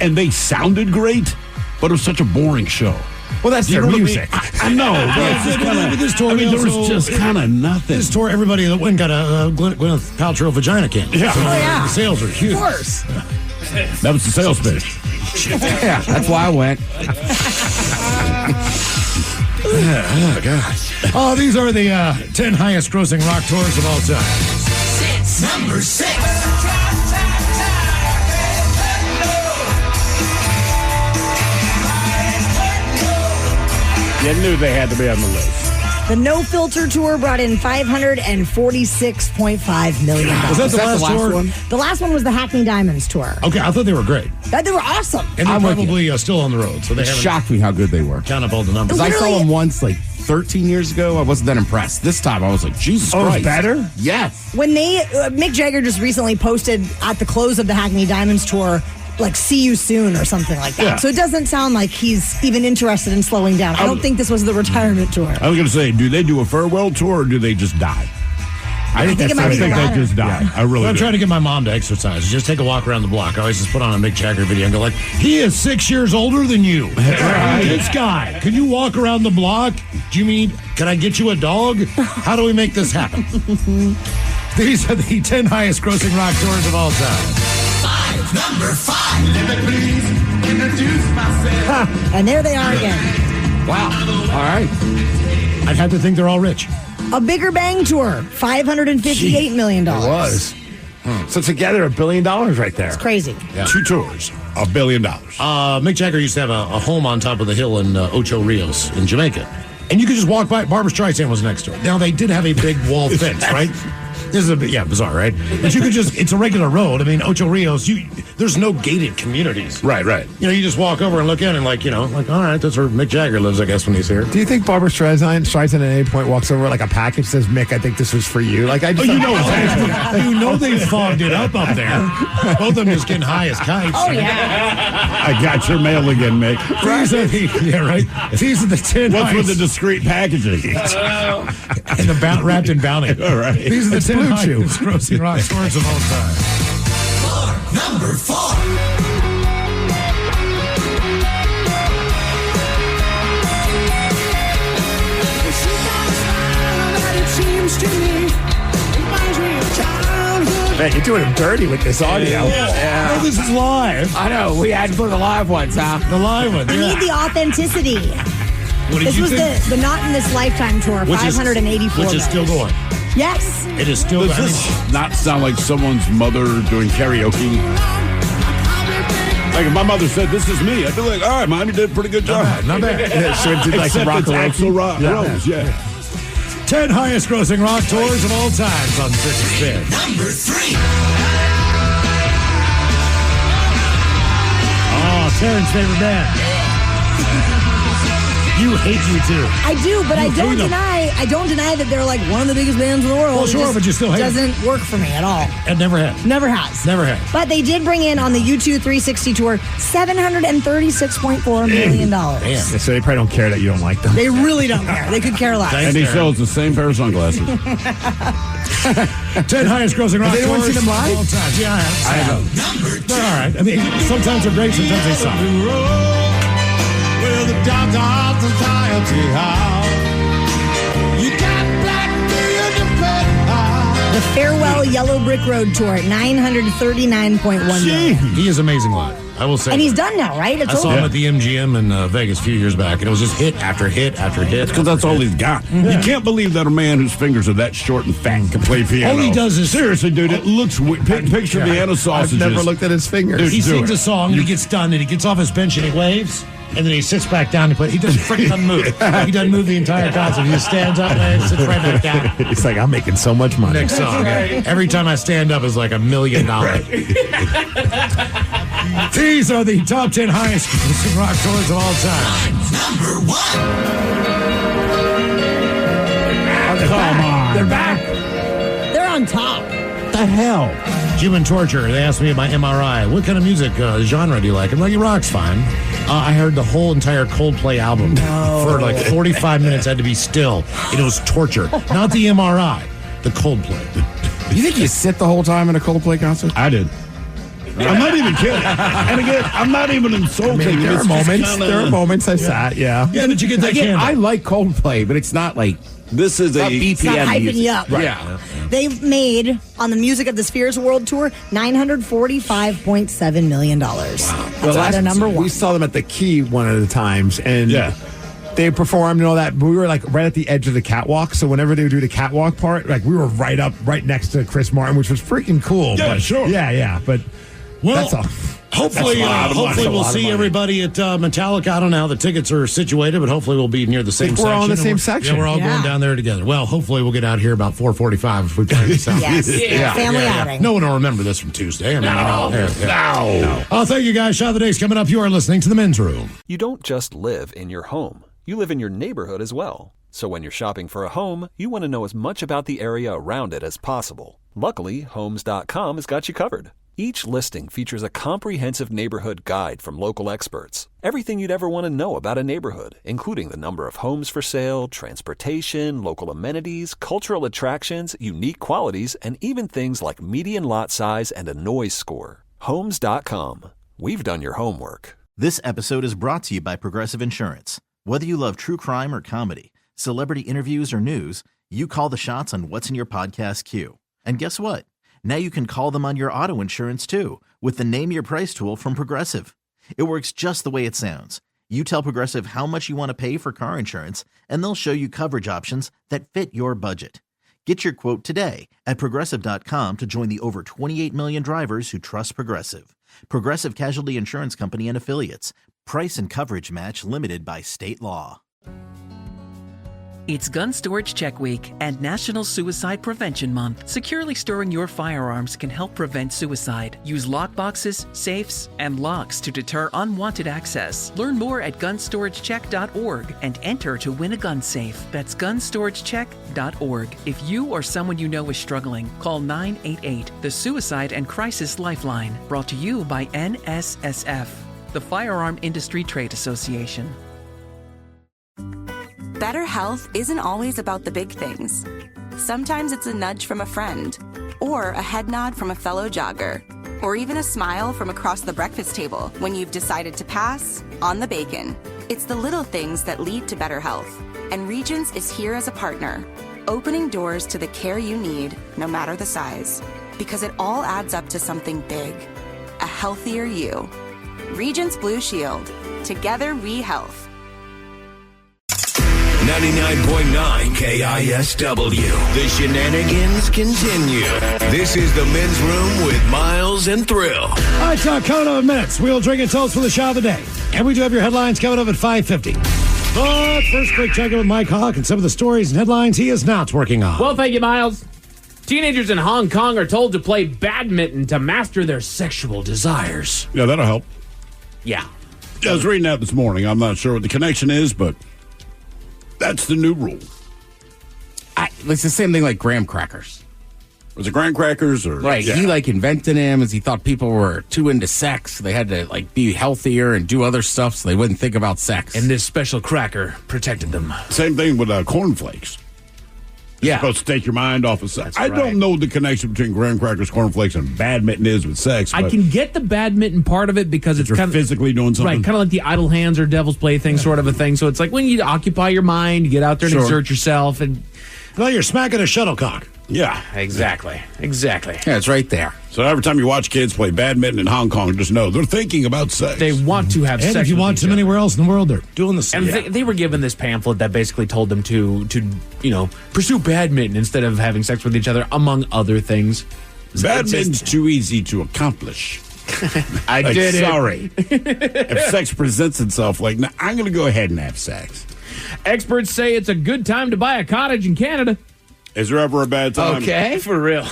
And they sounded great, but it was such a boring show. Well, that's You their know what I music. mean? I know. But it's just kinda, This tour, there was also- just kind of nothing. This tour, everybody that went got a Gwyneth Paltrow vagina candy. Yeah. So Oh, yeah. The sales are huge. Of course. That was the sales pitch. Yeah, that's why I went. Oh, God. Oh, these are the 10 highest grossing rock tours of all time. Number 6. You knew they had to be on the list. The No Filter tour brought in $546.5 million. Was that the last tour? one? The last one was the Hackney Diamonds tour. Okay, I thought they were great. They were awesome. And they're I'm with probably still on the road, so they It haven't shocked me how good they were. count up all the numbers. Because I saw Literally- them once, like 13 years ago. I wasn't that impressed. This time, I was like, Jesus Oh, Christ. it's better? Yes. When they, Mick Jagger just recently posted at the close of the Hackney Diamonds tour, like, see you soon or something like that. Yeah. So it doesn't sound like he's even interested in slowing down. I don't think this was the retirement tour. I was going to say, do they do a farewell tour or do they just die? I think it might be the they latter. just die. I really I'm do. trying to get my mom to exercise. Just take a walk around the block. I always just put on a Mick Jagger video and go like, he is 6 years older than you. This guy, can you walk around the block? Do you mean, can I get you a dog? How do we make this happen? These are the 10 highest grossing rock tours of all time. Number 5. Let me please introduce myself. And there they are again. Wow. All right. I'd have to think they're all rich. A Bigger Bang tour, $558 million. It was. So together, $1 billion right there. It's crazy. Yeah. 2 tours, $1 billion. Mick Jagger used to have a home on top of the hill in Ocho Rios in Jamaica. And you could just walk by. Barbra Streisand was next door. Now, they did have a big wall fence, right? This is a bit, bizarre, right? But you could just, it's a regular road. I mean, Ocho Rios, there's no gated communities. Right. You know, you just walk over and look in and all right, that's where Mick Jagger lives, I guess, when he's here. Do you think Barbra Streisand at any point walks over like a package, says, Mick, I think this was for you? Like, I just you know they fogged it up there. Both of them just getting high as kites. Oh, yeah. I got your mail again, Mick. These are the 10 What's highest. with the discreet packaging? And the wrapped in bounty. All right. These are the 10 highest grossing rock stores of all time. Number 4. Man, you're doing him dirty with this audio. Oh, this is live. I know. We had to put the live ones, huh? The live one. I need the authenticity. What did This you was think? the Not in This Lifetime tour, Which is- $584 Which is still going. Yes. It is still Does going. this not sound like someone's mother doing karaoke? Like if my mother said, "This is me," I'd be like, "All right, Mom, you did a pretty good job." Not bad. So it did like Except rock it's and roll. Axl Rose, yeah. 10 highest grossing rock tours of all times on Sick and Spin. Number 3. Oh, Terrence's favorite band. You hate U2. I do, but I You don't hate 'em. deny that they're like one of the biggest bands in the world. Well, It sure, just but you still hate 'em. doesn't work for me at all. It never has. Never has. Never has. But they did bring in on the U2 360 tour $736.4 million. Damn. So they probably don't care that you don't like them. They really don't care. They could care less. Thanks, And he Darren. sells the same pair of sunglasses. 10 highest grossing rock Has anyone tours seen them live? of all time. Yeah, I have. Number 2. They're all right. I mean, sometimes they're great, sometimes they suck. Well, the doctor of society, how you got black The Farewell Yellow Brick Road tour, $939.1 million. He is amazing live. I will say. And he's that. done now, right? It's I saw over. him at the MGM in Vegas a few years back, and it was just hit after hit after hit. Because that's all he's got. You can't believe that a man whose fingers are that short and fat can play piano. All he does is seriously, dude. It looks picture Vienna sausages. I've never looked at his fingers. Dude, he do sings it. a song, and he gets done, and he gets off his bench, and he waves, and then he sits back down. He doesn't freaking move. He doesn't move the entire concert. He just stands up and sits right back down. It's like, I'm making so much money. Next song. Every time I stand up is like $1 million. These are the top 10 highest grossing rock tours of all time. Number 1. Oh, come on. They're back. They're on top. The hell? Human Torture. They asked me at my MRI, what kind of music genre do you like? I'm like, rock's fine. I heard the whole entire Coldplay album for like 45 minutes. I had to be still. It was torture. Not the MRI, the Coldplay. You think you sit the whole time in a Coldplay concert? I did. I'm not even kidding. And again, I'm not even insulting. There are It's just moments. kinda- There are moments I sat. Yeah. Yeah, did you get that Again, candle? I like Coldplay, but it's not like This is not a It's not BPM hyping music. you up. Right. Yeah. They've made, on the Music of the Spheres World Tour, $945.7 million. Wow. That's why they're number one. We saw them at the Key one of the times, and they performed and all that. But we were like right at the edge of the catwalk, so whenever they would do the catwalk part, like we were right next to Chris Martin, which was freaking cool. Yeah, but, sure. Yeah, but Well, that's all. hopefully, That's a lot of money. hopefully That's a we'll lot of see money. everybody at Metallica. I don't know how the tickets are situated, but hopefully we'll be near the same think section. we're all in the And same we're- section. Yeah, we're all Yeah. going down there together. Well, hopefully we'll get out here about 4:45 if we plan this out. Yes. Family outing. No one will remember this from Tuesday. I mean, no. Oh, thank you guys. Shot of the Day's coming up. You are listening to The Men's Room. You don't just live in your home, you live in your neighborhood as well. So when you're shopping for a home, you want to know as much about the area around it as possible. Luckily, Homes.com has got you covered. Each listing features a comprehensive neighborhood guide from local experts. Everything you'd ever want to know about a neighborhood, including the number of homes for sale, transportation, local amenities, cultural attractions, unique qualities, and even things like median lot size and a noise score. Homes.com. We've done your homework. This episode is brought to you by Progressive Insurance. Whether you love true crime or comedy, celebrity interviews or news, you call the shots on what's in your podcast queue. And guess what? Now you can call them on your auto insurance too with the Name Your Price tool from Progressive. It works just the way it sounds. You tell Progressive how much you want to pay for car insurance, and they'll show you coverage options that fit your budget. Get your quote today at Progressive.com to join the over 28 million drivers who trust Progressive. Progressive Casualty Insurance Company and Affiliates. Price and coverage match limited by state law. It's Gun Storage Check Week and National Suicide Prevention Month. Securely storing your firearms can help prevent suicide. Use lockboxes, safes, and locks to deter unwanted access. Learn more at gunstoragecheck.org and enter to win a gun safe. That's gunstoragecheck.org. If you or someone you know is struggling, call 988, the Suicide and Crisis Lifeline. Brought to you by NSSF, the Firearm Industry Trade Association. Better health isn't always about the big things. Sometimes it's a nudge from a friend, or a head nod from a fellow jogger, or even a smile from across the breakfast table when you've decided to pass on the bacon. It's the little things that lead to better health, and Regence is here as a partner, opening doors to the care you need, no matter the size, because it all adds up to something big, a healthier you. Regence Blue Shield. Together we health. 99.9 KISW. The shenanigans continue. This is the Men's Room with Miles and Thrill. All right, so coming up in minutes, we'll drink and toast for the shot of the day. And we do have your headlines coming up at 5:50. But first, quick check-in with Mike Hawk and some of the stories and headlines he is not working on. Well, thank you, Miles. Teenagers in Hong Kong are told to play badminton to master their sexual desires. Yeah, that'll help. Yeah. I was reading that this morning. I'm not sure what the connection is, but that's the new rule. It's the same thing like graham crackers. Was it graham crackers? Or Right. Yeah. He invented them as he thought people were too into sex. They had to be healthier and do other stuff so they wouldn't think about sex. And this special cracker protected them. Same thing with cornflakes. Yeah. Supposed to take your mind off of sex. That's I right. don't know what the connection between graham crackers, cornflakes, and badminton is with sex. I but can get the badminton part of it because it's you're kind of physically doing something. right, kind of like the idle hands or devil's plaything sort of a thing. So it's like when you occupy your mind, you get out there and Sure. exert yourself, and Well, you're smacking a shuttlecock. Yeah. exactly. Yeah, it's right there. So every time you watch kids play badminton in Hong Kong, just know they're thinking about sex. They want to have And sex. if you with watch each them other. anywhere else in the world, they're doing the same. And they were given this pamphlet that basically told them to pursue badminton instead of having sex with each other, among other things. Badminton's too easy to accomplish. I did it. Sorry. If sex presents itself, nah, I'm going to go ahead and have sex. Experts say it's a good time to buy a cottage in Canada. Is there ever a bad time? Okay, for real.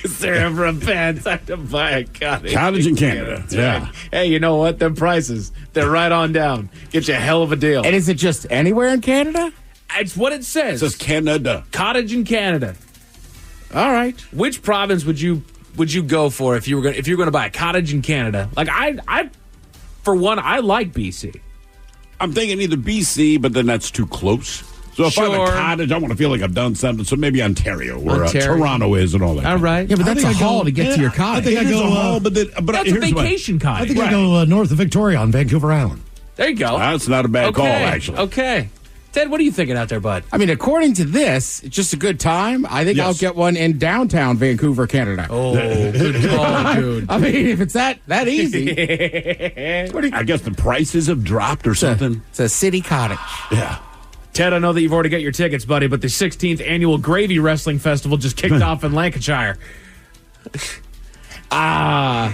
Is there ever a bad time to buy a cottage? Cottage in Canada. Yeah. Hey, you know what? Them prices, they're right on down. Get you a hell of a deal. And is it just anywhere in Canada? It's what it says. It says Canada. Cottage in Canada. All right. Which province would you go for if you were going to buy a cottage in Canada? Like I for one, I like BC. I'm thinking either BC, but then that's too close. So if I have a Sure. cottage, I want to feel like I've done something. So maybe Ontario, where Ontario. Toronto is and all that. All right. Yeah, but that's a I haul to get to your I cottage. think I It is go. a haul, but That's a here's my- vacation I cottage. think I go north of Victoria on Vancouver Island. There you go. That's not a bad call, actually. Okay. Ted, what are you thinking out there, bud? I mean, according to this, it's just a good time. I think Yes. I'll get one in downtown Vancouver, Canada. Oh, good call, dude. I mean, if it's that easy. I guess the prices have dropped or something. It's a city cottage. Yeah. Ted, I know that you've already got your tickets, buddy, but the 16th annual Gravy Wrestling Festival just kicked off in Lancashire. I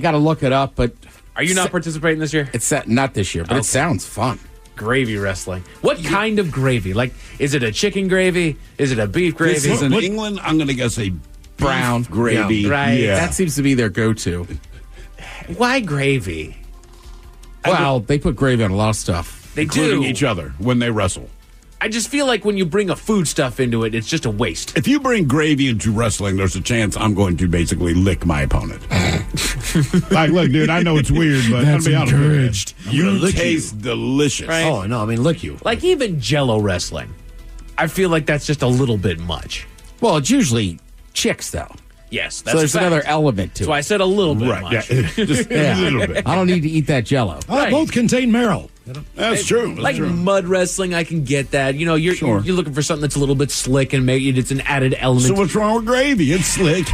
got to look it up, but Are you not participating this year? it's not this year, but Okay. it sounds fun. Gravy wrestling. What kind of gravy? Like, is it a chicken gravy? Is it a beef gravy? This is in England. I'm going to guess a Brown beef gravy. Yeah. Right. Yeah. That seems to be their go-to. Why gravy? Well, they put gravy on a lot of stuff. They including do. each other when they wrestle. I just feel like when you bring a food stuff into it, it's just a waste. If you bring gravy into wrestling, there's a chance I'm going to basically lick my opponent. Like, look, dude, I know it's weird, but That's I'll be honest with encouraged. you. I'm gonna You lick taste delicious. Right. Oh, no, I mean, lick you. Like even Jello wrestling. I feel like that's just a little bit much. Well, it's usually chicks, though. Yes, So there's another element to it. So I said a little bit Right, much. yeah, just a little bit. I don't need to eat that Jell-O. Both contain marrow. That's true. That's Like true. mud wrestling, I can get that. You know, you're looking for something that's a little bit slick and maybe it's an added element. So what's wrong with gravy? It's slick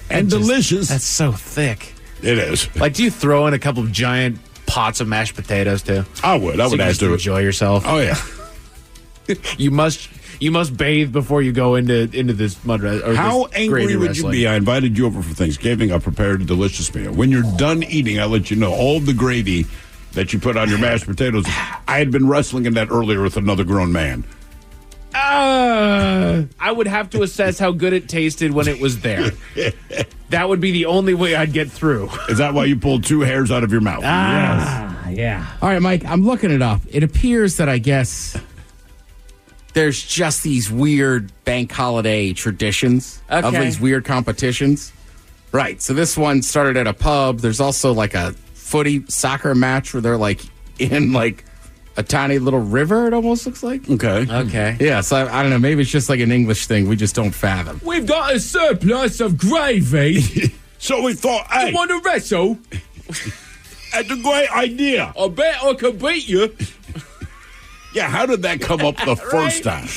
and delicious. That's so thick. It is. Like, do you throw in a couple of giant pots of mashed potatoes too? I would. So you add just to it. enjoy yourself. Oh yeah. You must bathe before you go into this mud wrestling. How angry would you be? I invited you over for Thanksgiving. I prepared a delicious meal. When you're done eating, I let you know all the gravy that you put on your mashed potatoes. I had been wrestling in that earlier with another grown man. I would have to assess how good it tasted when it was there. That would be the only way I'd get through. Is that why you pulled 2 hairs out of your mouth? Yeah. All right, Mike, I'm looking it up. It appears that I guess there's just these weird bank holiday traditions of Okay. these weird competitions. Right. So this one started at a pub. There's also like a soccer match where they're like in like a tiny little river, it almost looks like. Okay. Yeah, so I don't know. Maybe it's just like an English thing we just don't fathom. We've got a surplus of gravy. So we thought, hey, You want to wrestle? that's a great idea. I bet I can beat you. Yeah, how did that come up the first time?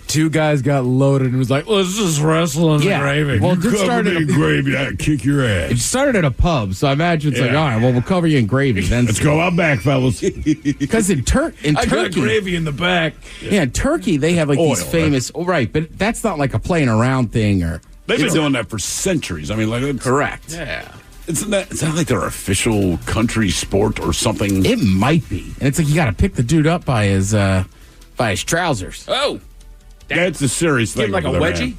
2 guys got loaded and was like, let's just wrestle in the gravy. Well, it started in gravy, I'd kick your ass. It started at a pub, so I imagine it's like, Yeah. all right, well, we'll cover you in gravy. Then Let's go out back, fellas. Because in I got Turkey, gravy in the back. yeah, in Turkey they have like these Oil, famous. Oh, right, but that's not like a playing around thing or. They've been doing that for centuries. I mean, like, it's, Correct. Yeah. it's not like their official country sport or something. It might be, and it's like you got to pick the dude up by his trousers. Oh. That's a serious Give thing. him like a over there, wedgie?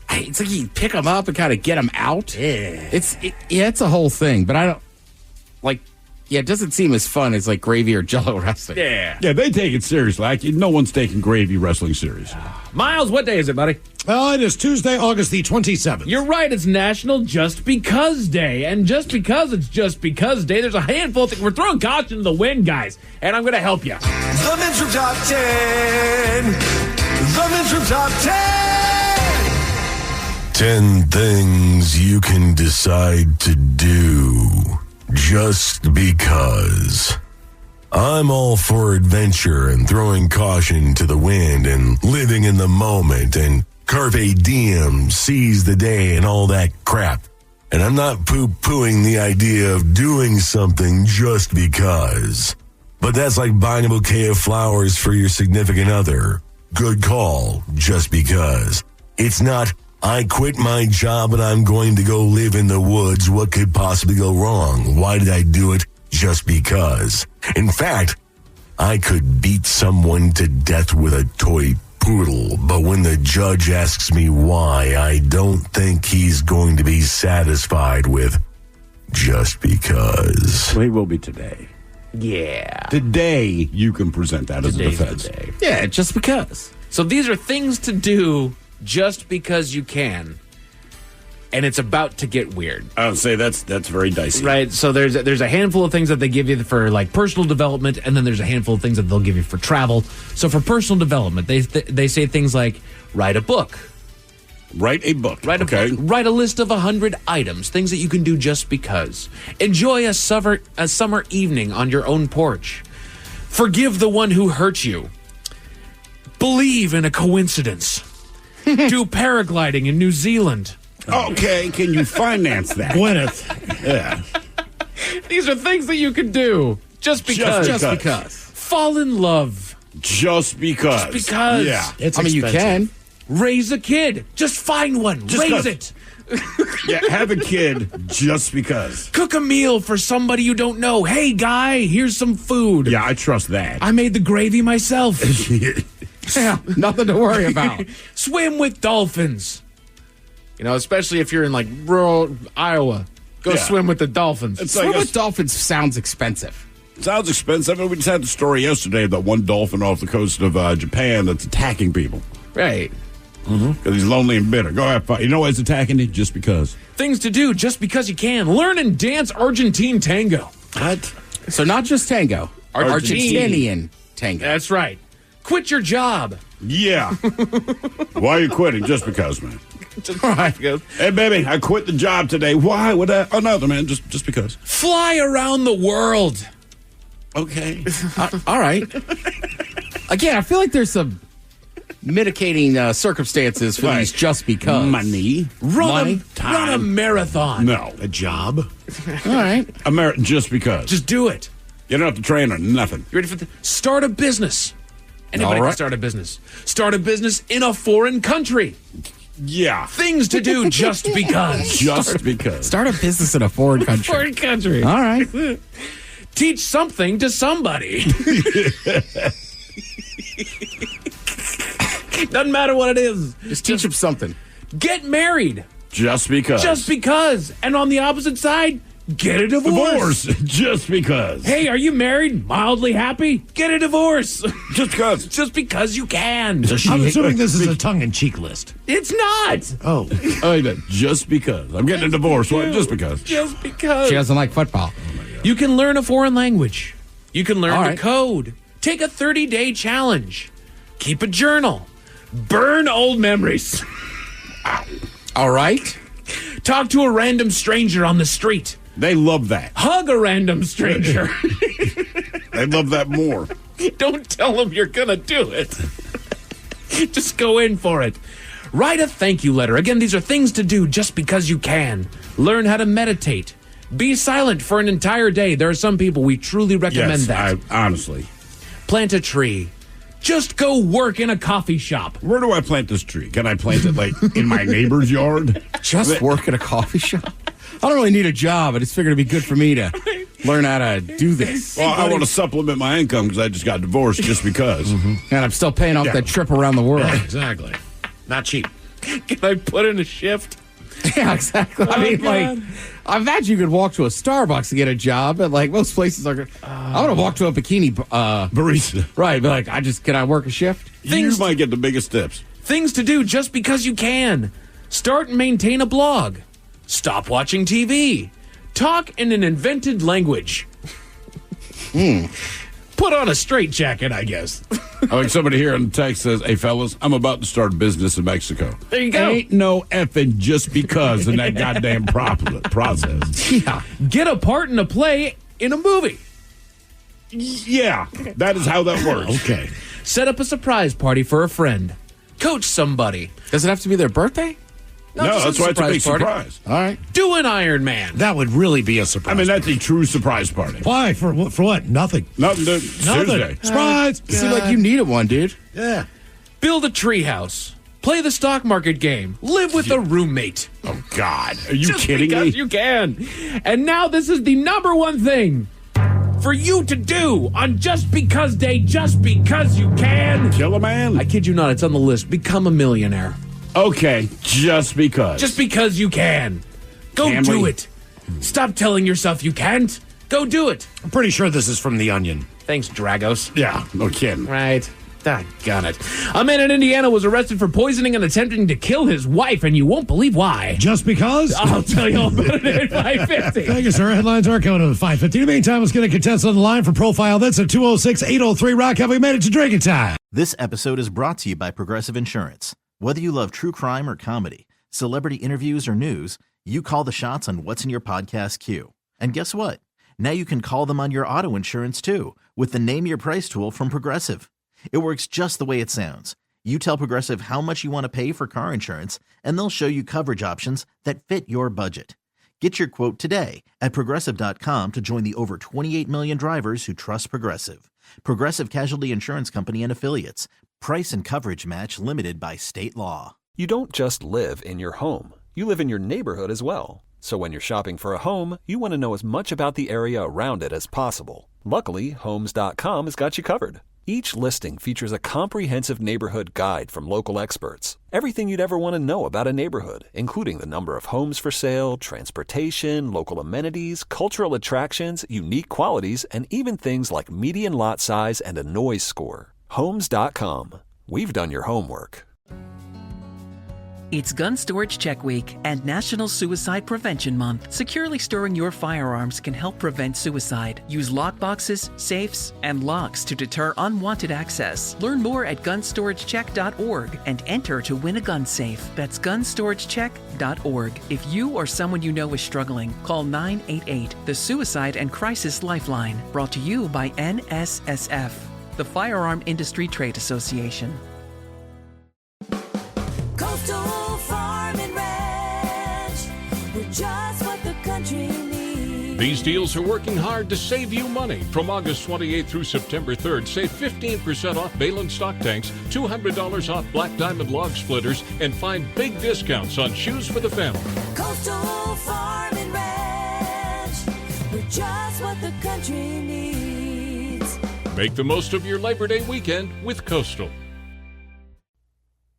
man. It's like you pick him up and kind of get him out. Yeah. It's a whole thing, but I don't like. Yeah, it doesn't seem as fun as like gravy or Jell-O wrestling. Yeah. Yeah, they take it seriously. Like, no one's taking gravy wrestling serious. Miles, what day is it, buddy? It is Tuesday, August the 27th. You're right. It's National Just Because Day. And just because it's Just Because Day, there's a handful of things. We're throwing caution to the wind, guys. And I'm going to help you. The Men's Room Top 10. The Men's Room Top 10. 10 things you can decide to do just because. I'm all for adventure and throwing caution to the wind and living in the moment and carpe diem, seize the day and all that crap. And I'm not poo-pooing the idea of doing something just because. But that's like buying a bouquet of flowers for your significant other. Good call, just because. It's not, I quit my job and I'm going to go live in the woods. What could possibly go wrong? Why did I do it? Just because. In fact, I could beat someone to death with a toy poodle, but when the judge asks me why, I don't think he's going to be satisfied with just because. Well, he will be today. Yeah. Today, you can present that as a Today's defense. the day. Yeah, just because. So these are things to do just because you can. And it's about to get weird. I would say that's very dicey. Right. So there's a handful of things that they give you for like personal development, and then there's a handful of things that they'll give you for travel. So for personal development, they say things like write a book. Write a book. Write a book. Write a list of 100 items, things that you can do just because. Enjoy a summer evening on your own porch. Forgive the one who hurt you. Believe in a coincidence. Do paragliding in New Zealand. Okay, can you finance that? Gwyneth. Yeah. These are things that you can do just because. Just because. Fall in love. Just because. Just because. Yeah. It's you expensive. can. Raise a kid. Just find one. Just Raise 'cause. it. Yeah, have a kid just because. Cook a meal for somebody you don't know. Hey, guy, here's some food. Yeah, I trust that. I made the gravy myself. Yeah, nothing to worry about. Swim with dolphins. You know, especially if you're in like rural Iowa. Go Yeah. swim with the dolphins. It's Swim like with dolphins sounds expensive. sounds expensive. We just had the story yesterday of that one dolphin off the coast of Japan that's attacking people. Right. Because he's lonely and bitter. Go have fun. You know why he's attacking you? Just because. Things to do just because you can. Learn and dance Argentine tango. What? So not just tango, Argentinian tango. That's right. Quit your job. Yeah. Why are you quitting? Just because, man. Just because. Hey, baby, I quit the job today. Why would I? Another man, just because. Fly around the world. Okay. All right. Again, I feel like there's some mitigating circumstances for these just because. Money. Run a marathon. No. A job? All right. Just because. Just do it. You don't have to train or nothing. You ready for start a business? Anybody can start a business. Start a business in a foreign country. Yeah. Things to do just because. Just because. Start a business in a foreign country. Foreign country. All right. Teach something to somebody. Doesn't matter what it is. Just teach them something. Get married. Just because. Just because. And on the opposite side, get a divorce. Just because. Hey, are you married? Mildly happy? Get a divorce. Just because. Just because you can. I'm assuming this is a tongue-in-cheek list. It's not. Oh. Just because. I'm getting a divorce. What? Just because. Just because. She doesn't like football. You can learn a foreign language. You can learn to code. Take a 30-day challenge. Keep a journal. Burn old memories. All right. Talk to a random stranger on the street. They love that. Hug a random stranger. They love that more. Don't tell them you're going to do it. Just go in for it. Write a thank you letter. Again, these are things to do just because you can. Learn how to meditate. Be silent for an entire day. There are some people we truly recommend that. Honestly. Plant a tree. Just go work in a coffee shop. Where do I plant this tree? Can I plant it, like, in my neighbor's yard? Just work at a coffee shop? I don't really need a job. I just figured it'd be good for me to learn how to do this. Well, I want to supplement my income because I just got divorced just because. And I'm still paying off that trip around the world. Yeah, exactly. Not cheap. Can I put in a shift? Yeah, exactly. I mean, like, I imagine you could walk to a Starbucks to get a job, but like most places are. I want to walk to a bikini barista, right? But like, can I work a shift? You might get the biggest tips. Things to do just because you can. Start and maintain a blog. Stop watching TV. Talk in an invented language. Put on a straitjacket, I guess. Like somebody here in the text says, "Hey fellas, I'm about to start a business in Mexico." There you go. Ain't no effing just because in that goddamn process. Yeah. Get a part in a play in a movie. Yeah, that is how that works. Okay. Set up a surprise party for a friend. Coach somebody. Does it have to be their birthday? No, that's why it's a big party. surprise. All right. Do an Iron Man. That would really be a surprise. I mean, that's a true surprise party. Why? For what? Nothing. Nothing. Nothing. Tuesday. Surprise. Seems like you needed one, dude. Yeah. Build a treehouse. Play the stock market game. Live with a roommate. Oh, God. Are you Just kidding because me? you can. And now this is the number one thing for you to do on Just Because Day, just because you can. Kill a man? I kid you not, it's on the list. Become a millionaire. Okay, just because. Just because you can. Go Can do we? it. Stop telling yourself you can't. Go do it. I'm pretty sure this is from The Onion. Thanks, Dragos. Yeah, no kidding. Right. Doggone it. A man in Indiana was arrested for poisoning and attempting to kill his wife, and you won't believe why. Just because? I'll tell you all about it at 5:50. Thank you, sir. Headlines are coming at 5:50. In the meantime, let's get a contestant on the line for Profile. That's at 206-803-ROCK. Have we made it to drinking time? This episode is brought to you by Progressive Insurance. Whether you love true crime or comedy, celebrity interviews or news, you call the shots on what's in your podcast queue. And guess what? Now you can call them on your auto insurance too with the Name Your Price tool from Progressive. It works just the way it sounds. You tell Progressive how much you want to pay for car insurance, and they'll show you coverage options that fit your budget. Get your quote today at Progressive.com to join the over 28 million drivers who trust Progressive. Progressive Casualty Insurance Company and Affiliates. Price and coverage match limited by state law. You don't just live in your home. You live in your neighborhood as well. So when you're shopping for a home, you want to know as much about the area around it as possible. Luckily, Homes.com has got you covered. Each listing features a comprehensive neighborhood guide from local experts. Everything you'd ever want to know about a neighborhood, including the number of homes for sale, transportation, local amenities, cultural attractions, unique qualities, and even things like median lot size and a noise score. Homes.com. We've done your homework. It's Gun Storage Check Week and National Suicide Prevention Month. Securely storing your firearms can help prevent suicide. Use lockboxes, safes, and locks to deter unwanted access. Learn more at gunstoragececk.org and enter to win a gun safe. That's gunstoragececk.org. If you or someone you know is struggling, call 988, the Suicide and Crisis Lifeline. Brought to you by NSSF, the Firearm Industry Trade Association. Coastal Farm and Ranch, we're just what the country needs. These deals are working hard to save you money. From August 28th through September 3rd, save 15% off Balin stock tanks, $200 off Black Diamond log splitters, and find big discounts on shoes for the family. Coastal Farm and Ranch, we're just what the country needs. Make the most of your Labor Day weekend with Coastal.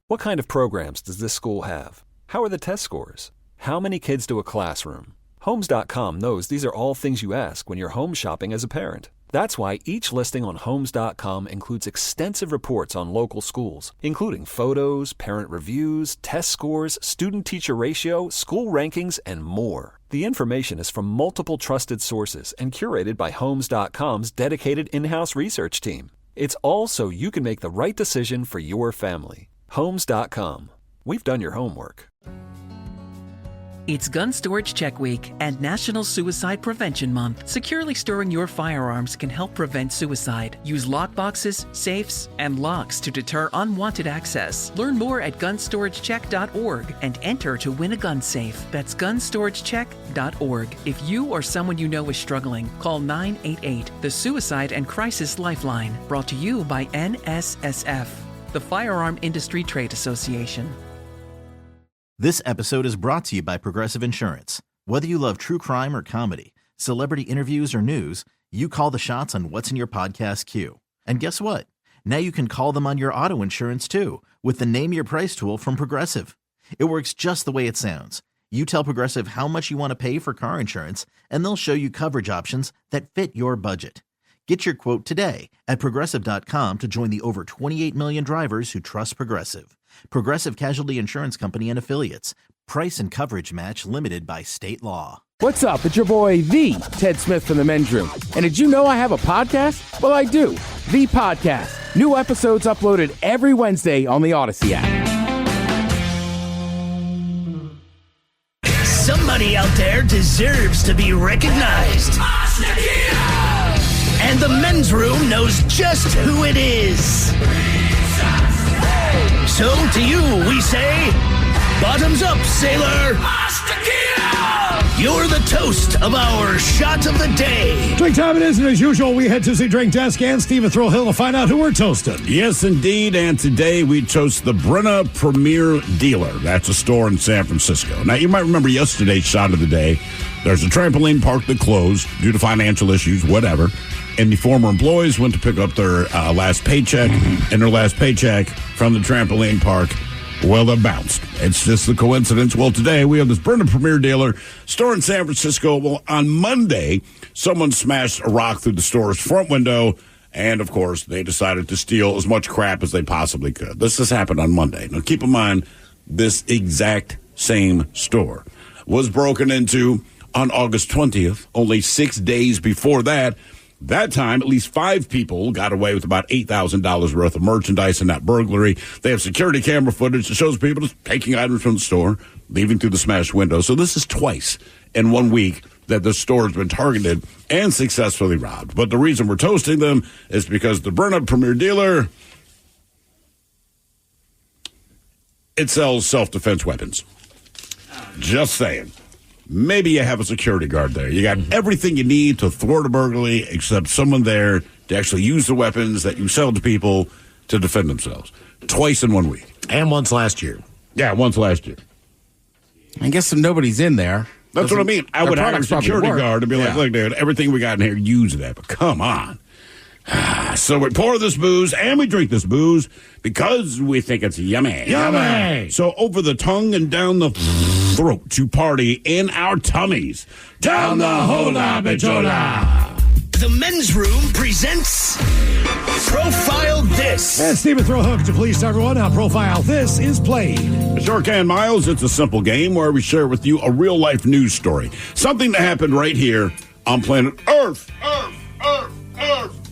What kind of programs does this school have? How are the test scores? How many kids do a classroom? Homes.com knows these are all things you ask when you're home shopping as a parent. That's why each listing on Homes.com includes extensive reports on local schools, including photos, parent reviews, test scores, student-teacher ratio, school rankings, and more. The information is from multiple trusted sources and curated by Homes.com's dedicated in-house research team. It's all so you can make the right decision for your family. Homes.com. We've done your homework. It's Gun Storage Check Week and National Suicide Prevention Month. Securely storing your firearms can help prevent suicide. Use lockboxes, safes, and locks to deter unwanted access. Learn more at gunstoragececk.org and enter to win a gun safe. That's gunstoragececk.org. If you or someone you know is struggling, call 988, the Suicide and Crisis Lifeline. Brought to you by NSSF, the Firearm Industry Trade Association. This episode is brought to you by Progressive Insurance. Whether you love true crime or comedy, celebrity interviews or news, you call the shots on what's in your podcast queue. And guess what? Now you can call them on your auto insurance too with the Name Your Price tool from Progressive. It works just the way it sounds. You tell Progressive how much you want to pay for car insurance, and they'll show you coverage options that fit your budget. Get your quote today at Progressive.com to join the over 28 million drivers who trust Progressive. Progressive Casualty Insurance Company and Affiliates. Price and coverage match limited by state law. What's up? It's your boy, the Ted Smith from the Men's Room. And did you know I have a podcast? Well, I do. The Podcast. New episodes uploaded every Wednesday on the Odyssey app. Somebody out there deserves to be recognized. And the Men's Room knows just who it is. So to you, we say, bottoms up, sailor. You're the toast of our shot of the day. Drink time it is, and as usual, we head to the drink desk and Steve at Thrill Hill to find out who we're toasting. Yes, indeed. And today we toast the Brenna Premier Dealer. That's a store in San Francisco. Now, you might remember yesterday's shot of the day. There's a trampoline park that closed due to financial issues, whatever. And the former employees went to pick up their last paycheck, and their last paycheck from the trampoline park, well, they bounced. It's just a coincidence. Well, today we have this Brenna Premier Dealer store in San Francisco. Well, on Monday, someone smashed a rock through the store's front window, and, of course, they decided to steal as much crap as they possibly could. This has happened on Monday. Now, keep in mind, this exact same store was broken into on August 20th, only 6 days before that. That time, at least 5 people got away with about $8,000 worth of merchandise in that burglary. They have security camera footage that shows people just taking items from the store, leaving through the smashed window. So this is twice in 1 week that the store has been targeted and successfully robbed. But the reason we're toasting them is because the Brenna Premier Dealer, it sells self-defense weapons. Just saying. Maybe you have a security guard there. You got everything you need to thwart a burglary except someone there to actually use the weapons that you sell to people to defend themselves. Twice in 1 week. And once last year. Yeah, once last year. I guess if nobody's in there. That's what I mean. I would hire a security guard and be like, look, dude, everything we got in here, use that. But come on. So we pour this booze and we drink this booze because we think it's yummy. Yummy! So over the tongue and down the throat to party in our tummies. Down the hola bichola. The Men's Room presents Profile This. And Stephen throw hook to police everyone how Profile This is played. Sure can, Miles. It's a simple game where we share with you a real-life news story. Something that happened right here on planet Earth.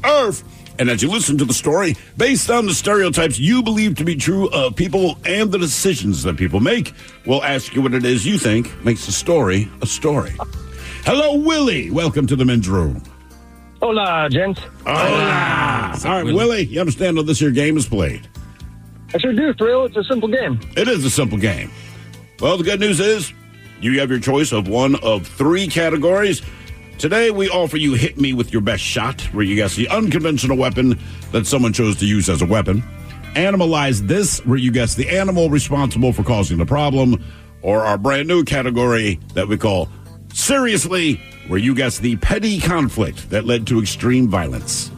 Earth. And as you listen to the story, based on the stereotypes you believe to be true of people and the decisions that people make, we'll ask you what it is you think makes a story a story. Hello, Willie. Welcome to the Men's Room. Hola, gents. Hola. All right, Willie, you understand how this here game is played? I sure do, Thrill. It's a simple game. It is a simple game. Well, the good news is you have your choice of one of three categories. Today, we offer you Hit Me With Your Best Shot, where you guess the unconventional weapon that someone chose to use as a weapon. Animalize This, where you guess the animal responsible for causing the problem. Or our brand new category that we call Seriously, where you guess the petty conflict that led to extreme violence.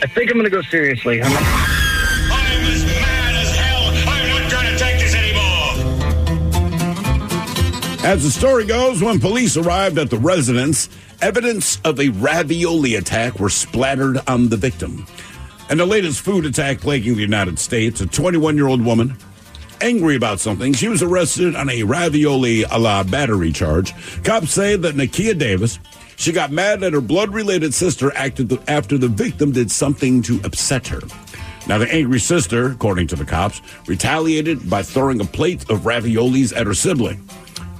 I think I'm going to go seriously. I'm as mad as hell. I'm not going to take this anymore. As the story goes, when police arrived at the residence, evidence of a ravioli attack were splattered on the victim. And the latest food attack plaguing the United States, a 21-year-old woman, angry about something, she was arrested on a ravioli a la battery charge. Cops say that Nakia Davis, she got mad at her blood-related sister after the victim did something to upset her. Now, the angry sister, according to the cops, retaliated by throwing a plate of raviolis at her sibling.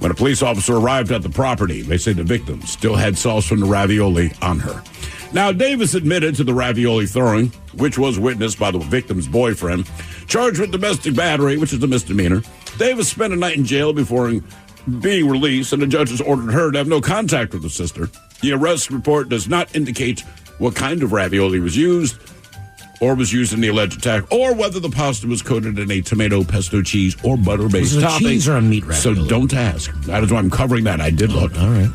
When a police officer arrived at the property, they say the victim still had sauce from the ravioli on her. Now, Davis admitted to the ravioli throwing, which was witnessed by the victim's boyfriend, charged with domestic battery, which is a misdemeanor. Davis spent a night in jail before being released, and the judges ordered her to have no contact with the sister. The arrest report does not indicate what kind of ravioli was used, or was used in the alleged attack, or whether the pasta was coated in a tomato, pesto cheese, or butter-based Was it a topping. cheese or a meat ravioli? So don't ask. That is why I'm covering that. I did look. All right.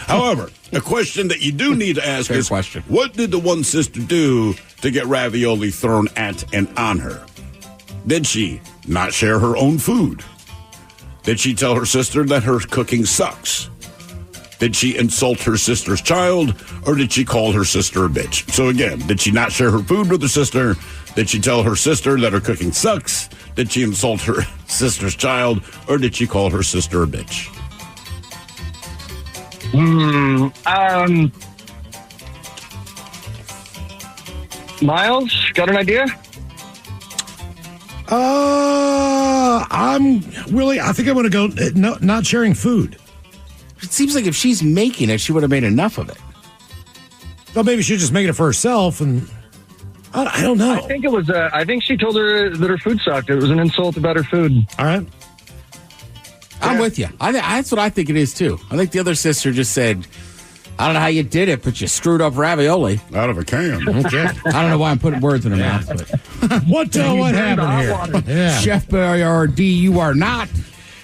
However, a question that you do need to ask is, what did the one sister do to get ravioli thrown at and on her? Did she not share her own food? Did she tell her sister that her cooking sucks? Did she insult her sister's child, or did she call her sister a bitch? So again, did she not share her food with her sister? Did she tell her sister that her cooking sucks? Did she insult her sister's child, or did she call her sister a bitch? Miles, got an idea? I think I'm going to go not sharing food. It seems like if she's making it, she would have made enough of it. Well, maybe she's just making it for herself, and I don't know. I think it was. I think she told her that her food sucked. It was an insult about her food. All right. I'm with you. That's what I think it is, too. I think the other sister just said, I don't know how you did it, but you screwed up ravioli. Out of a can. Okay. I don't know why I'm putting words in her mouth. But. What happened here? Yeah. Chef Boyardee, you are not.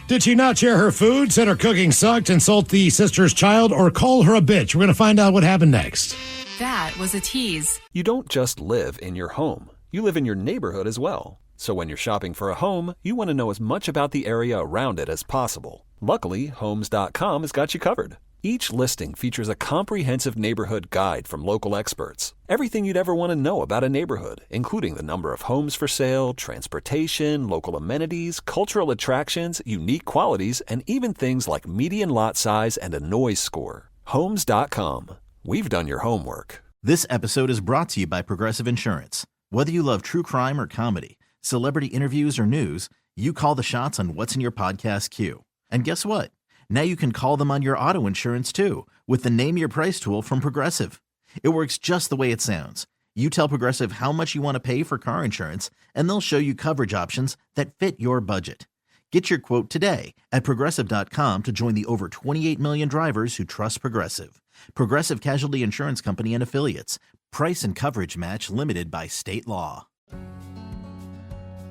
Did she not share her food, said her cooking sucked, insult the sister's child, or call her a bitch? We're going to find out what happened next. That was a tease. You don't just live in your home. You live in your neighborhood as well. So when you're shopping for a home, you want to know as much about the area around it as possible. Luckily, Homes.com has got you covered. Each listing features a comprehensive neighborhood guide from local experts. Everything you'd ever want to know about a neighborhood, including the number of homes for sale, transportation, local amenities, cultural attractions, unique qualities, and even things like median lot size and a noise score. Homes.com. We've done your homework. This episode is brought to you by Progressive Insurance. Whether you love true crime or comedy, celebrity interviews or news, you call the shots on what's in your podcast queue. And guess what? Now you can call them on your auto insurance too with the Name Your Price tool from Progressive. It works just the way it sounds. You tell Progressive how much you want to pay for car insurance, and they'll show you coverage options that fit your budget. Get your quote today at Progressive.com to join the over 28 million drivers who trust Progressive. Progressive Casualty Insurance Company and Affiliates. Price and coverage match limited by state law.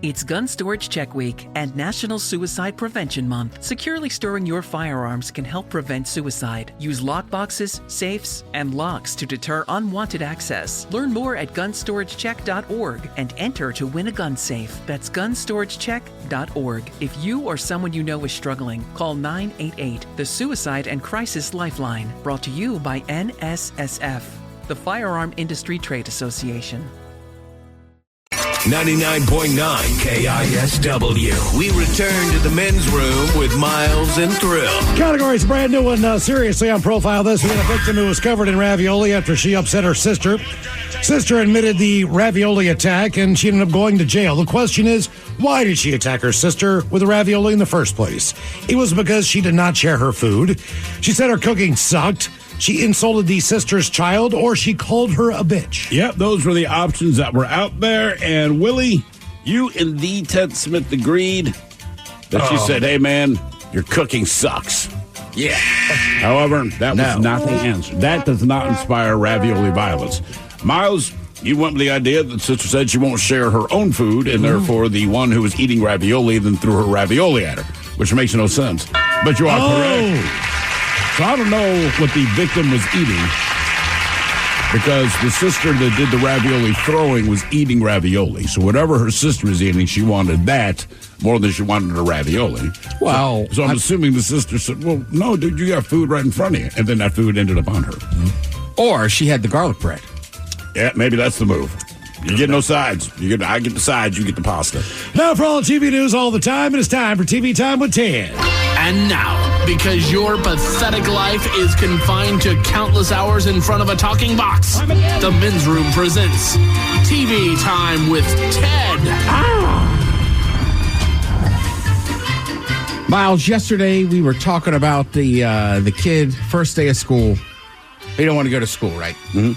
It's Gun Storage Check Week and National Suicide Prevention Month. Securely storing your firearms can help prevent suicide. Use lockboxes, safes, and locks to deter unwanted access. Learn more at gunstoragecheck.org and enter to win a gun safe. That's gunstoragecheck.org. If you or someone you know is struggling, call 988, the Suicide and Crisis Lifeline. Brought to you by NSSF, the Firearm Industry Trade Association. 99.9 KISW. We return to the men's room with Miles and Thrill. Category's a brand new one. Seriously, on Profile This, we had a victim who was covered in ravioli after she upset her sister. Sister admitted the ravioli attack, and she ended up going to jail. The question is, why did she attack her sister with a ravioli in the first place? It was because she did not share her food. She said her cooking sucked. She insulted the sister's child, or she called her a bitch. Yep, those were the options that were out there. And Willie, you and the Ted Smith agreed that she said, hey, man, your cooking sucks. Yeah. However, that was not the answer. That does not inspire ravioli violence. Miles, you went with the idea that sister said she won't share her own food, and therefore the one who was eating ravioli then threw her ravioli at her, which makes no sense. But you are correct. So I don't know what the victim was eating, because the sister that did the ravioli throwing was eating ravioli. So whatever her sister was eating, she wanted that more than she wanted a ravioli. Well, so I'm assuming the sister said, well, no, dude, you got food right in front of you. And then that food ended up on her. Or she had the garlic bread. Yeah, maybe that's the move. You get no sides. I get the sides, you get the pasta. Now for all TV news all the time, it is time for TV Time with Ted. And now, because your pathetic life is confined to countless hours in front of a talking box, the Men's Room presents TV Time with Ted. Miles, yesterday we were talking about the kid, first day of school. He don't want to go to school, right? Mm-hmm.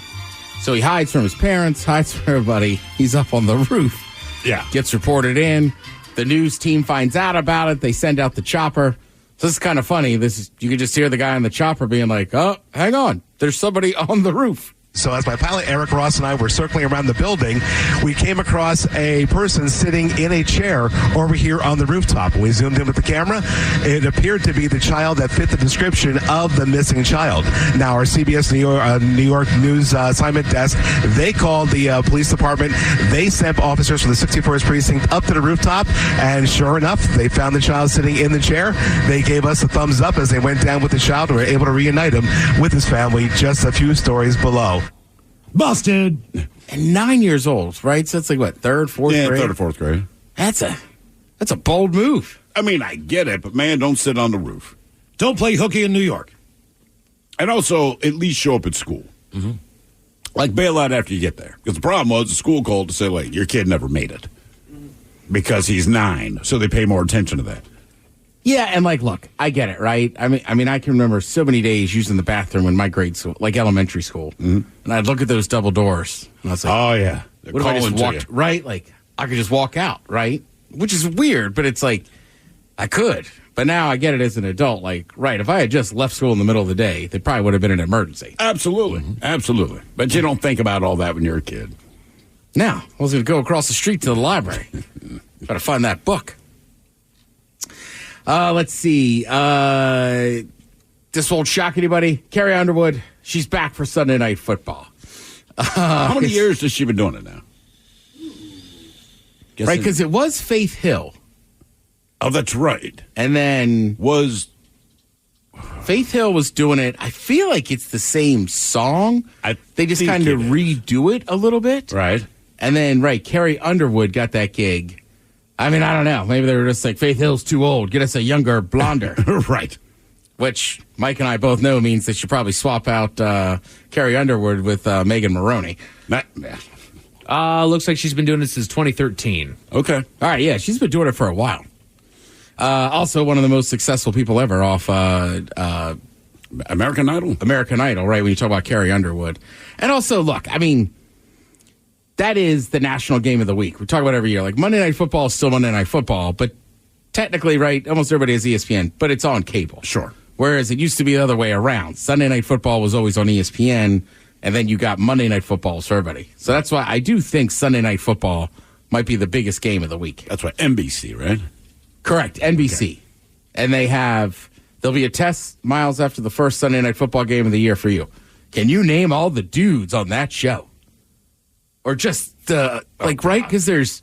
So he hides from his parents, hides from everybody. He's up on the roof. Yeah. Gets reported in. The news team finds out about it. They send out the chopper. So this is kind of funny. You can just hear the guy on the chopper being like, oh, hang on. There's somebody on the roof. So as my pilot, Eric Ross, and I were circling around the building, we came across a person sitting in a chair over here on the rooftop. We zoomed in with the camera. It appeared to be the child that fit the description of the missing child. Now, our CBS New York News assignment desk, they called the police department. They sent officers from the 61st Precinct up to the rooftop, and sure enough, they found the child sitting in the chair. They gave us a thumbs up as they went down with the child and were able to reunite him with his family just a few stories below. Busted. And 9 years old, right? So it's like, what, third, fourth grade? Yeah, third or fourth grade. That's a bold move. I mean, I get it, but man, don't sit on the roof. Don't play hooky in New York. And also, at least show up at school. Mm-hmm. Like, bail out after you get there. Because the problem was the school called to say, like, your kid never made it. Because he's 9. So they pay more attention to that. Yeah, and look, I get it, right? I mean, I can remember so many days using the bathroom in my grade school, like elementary school, and I'd look at those double doors, and I was like, "Oh yeah, what if I just walked right? Like I could just walk out, right? Which is weird, but it's like I could. But now I get it as an adult. Like, right? If I had just left school in the middle of the day, there probably would have been an emergency. Absolutely, absolutely. But you don't think about all that when you're a kid. Now I was going to go across the street to the library, got to find that book. Let's see. This won't shock anybody. Carrie Underwood, she's back for Sunday Night Football. How many years has she been doing it now? Right, because it was Faith Hill. Oh, that's right. And then Faith Hill was doing it. I feel like it's the same song. They just kind of redo it a little bit. Right. And then, Carrie Underwood got that gig. I mean, I don't know. Maybe they were just like, Faith Hill's too old. Get us a younger, blonder. Right. Which Mike and I both know means they should probably swap out Carrie Underwood with Megan Maroney. Looks like she's been doing it since 2013. Okay. All right, yeah, she's been doing it for a while. Also, one of the most successful people ever off American Idol. American Idol, right, when you talk about Carrie Underwood. And also, look, I mean, that is the national game of the week. We talk about it every year. Like, Monday Night Football is still Monday Night Football, but technically, right, almost everybody has ESPN, but it's on cable. Sure. Whereas it used to be the other way around. Sunday Night Football was always on ESPN, and then you got Monday Night Football for everybody. So that's why I do think Sunday Night Football might be the biggest game of the week. That's right, NBC, right? Correct, NBC. Okay. And there'll be a test, Miles, after the first Sunday Night Football game of the year for you. Can you name all the dudes on that show? Or just, right? Because there's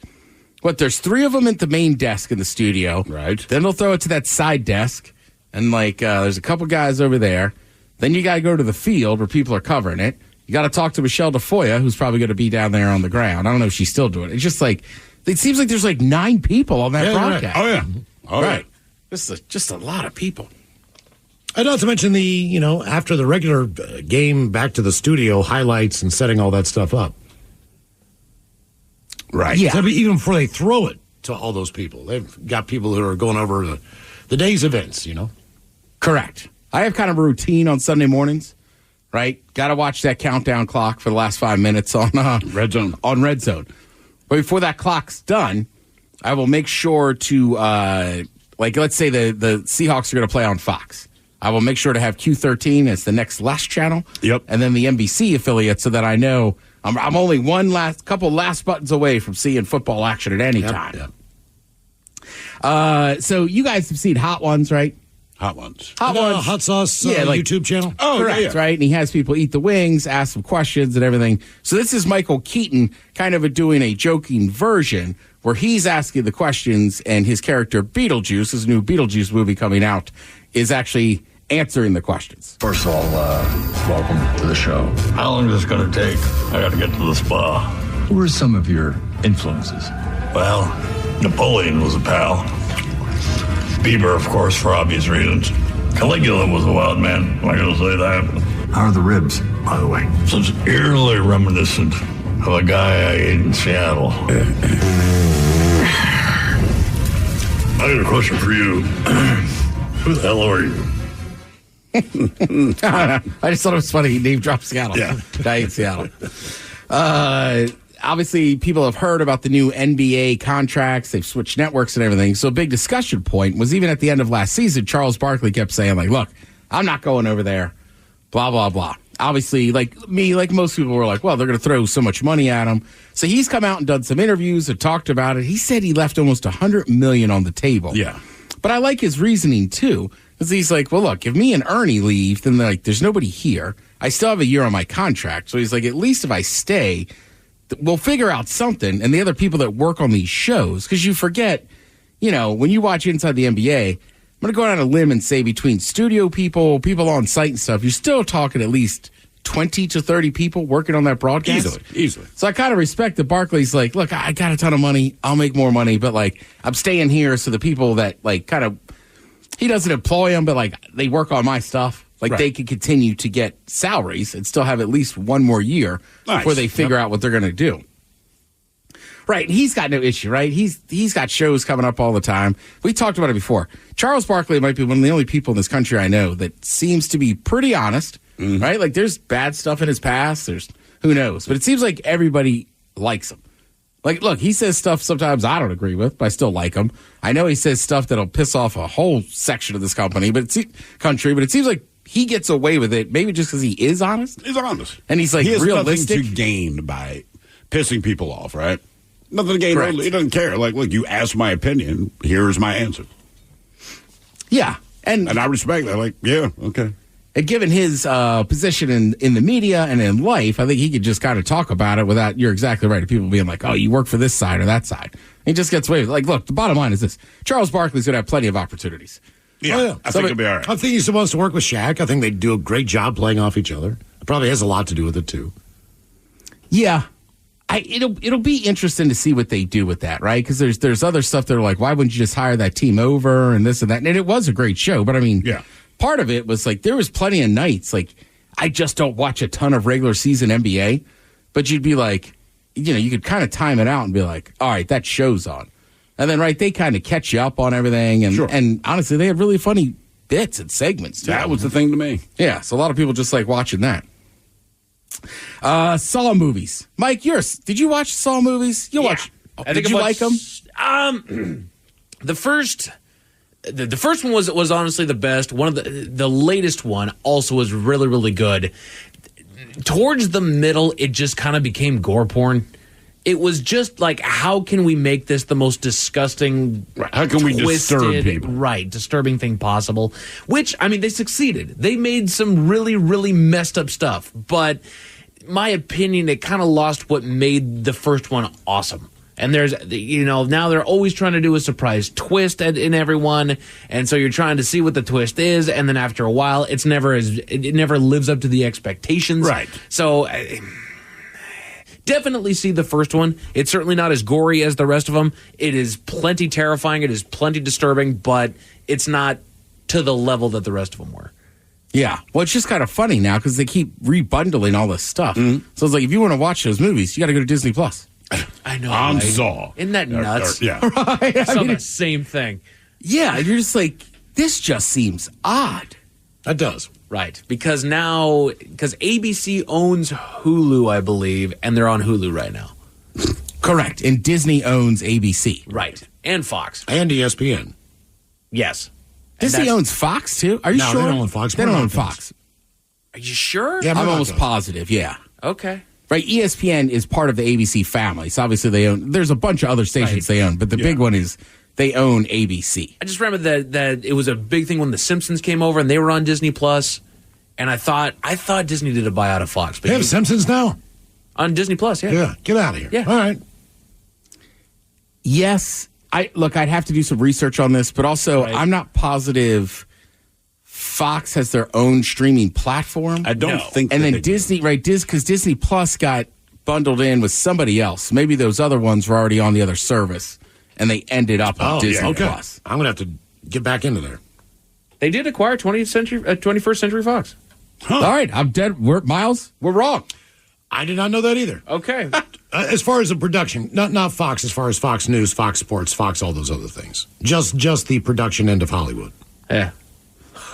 3 of them at the main desk in the studio. Right. Then they'll throw it to that side desk, and, there's a couple guys over there. Then you got to go to the field where people are covering it. You got to talk to Michelle DeFoya, who's probably going to be down there on the ground. I don't know if she's still doing it. It's just it seems like there's 9 people on that broadcast. Right. Oh, yeah. Oh, right. Just a lot of people. And not to mention the, after the regular game, back to the studio, highlights and setting all that stuff up. Right. Yeah. So even before they throw it to all those people, they've got people who are going over the day's events, Correct. I have kind of a routine on Sunday mornings, right? Got to watch that countdown clock for the last 5 minutes on Red Zone. On Red Zone. But before that clock's done, I will make sure to, let's say the Seahawks are going to play on Fox. I will make sure to have Q13 as the next last channel. Yep. And then the NBC affiliate so that I know I'm only couple last buttons away from seeing football action at any time. Yep. So you guys have seen Hot Ones, right? Hot Ones. Hot Sauce YouTube channel. Oh, correct, right? And he has people eat the wings, ask some questions and everything. So this is Michael Keaton kind of doing a joking version where he's asking the questions and his character Beetlejuice, his new Beetlejuice movie coming out, is actually answering the questions. First of all, welcome to the show. How long is this going to take? I got to get to the spa. Who are some of your influences? Well, Napoleon was a pal. Bieber, of course, for obvious reasons. Caligula was a wild man. I'm not going to say that. How are the ribs, by the way? So it's eerily reminiscent of a guy I ate in Seattle. I got a question for you. Who the hell are you? I just thought it was funny. He name dropped Seattle. Yeah. Guy in Seattle. Obviously, people have heard about the new NBA contracts. They've switched networks and everything. So a big discussion point was even at the end of last season, Charles Barkley kept saying, look, I'm not going over there, blah, blah, blah. Obviously, like most people were like, well, they're going to throw so much money at him. So he's come out and done some interviews and talked about it. He said he left almost $100 million on the table. Yeah. But I like his reasoning, too, because he's like, well, look, if me and Ernie leave, then there's nobody here. I still have a year on my contract. So he's like, at least if I stay, we'll figure out something. And the other people that work on these shows, because you forget, when you watch Inside the NBA, I'm going to go out on a limb and say between studio people on site and stuff, you're still talking at least 20 to 30 people working on that broadcast. Easily. So I kind of respect that Barkley's like, look, I got a ton of money. I'll make more money. But, I'm staying here so the people that, he doesn't employ them, but, they work on my stuff. Right. They could continue to get salaries and still have at least one more year before they figure out what they're going to do. Right, and he's got no issue, right? He's got shows coming up all the time. We talked about it before. Charles Barkley might be one of the only people in this country I know that seems to be pretty honest, right? There's bad stuff in his past. There's who knows, but it seems like everybody likes him. Look, he says stuff sometimes I don't agree with, but I still like him. I know he says stuff that'll piss off a whole section of this country, but it seems like he gets away with it, maybe just because he is honest. He's honest. And he's he has realistic. Nothing to gain by pissing people off, right? Nothing to gain. Correct. He doesn't care. Look, you asked my opinion. Here's my answer. Yeah. And I respect that. Yeah, okay. And given his position in the media and in life, I think he could just kind of talk about it without, you're exactly right, people being like, oh, you work for this side or that side. He just gets away with it. Look, the bottom line is this. Charles Barkley's going to have plenty of opportunities. Yeah, I think it'll be all right. I think he still wants to work with Shaq. I think they do a great job playing off each other. It probably has a lot to do with it, too. Yeah. It'll be interesting to see what they do with that, right? Because there's other stuff that are like, why wouldn't you just hire that team over and this and that? And it was a great show, but part of it was there was plenty of nights, I just don't watch a ton of regular season NBA, but you'd be like, you could kind of time it out and be like, all right, that show's on. And then, they kind of catch you up on everything. And, and honestly, they had really funny bits and segments, too. That was the thing to me. Yeah, so a lot of people just like watching that. Saw movies. Mike, did you watch Saw movies? Watch. Did you like them? The first one was honestly the best. One of the latest one also was really, really good. Towards the middle, it just kind of became gore porn. It was just like, how can we make this the most disgusting, how can we disturb people? Right, disturbing thing possible. Which, I mean, they succeeded. They made some really, really messed up stuff. But my opinion, it kind of lost what made the first one awesome. And there's, now they're always trying to do a surprise twist in everyone. And so you're trying to see what the twist is. And then after a while, it never lives up to the expectations. Right. So definitely see the first one. It's certainly not as gory as the rest of them. It is plenty terrifying. It is plenty disturbing, but it's not to the level that the rest of them were. Yeah. Well, it's just kind of funny now because they keep rebundling all this stuff. Mm-hmm. So it's like, if you want to watch those movies, you got to go to Disney Plus. I know. I'm right? Saw. Isn't that nuts? Yeah. Right? It's the same thing. Yeah. You're just like, this just seems odd. That does. Right. Because ABC owns Hulu, I believe, and they're on Hulu right now. Correct. And Disney owns ABC. Right. And Fox. And ESPN. Yes. Disney owns Fox, too? Are you No, sure? they don't own Fox. They don't own Fox. Are you sure? Yeah, I'm almost positive, yeah. Okay. Right, ESPN is part of the ABC family. So obviously they own, there's a bunch of other stations they own, but the big one is they own ABC. I just remember that it was a big thing when The Simpsons came over and they were on Disney Plus, and I thought Disney did a buyout of Fox. But They have Simpsons now? On Disney Plus, yeah. Yeah, get out of here. Yeah. All right. Yes, I'd have to do some research on this, but also I'm not positive Fox has their own streaming platform. I don't think. And then Disney, right? Because Disney Plus got bundled in with somebody else. Maybe those other ones were already on the other service, and they ended up on Disney Plus. I'm going to have to get back into there. They did acquire 21st Century Fox. Huh. All right, I'm dead. Miles, we're wrong. I did not know that either. Okay. As far as the production, not Fox, as far as Fox News, Fox Sports, Fox, all those other things. Just the production end of Hollywood. Yeah.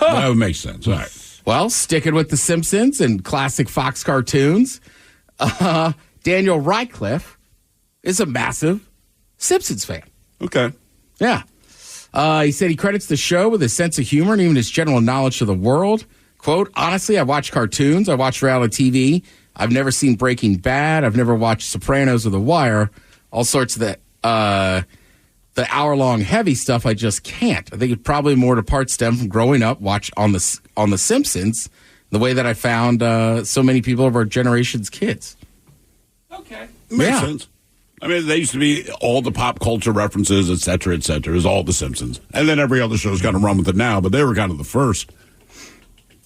That would make sense. All right. Well, sticking with The Simpsons and classic Fox cartoons, Daniel Radcliffe is a massive Simpsons fan. Okay. Yeah. He said he credits the show with his sense of humor and even his general knowledge of the world. Quote, honestly, I watch cartoons. I watch reality TV. I've never seen Breaking Bad. I've never watched Sopranos or The Wire. All sorts of the hour-long heavy stuff I just can't. I think it probably more to part stem from growing up on the Simpsons, the way that I found so many people of our generation's kids. Okay. Makes sense. I mean, they used to be all the pop culture references, et cetera, is all the Simpsons. And then every other show's got to run with it now, but they were kind of the first.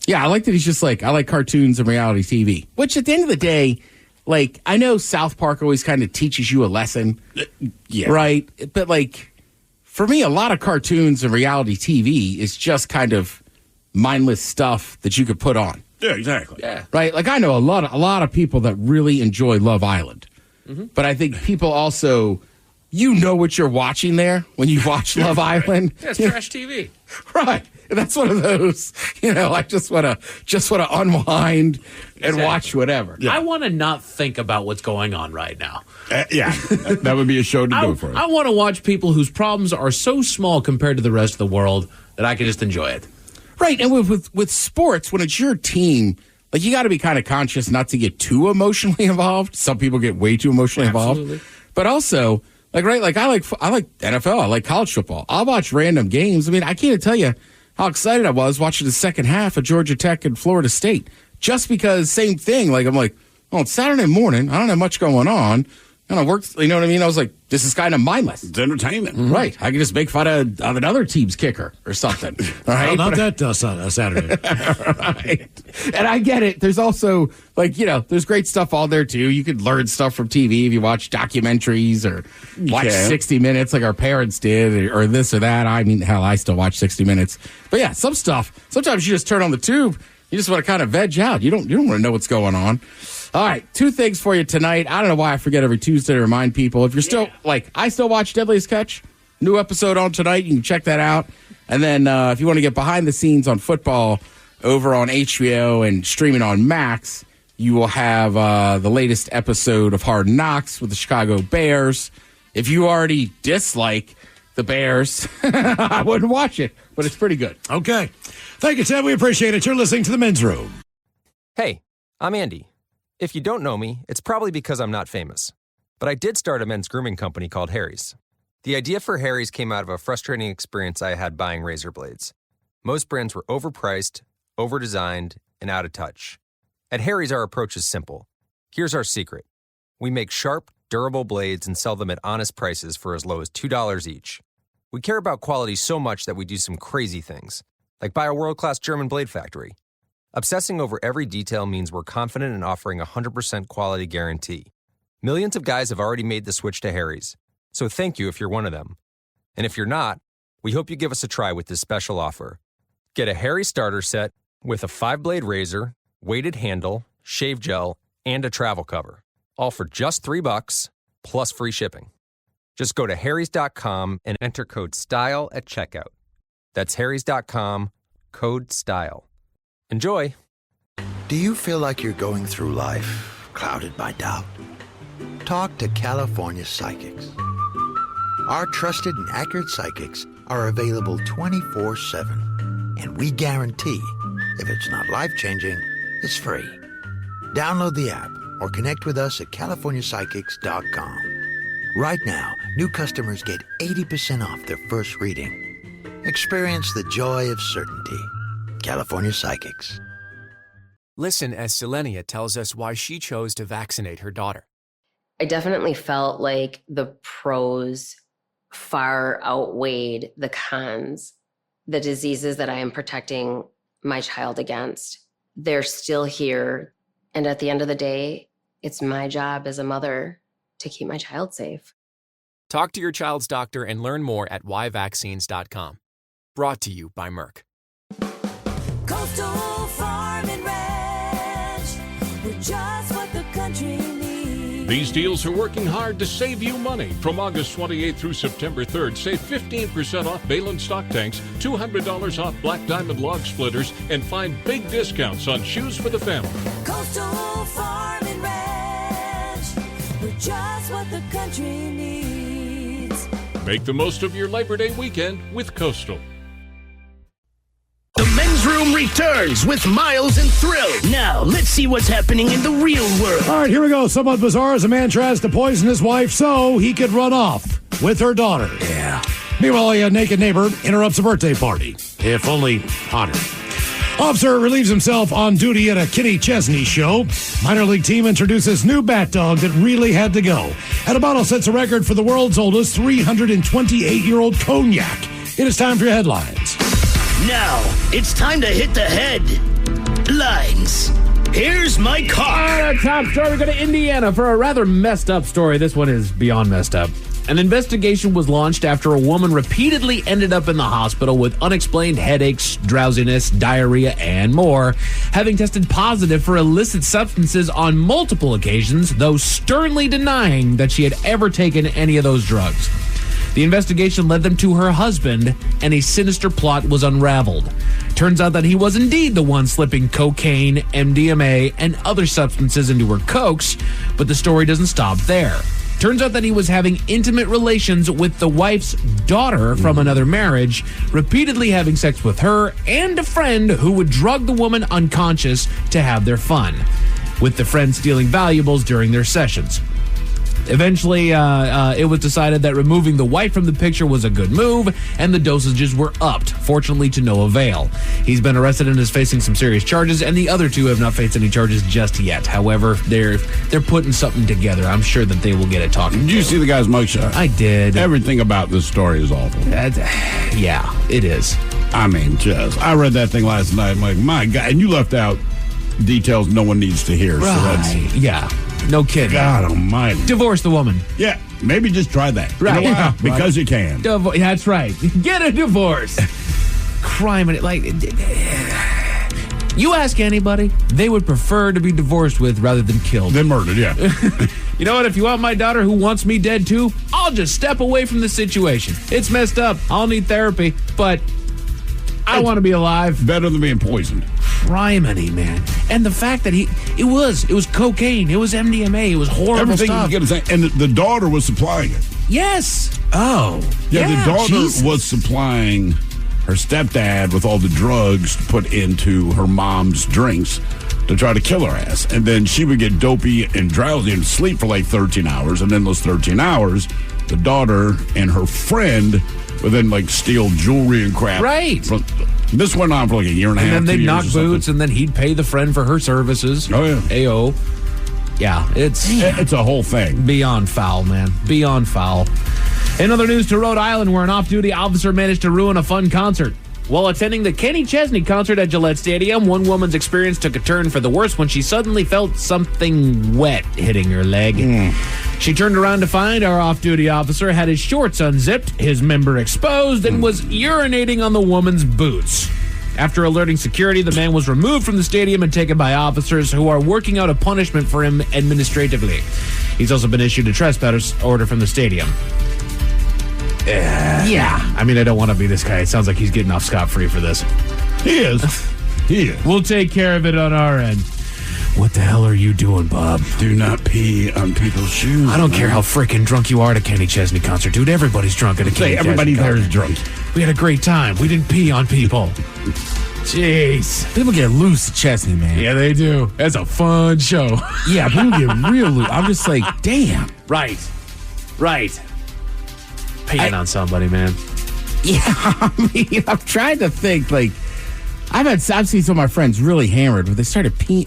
Yeah, I like that he's just like, I like cartoons and reality TV. Which, at the end of the day, like, I know South Park always kind of teaches you a lesson. Yeah. Right? But, like, for me, a lot of cartoons and reality TV is just kind of mindless stuff that you could put on. Yeah, exactly. Yeah. Right? Like, I know a lot of people that really enjoy Love Island. Mm-hmm. But I think people also, you know what you're watching there when you watch Love Island. Yeah, it's trash TV. Right. That's one of those, I just want to unwind and watch whatever. Yeah. I want to not think about what's going on right now. Yeah, that would be a show to do for it. I want to watch people whose problems are so small compared to the rest of the world that I can just enjoy it. Right, and with sports, when it's your team, like, you got to be kind of conscious not to get too emotionally involved. Some people get way too emotionally involved. But also, I like NFL, I like college football. I'll watch random games. I mean, I can't tell you how excited I was watching the second half of Georgia Tech and Florida State. Just because, same thing, like, I'm like, oh, it's Saturday morning. I don't have much going on. And I worked, you know what I mean? I was like, this is kind of mindless. It's entertainment. Mm-hmm. Right. I can just make fun of another team's kicker or something. Right? Well, not that Saturday. Right. And I get it. There's also, there's great stuff all there, too. You could learn stuff from TV if you watch documentaries or watch 60 Minutes like our parents did or this or that. I mean, hell, I still watch 60 Minutes. But, yeah, some stuff, sometimes you just turn on the tube. You just want to kind of veg out. You don't want to know what's going on. All right, 2 things for you tonight. I don't know why I forget every Tuesday to remind people. If you're still, I still watch Deadliest Catch. New episode on tonight. You can check that out. And then if you want to get behind the scenes on football over on HBO and streaming on Max, you will have the latest episode of Hard Knocks with the Chicago Bears. If you already dislike the Bears, I wouldn't watch it, but it's pretty good. Okay. Thank you, Ted. We appreciate it. You're listening to The Men's Room. Hey, I'm Andy. If you don't know me, it's probably because I'm not famous. But I did start a men's grooming company called Harry's. The idea for Harry's came out of a frustrating experience I had buying razor blades. Most brands were overpriced, overdesigned, and out of touch. At Harry's, our approach is simple. Here's our secret. We make sharp, durable blades and sell them at honest prices for as low as $2 each. We care about quality so much that we do some crazy things, like buy a world-class German blade factory. Obsessing over every detail means we're confident in offering a 100% quality guarantee. Millions of guys have already made the switch to Harry's, so thank you if you're one of them. And if you're not, we hope you give us a try with this special offer. Get a Harry's starter set with a 5-blade razor, weighted handle, shave gel, and a travel cover, all for just $3 plus free shipping. Just go to harrys.com and enter code STYLE at checkout. That's harrys.com, code STYLE. Enjoy. Do you feel like you're going through life clouded by doubt? Talk to California Psychics. Our trusted and accurate psychics are available 24/7. And we guarantee, if it's not life-changing, it's free. Download the app or connect with us at californiapsychics.com. Right now, new customers get 80% off their first reading. Experience the joy of certainty. California Psychics. Listen as Selenia tells us why she chose to vaccinate her daughter. I definitely felt like the pros far outweighed the cons. The diseases that I am protecting my child against, they're still here. And at the end of the day, it's my job as a mother to keep my child safe. Talk to your child's doctor and learn more at whyvaccines.com. Brought to you by Merck. Coastal Farm and Ranch, we're just what the country needs. These deals are working hard to save you money. From August 28th through September 3rd, save 15% off Balin stock tanks, $200 off Black Diamond log splitters, and find big discounts on shoes for the family. Coastal Farm and Ranch, we're just what the country needs. Make the most of your Labor Day weekend with Coastal. The men's room returns with Miles and Thrill. Now, let's see what's happening in the real world. All right, here we go. Somewhat bizarre as a man tries to poison his wife so he could run off with her daughter. Yeah. Meanwhile, a naked neighbor interrupts a birthday party. If only hotter. Officer relieves himself on duty at a Kenny Chesney show. Minor league team introduces new bat dog that really had to go. And a bottle sets a record for the world's oldest 328-year-old cognac. It is time for your headlines. Now, it's time to hit the headlines. Here's my car. Top story, we go to Indiana for a rather messed up story. This one is beyond messed up. An investigation was launched after a woman repeatedly ended up in the hospital with unexplained headaches, drowsiness, diarrhea, and more, having tested positive for illicit substances on multiple occasions, though sternly denying that she had ever taken any of those drugs. The investigation led them to her husband, and a sinister plot was unraveled. Turns out that he was indeed the one slipping cocaine, MDMA, and other substances into her cokes, but the story doesn't stop there. Turns out that he was having intimate relations with the wife's daughter from another marriage, repeatedly having sex with her and a friend who would drug the woman unconscious to have their fun, with the friend stealing valuables during their sessions. Eventually, it was decided that removing the wife from the picture was a good move, and the dosages were upped, fortunately to no avail. He's been arrested and is facing some serious charges, and the other two have not faced any charges just yet. However, they're putting something together. I'm sure that they will get it talking. Did you see the guy's mugshot? I did. Everything about this story is awful. Yeah, it is. I mean, I read that thing last night. I'm like, my God. And you left out details no one needs to hear. Right. So that's... Yeah. No kidding. God almighty. Divorce the woman. Yeah, maybe just try that. Right. You know why? Because you can. That's right. Get a divorce. Crime and you ask anybody, they would prefer to be divorced with rather than killed. Than murdered, yeah. You know what? If you want my daughter who wants me dead too, I'll just step away from the situation. It's messed up. I'll need therapy, but I want to be alive. Better than being poisoned. Criminy, man. And the fact that it was cocaine, it was MDMA, it was horrible everything stuff. You get to say, and the daughter was supplying it. Yes. Oh. Yeah, the daughter was supplying her stepdad with all the drugs put into her mom's drinks to try to kill her ass. And then she would get dopey and drowsy and sleep for like 13 hours. And then those 13 hours, the daughter and her friend would then like steal jewelry and crap. Right. This went on for like a year and a half. And then 2 they'd years knock or something. boots, and then he'd pay the friend for her services. Oh, yeah. Ayo. Yeah, it's a whole thing. Beyond foul, man. Beyond foul. In other news to Rhode Island, where an off-duty officer managed to ruin a fun concert. While attending the Kenny Chesney concert at Gillette Stadium, one woman's experience took a turn for the worse when she suddenly felt something wet hitting her leg. She turned around to find our off-duty officer had his shorts unzipped, his member exposed, and was urinating on the woman's boots. After alerting security, the man was removed from the stadium and taken by officers who are working out a punishment for him administratively. He's also been issued a trespass order from the stadium. Yeah. I mean, I don't want to be this guy. It sounds like he's getting off scot-free for this. He is. He is. We'll take care of it on our end. What the hell are you doing, Bob? Do not pee on people's shoes. I don't care how freaking drunk you are at a Kenny Chesney concert, dude. Everybody's drunk at a Kenny Chesney everybody concert. there is drunk. We had a great time. We didn't pee on people. Jeez. People get loose at Chesney, man. Yeah, they do. That's a fun show. Yeah, people get real loose. I'm just like, damn. Right. Peeing on somebody, man. Yeah, I mean, I'm trying to think, like, I've seen some of my friends really hammered, where they started pee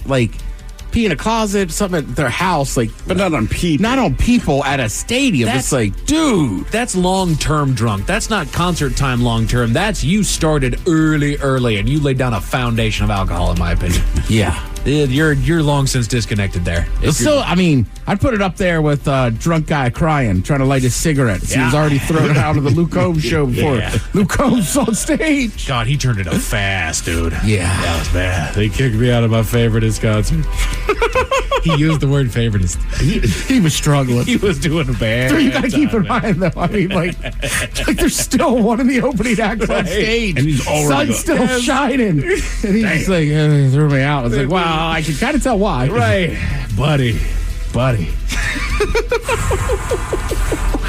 in a closet, something at their house, like, but not on people. Not on people at a stadium. It's like, dude, that's long-term drunk. That's not concert time long-term. That's you started early, and you laid down a foundation of alcohol, in my opinion. Yeah. You're long since disconnected there. Still, I mean, I'd put it up there with drunk guy crying, trying to light his cigarette. He was already thrown out of the Luke Combs show before Luke Combs on stage. God, he turned it up fast, dude. Yeah. That was bad. They kicked me out of my favoritist concert. He used the word favoritist. He was struggling. He was doing a bad. You got to keep in mind, though. I mean, like there's still one of the opening acts on stage. And he's already sun's still shining. And he's just like, threw me out. I was like, wow, I can kind of tell why. Right. Buddy.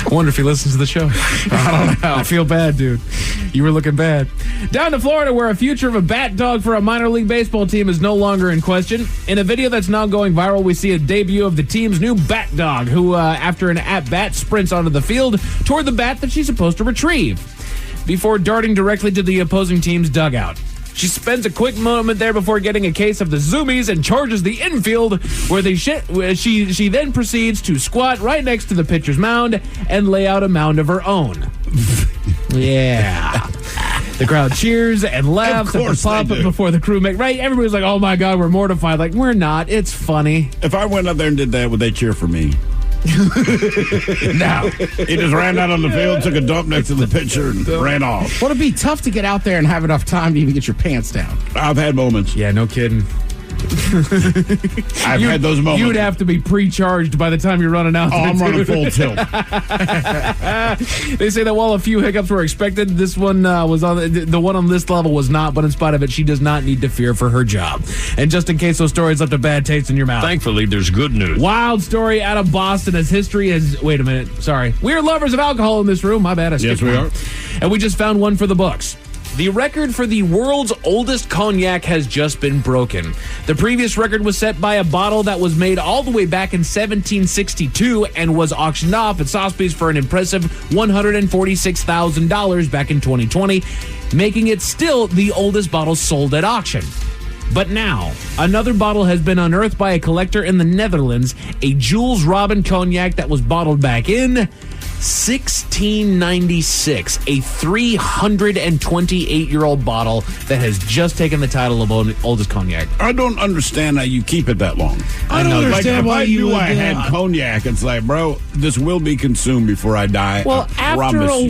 I wonder if he listens to the show. I don't know. I feel bad, dude. You were looking bad. Down to Florida, where a future of a bat dog for a minor league baseball team is no longer in question. In a video that's now going viral, we see a debut of the team's new bat dog, who, after an at-bat, sprints onto the field toward the bat that she's supposed to retrieve, before darting directly to the opposing team's dugout. She spends a quick moment there before getting a case of the zoomies and charges the infield, where she then proceeds to squat right next to the pitcher's mound and lay out a mound of her own. Yeah. The crowd cheers and laughs at the pop before the crew right? Everybody's like, oh my God, we're mortified. Like, we're not. It's funny. If I went up there and did that, would they cheer for me? No. He just ran out on the field, took a dump next to the pitcher, and ran off. Well, it'd be tough to get out there and have enough time to even get your pants down. I've had moments. Yeah, no kidding. I've had those moments. You'd have to be pre-charged by the time you're running out. I'm running full tilt. They say that while a few hiccups were expected, this one was on the one on this level was not. But in spite of it, she does not need to fear for her job. And just in case those stories left a bad taste in your mouth, thankfully there's good news. Wild story out of Boston as history has. Wait a minute, sorry. We're lovers of alcohol in this room. My bad. Yes, we are. And we just found one for the books. The record for the world's oldest cognac has just been broken. The previous record was set by a bottle that was made all the way back in 1762 and was auctioned off at Sotheby's for an impressive $146,000 back in 2020, making it still the oldest bottle sold at auction. But now, another bottle has been unearthed by a collector in the Netherlands, a Jules Robin cognac that was bottled back in 1696, a 328-year-old bottle that has just taken the title of oldest cognac. I don't understand how you keep it that long. I don't understand why you would. I had cognac. It's like, bro, this will be consumed before I die. Well, after a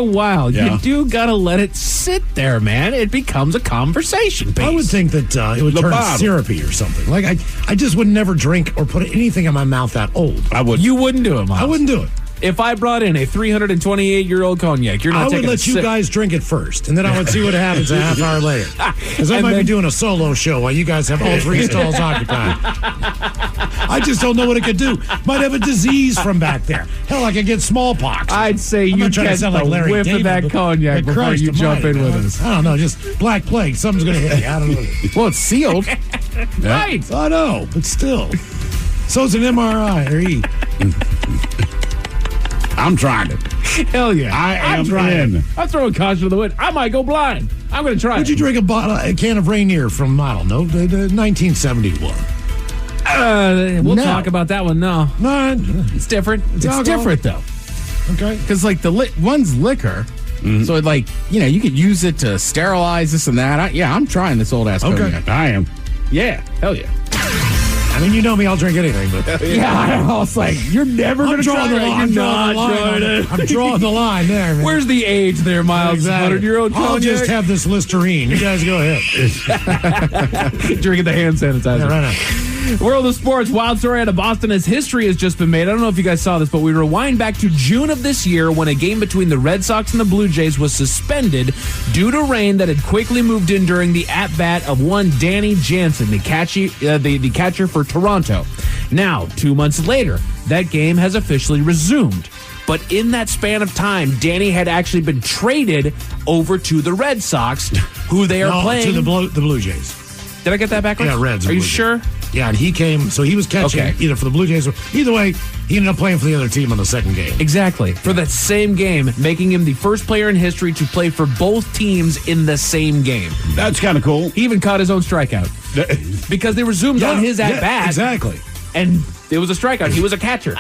while, you do gotta let it sit there, man. It becomes a conversation piece. I would think that it would turn syrupy or something. Like I just would never drink or put anything in my mouth that old. I would. You wouldn't do it, Miles. I wouldn't do it. If I brought in a 328-year-old cognac, you're not I taking would let you guys drink it first, and then I would see what happens a half hour later. Because I might be doing a solo show while you guys have all 3 stalls occupied. I just don't know what it could do. Might have a disease from back there. Hell, I could get smallpox. I'd say you catch the whiff of that cognac before you jump in with us. I don't know, just black plague. Something's going to hit me. I don't know. Well, it's sealed. Right. I know, but still. So's an MRI or E. I'm trying it. Hell yeah. I'm trying. in. I'm throwing caution to the wind. I might go blind. I'm going to try Would you drink a can of Rainier from, I don't know, 1971? We'll talk about that one now. No, it's different. It's different, though. Okay. Because, like, one's liquor. So, like, you could use it to sterilize this and that. I'm trying this old-ass cognac. I am. Yeah. Hell yeah. I mean, you know me, I'll drink anything, but... I was like, you're never going to try it. I'm drawing the line there, man. Where's the age there, Miles? Exactly. 100-year-old cognac? I'll just have this Listerine. You guys go ahead. Drinking the hand sanitizer. Yeah, right now. World of sports, wild story out of Boston as history has just been made. I don't know if you guys saw this, but we rewind back to June of this year when a game between the Red Sox and the Blue Jays was suspended due to rain that had quickly moved in during the at-bat of one Danny Jansen, the catcher for Toronto. Now, 2 months later, that game has officially resumed. But in that span of time, Danny had actually been traded over to the Red Sox, who they are playing. To the Blue Jays. Did I get that backwards? Yeah, Reds. Are you sure? Yeah, and he came, so he was catching either for the Blue Jays or either way, he ended up playing for the other team on the second game. Exactly. For that same game, making him the first player in history to play for both teams in the same game. That's kind of cool. He even caught his own strikeout because they resumed on his at-bat. Exactly. And it was a strikeout. He was a catcher.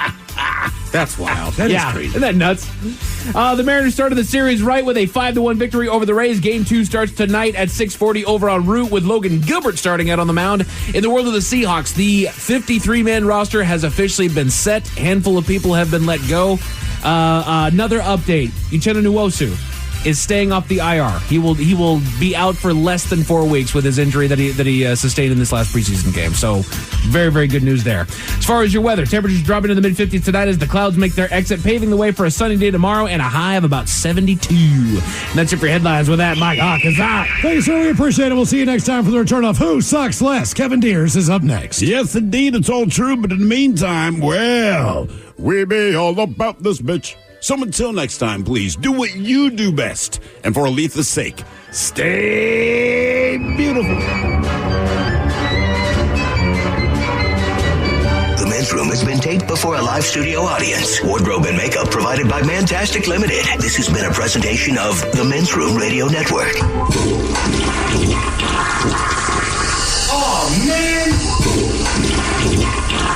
That's wild. That is crazy. Isn't that nuts? The Mariners started the series right with a 5-1 victory over the Rays. Game 2 starts tonight at 6:40 over en route with Logan Gilbert starting out on the mound. In the world of the Seahawks, the 53-man roster has officially been set. A handful of people have been let go. Another update. Uchenna Nwosu is staying off the IR. He will be out for less than 4 weeks with his injury that he sustained in this last preseason game. So very, very good news there. As far as your weather, temperatures dropping to the mid-50s tonight as the clouds make their exit, paving the way for a sunny day tomorrow and a high of about 72. And that's it for headlines. With that, Mike Hawk is out. Thank you, sir. We appreciate it. We'll see you next time for the return of Who Sucks Less. Kevin Deers is up next. Yes, indeed. It's all true. But in the meantime, well, we be all about this bitch. So until next time, please do what you do best. And for Aletha's sake, stay beautiful. The Men's Room has been taped before a live studio audience. Wardrobe and makeup provided by Mantastic Limited. This has been a presentation of the Men's Room Radio Network. Oh, man!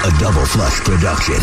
A Double Flush production.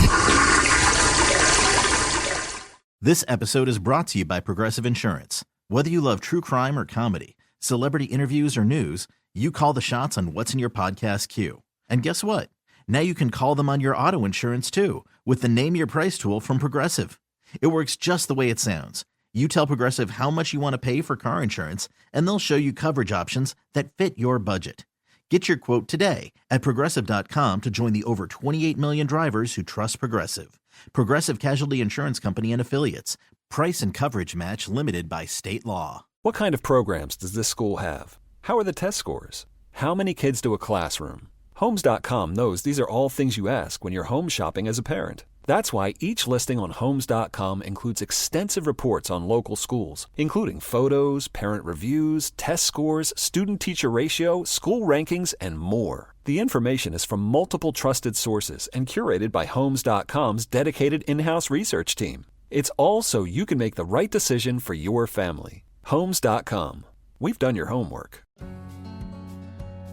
This episode is brought to you by Progressive Insurance. Whether you love true crime or comedy, celebrity interviews or news, you call the shots on what's in your podcast queue. And guess what? Now you can call them on your auto insurance too with the Name Your Price tool from Progressive. It works just the way it sounds. You tell Progressive how much you want to pay for car insurance, and they'll show you coverage options that fit your budget. Get your quote today at Progressive.com to join the over 28 million drivers who trust Progressive. Progressive Casualty Insurance Company and Affiliates. Price and coverage match limited by state law. What kind of programs does this school have? How are the test scores? How many kids do a classroom? Homes.com knows these are all things you ask when you're home shopping as a parent. That's why each listing on Homes.com includes extensive reports on local schools, including photos, parent reviews, test scores, student-teacher ratio, school rankings, and more. The information is from multiple trusted sources and curated by Homes.com's dedicated in-house research team. It's all so you can make the right decision for your family. Homes.com. We've done your homework.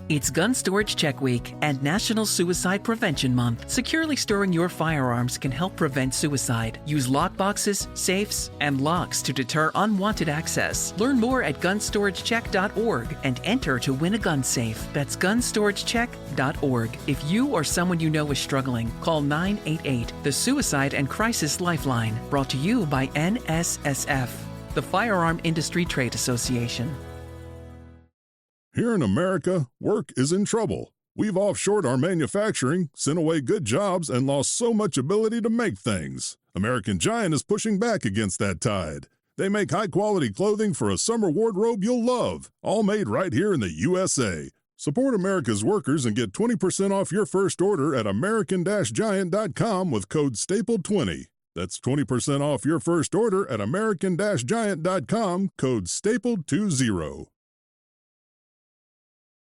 It's Gun Storage Check Week and National Suicide Prevention Month. Securely storing your firearms can help prevent suicide. Use lockboxes, safes, and locks to deter unwanted access. Learn more at gunstoragecheck.org and enter to win a gun safe. That's gunstoragecheck.org. If you or someone you know is struggling, call 988, the Suicide and Crisis Lifeline. Brought to you by NSSF, the Firearm Industry Trade Association. Here in America, work is in trouble. We've offshored our manufacturing, sent away good jobs, and lost so much ability to make things. American Giant is pushing back against that tide. They make high-quality clothing for a summer wardrobe you'll love, all made right here in the USA. Support America's workers and get 20% off your first order at American-Giant.com with code STAPLE20. That's 20% off your first order at American-Giant.com, code STAPLE20.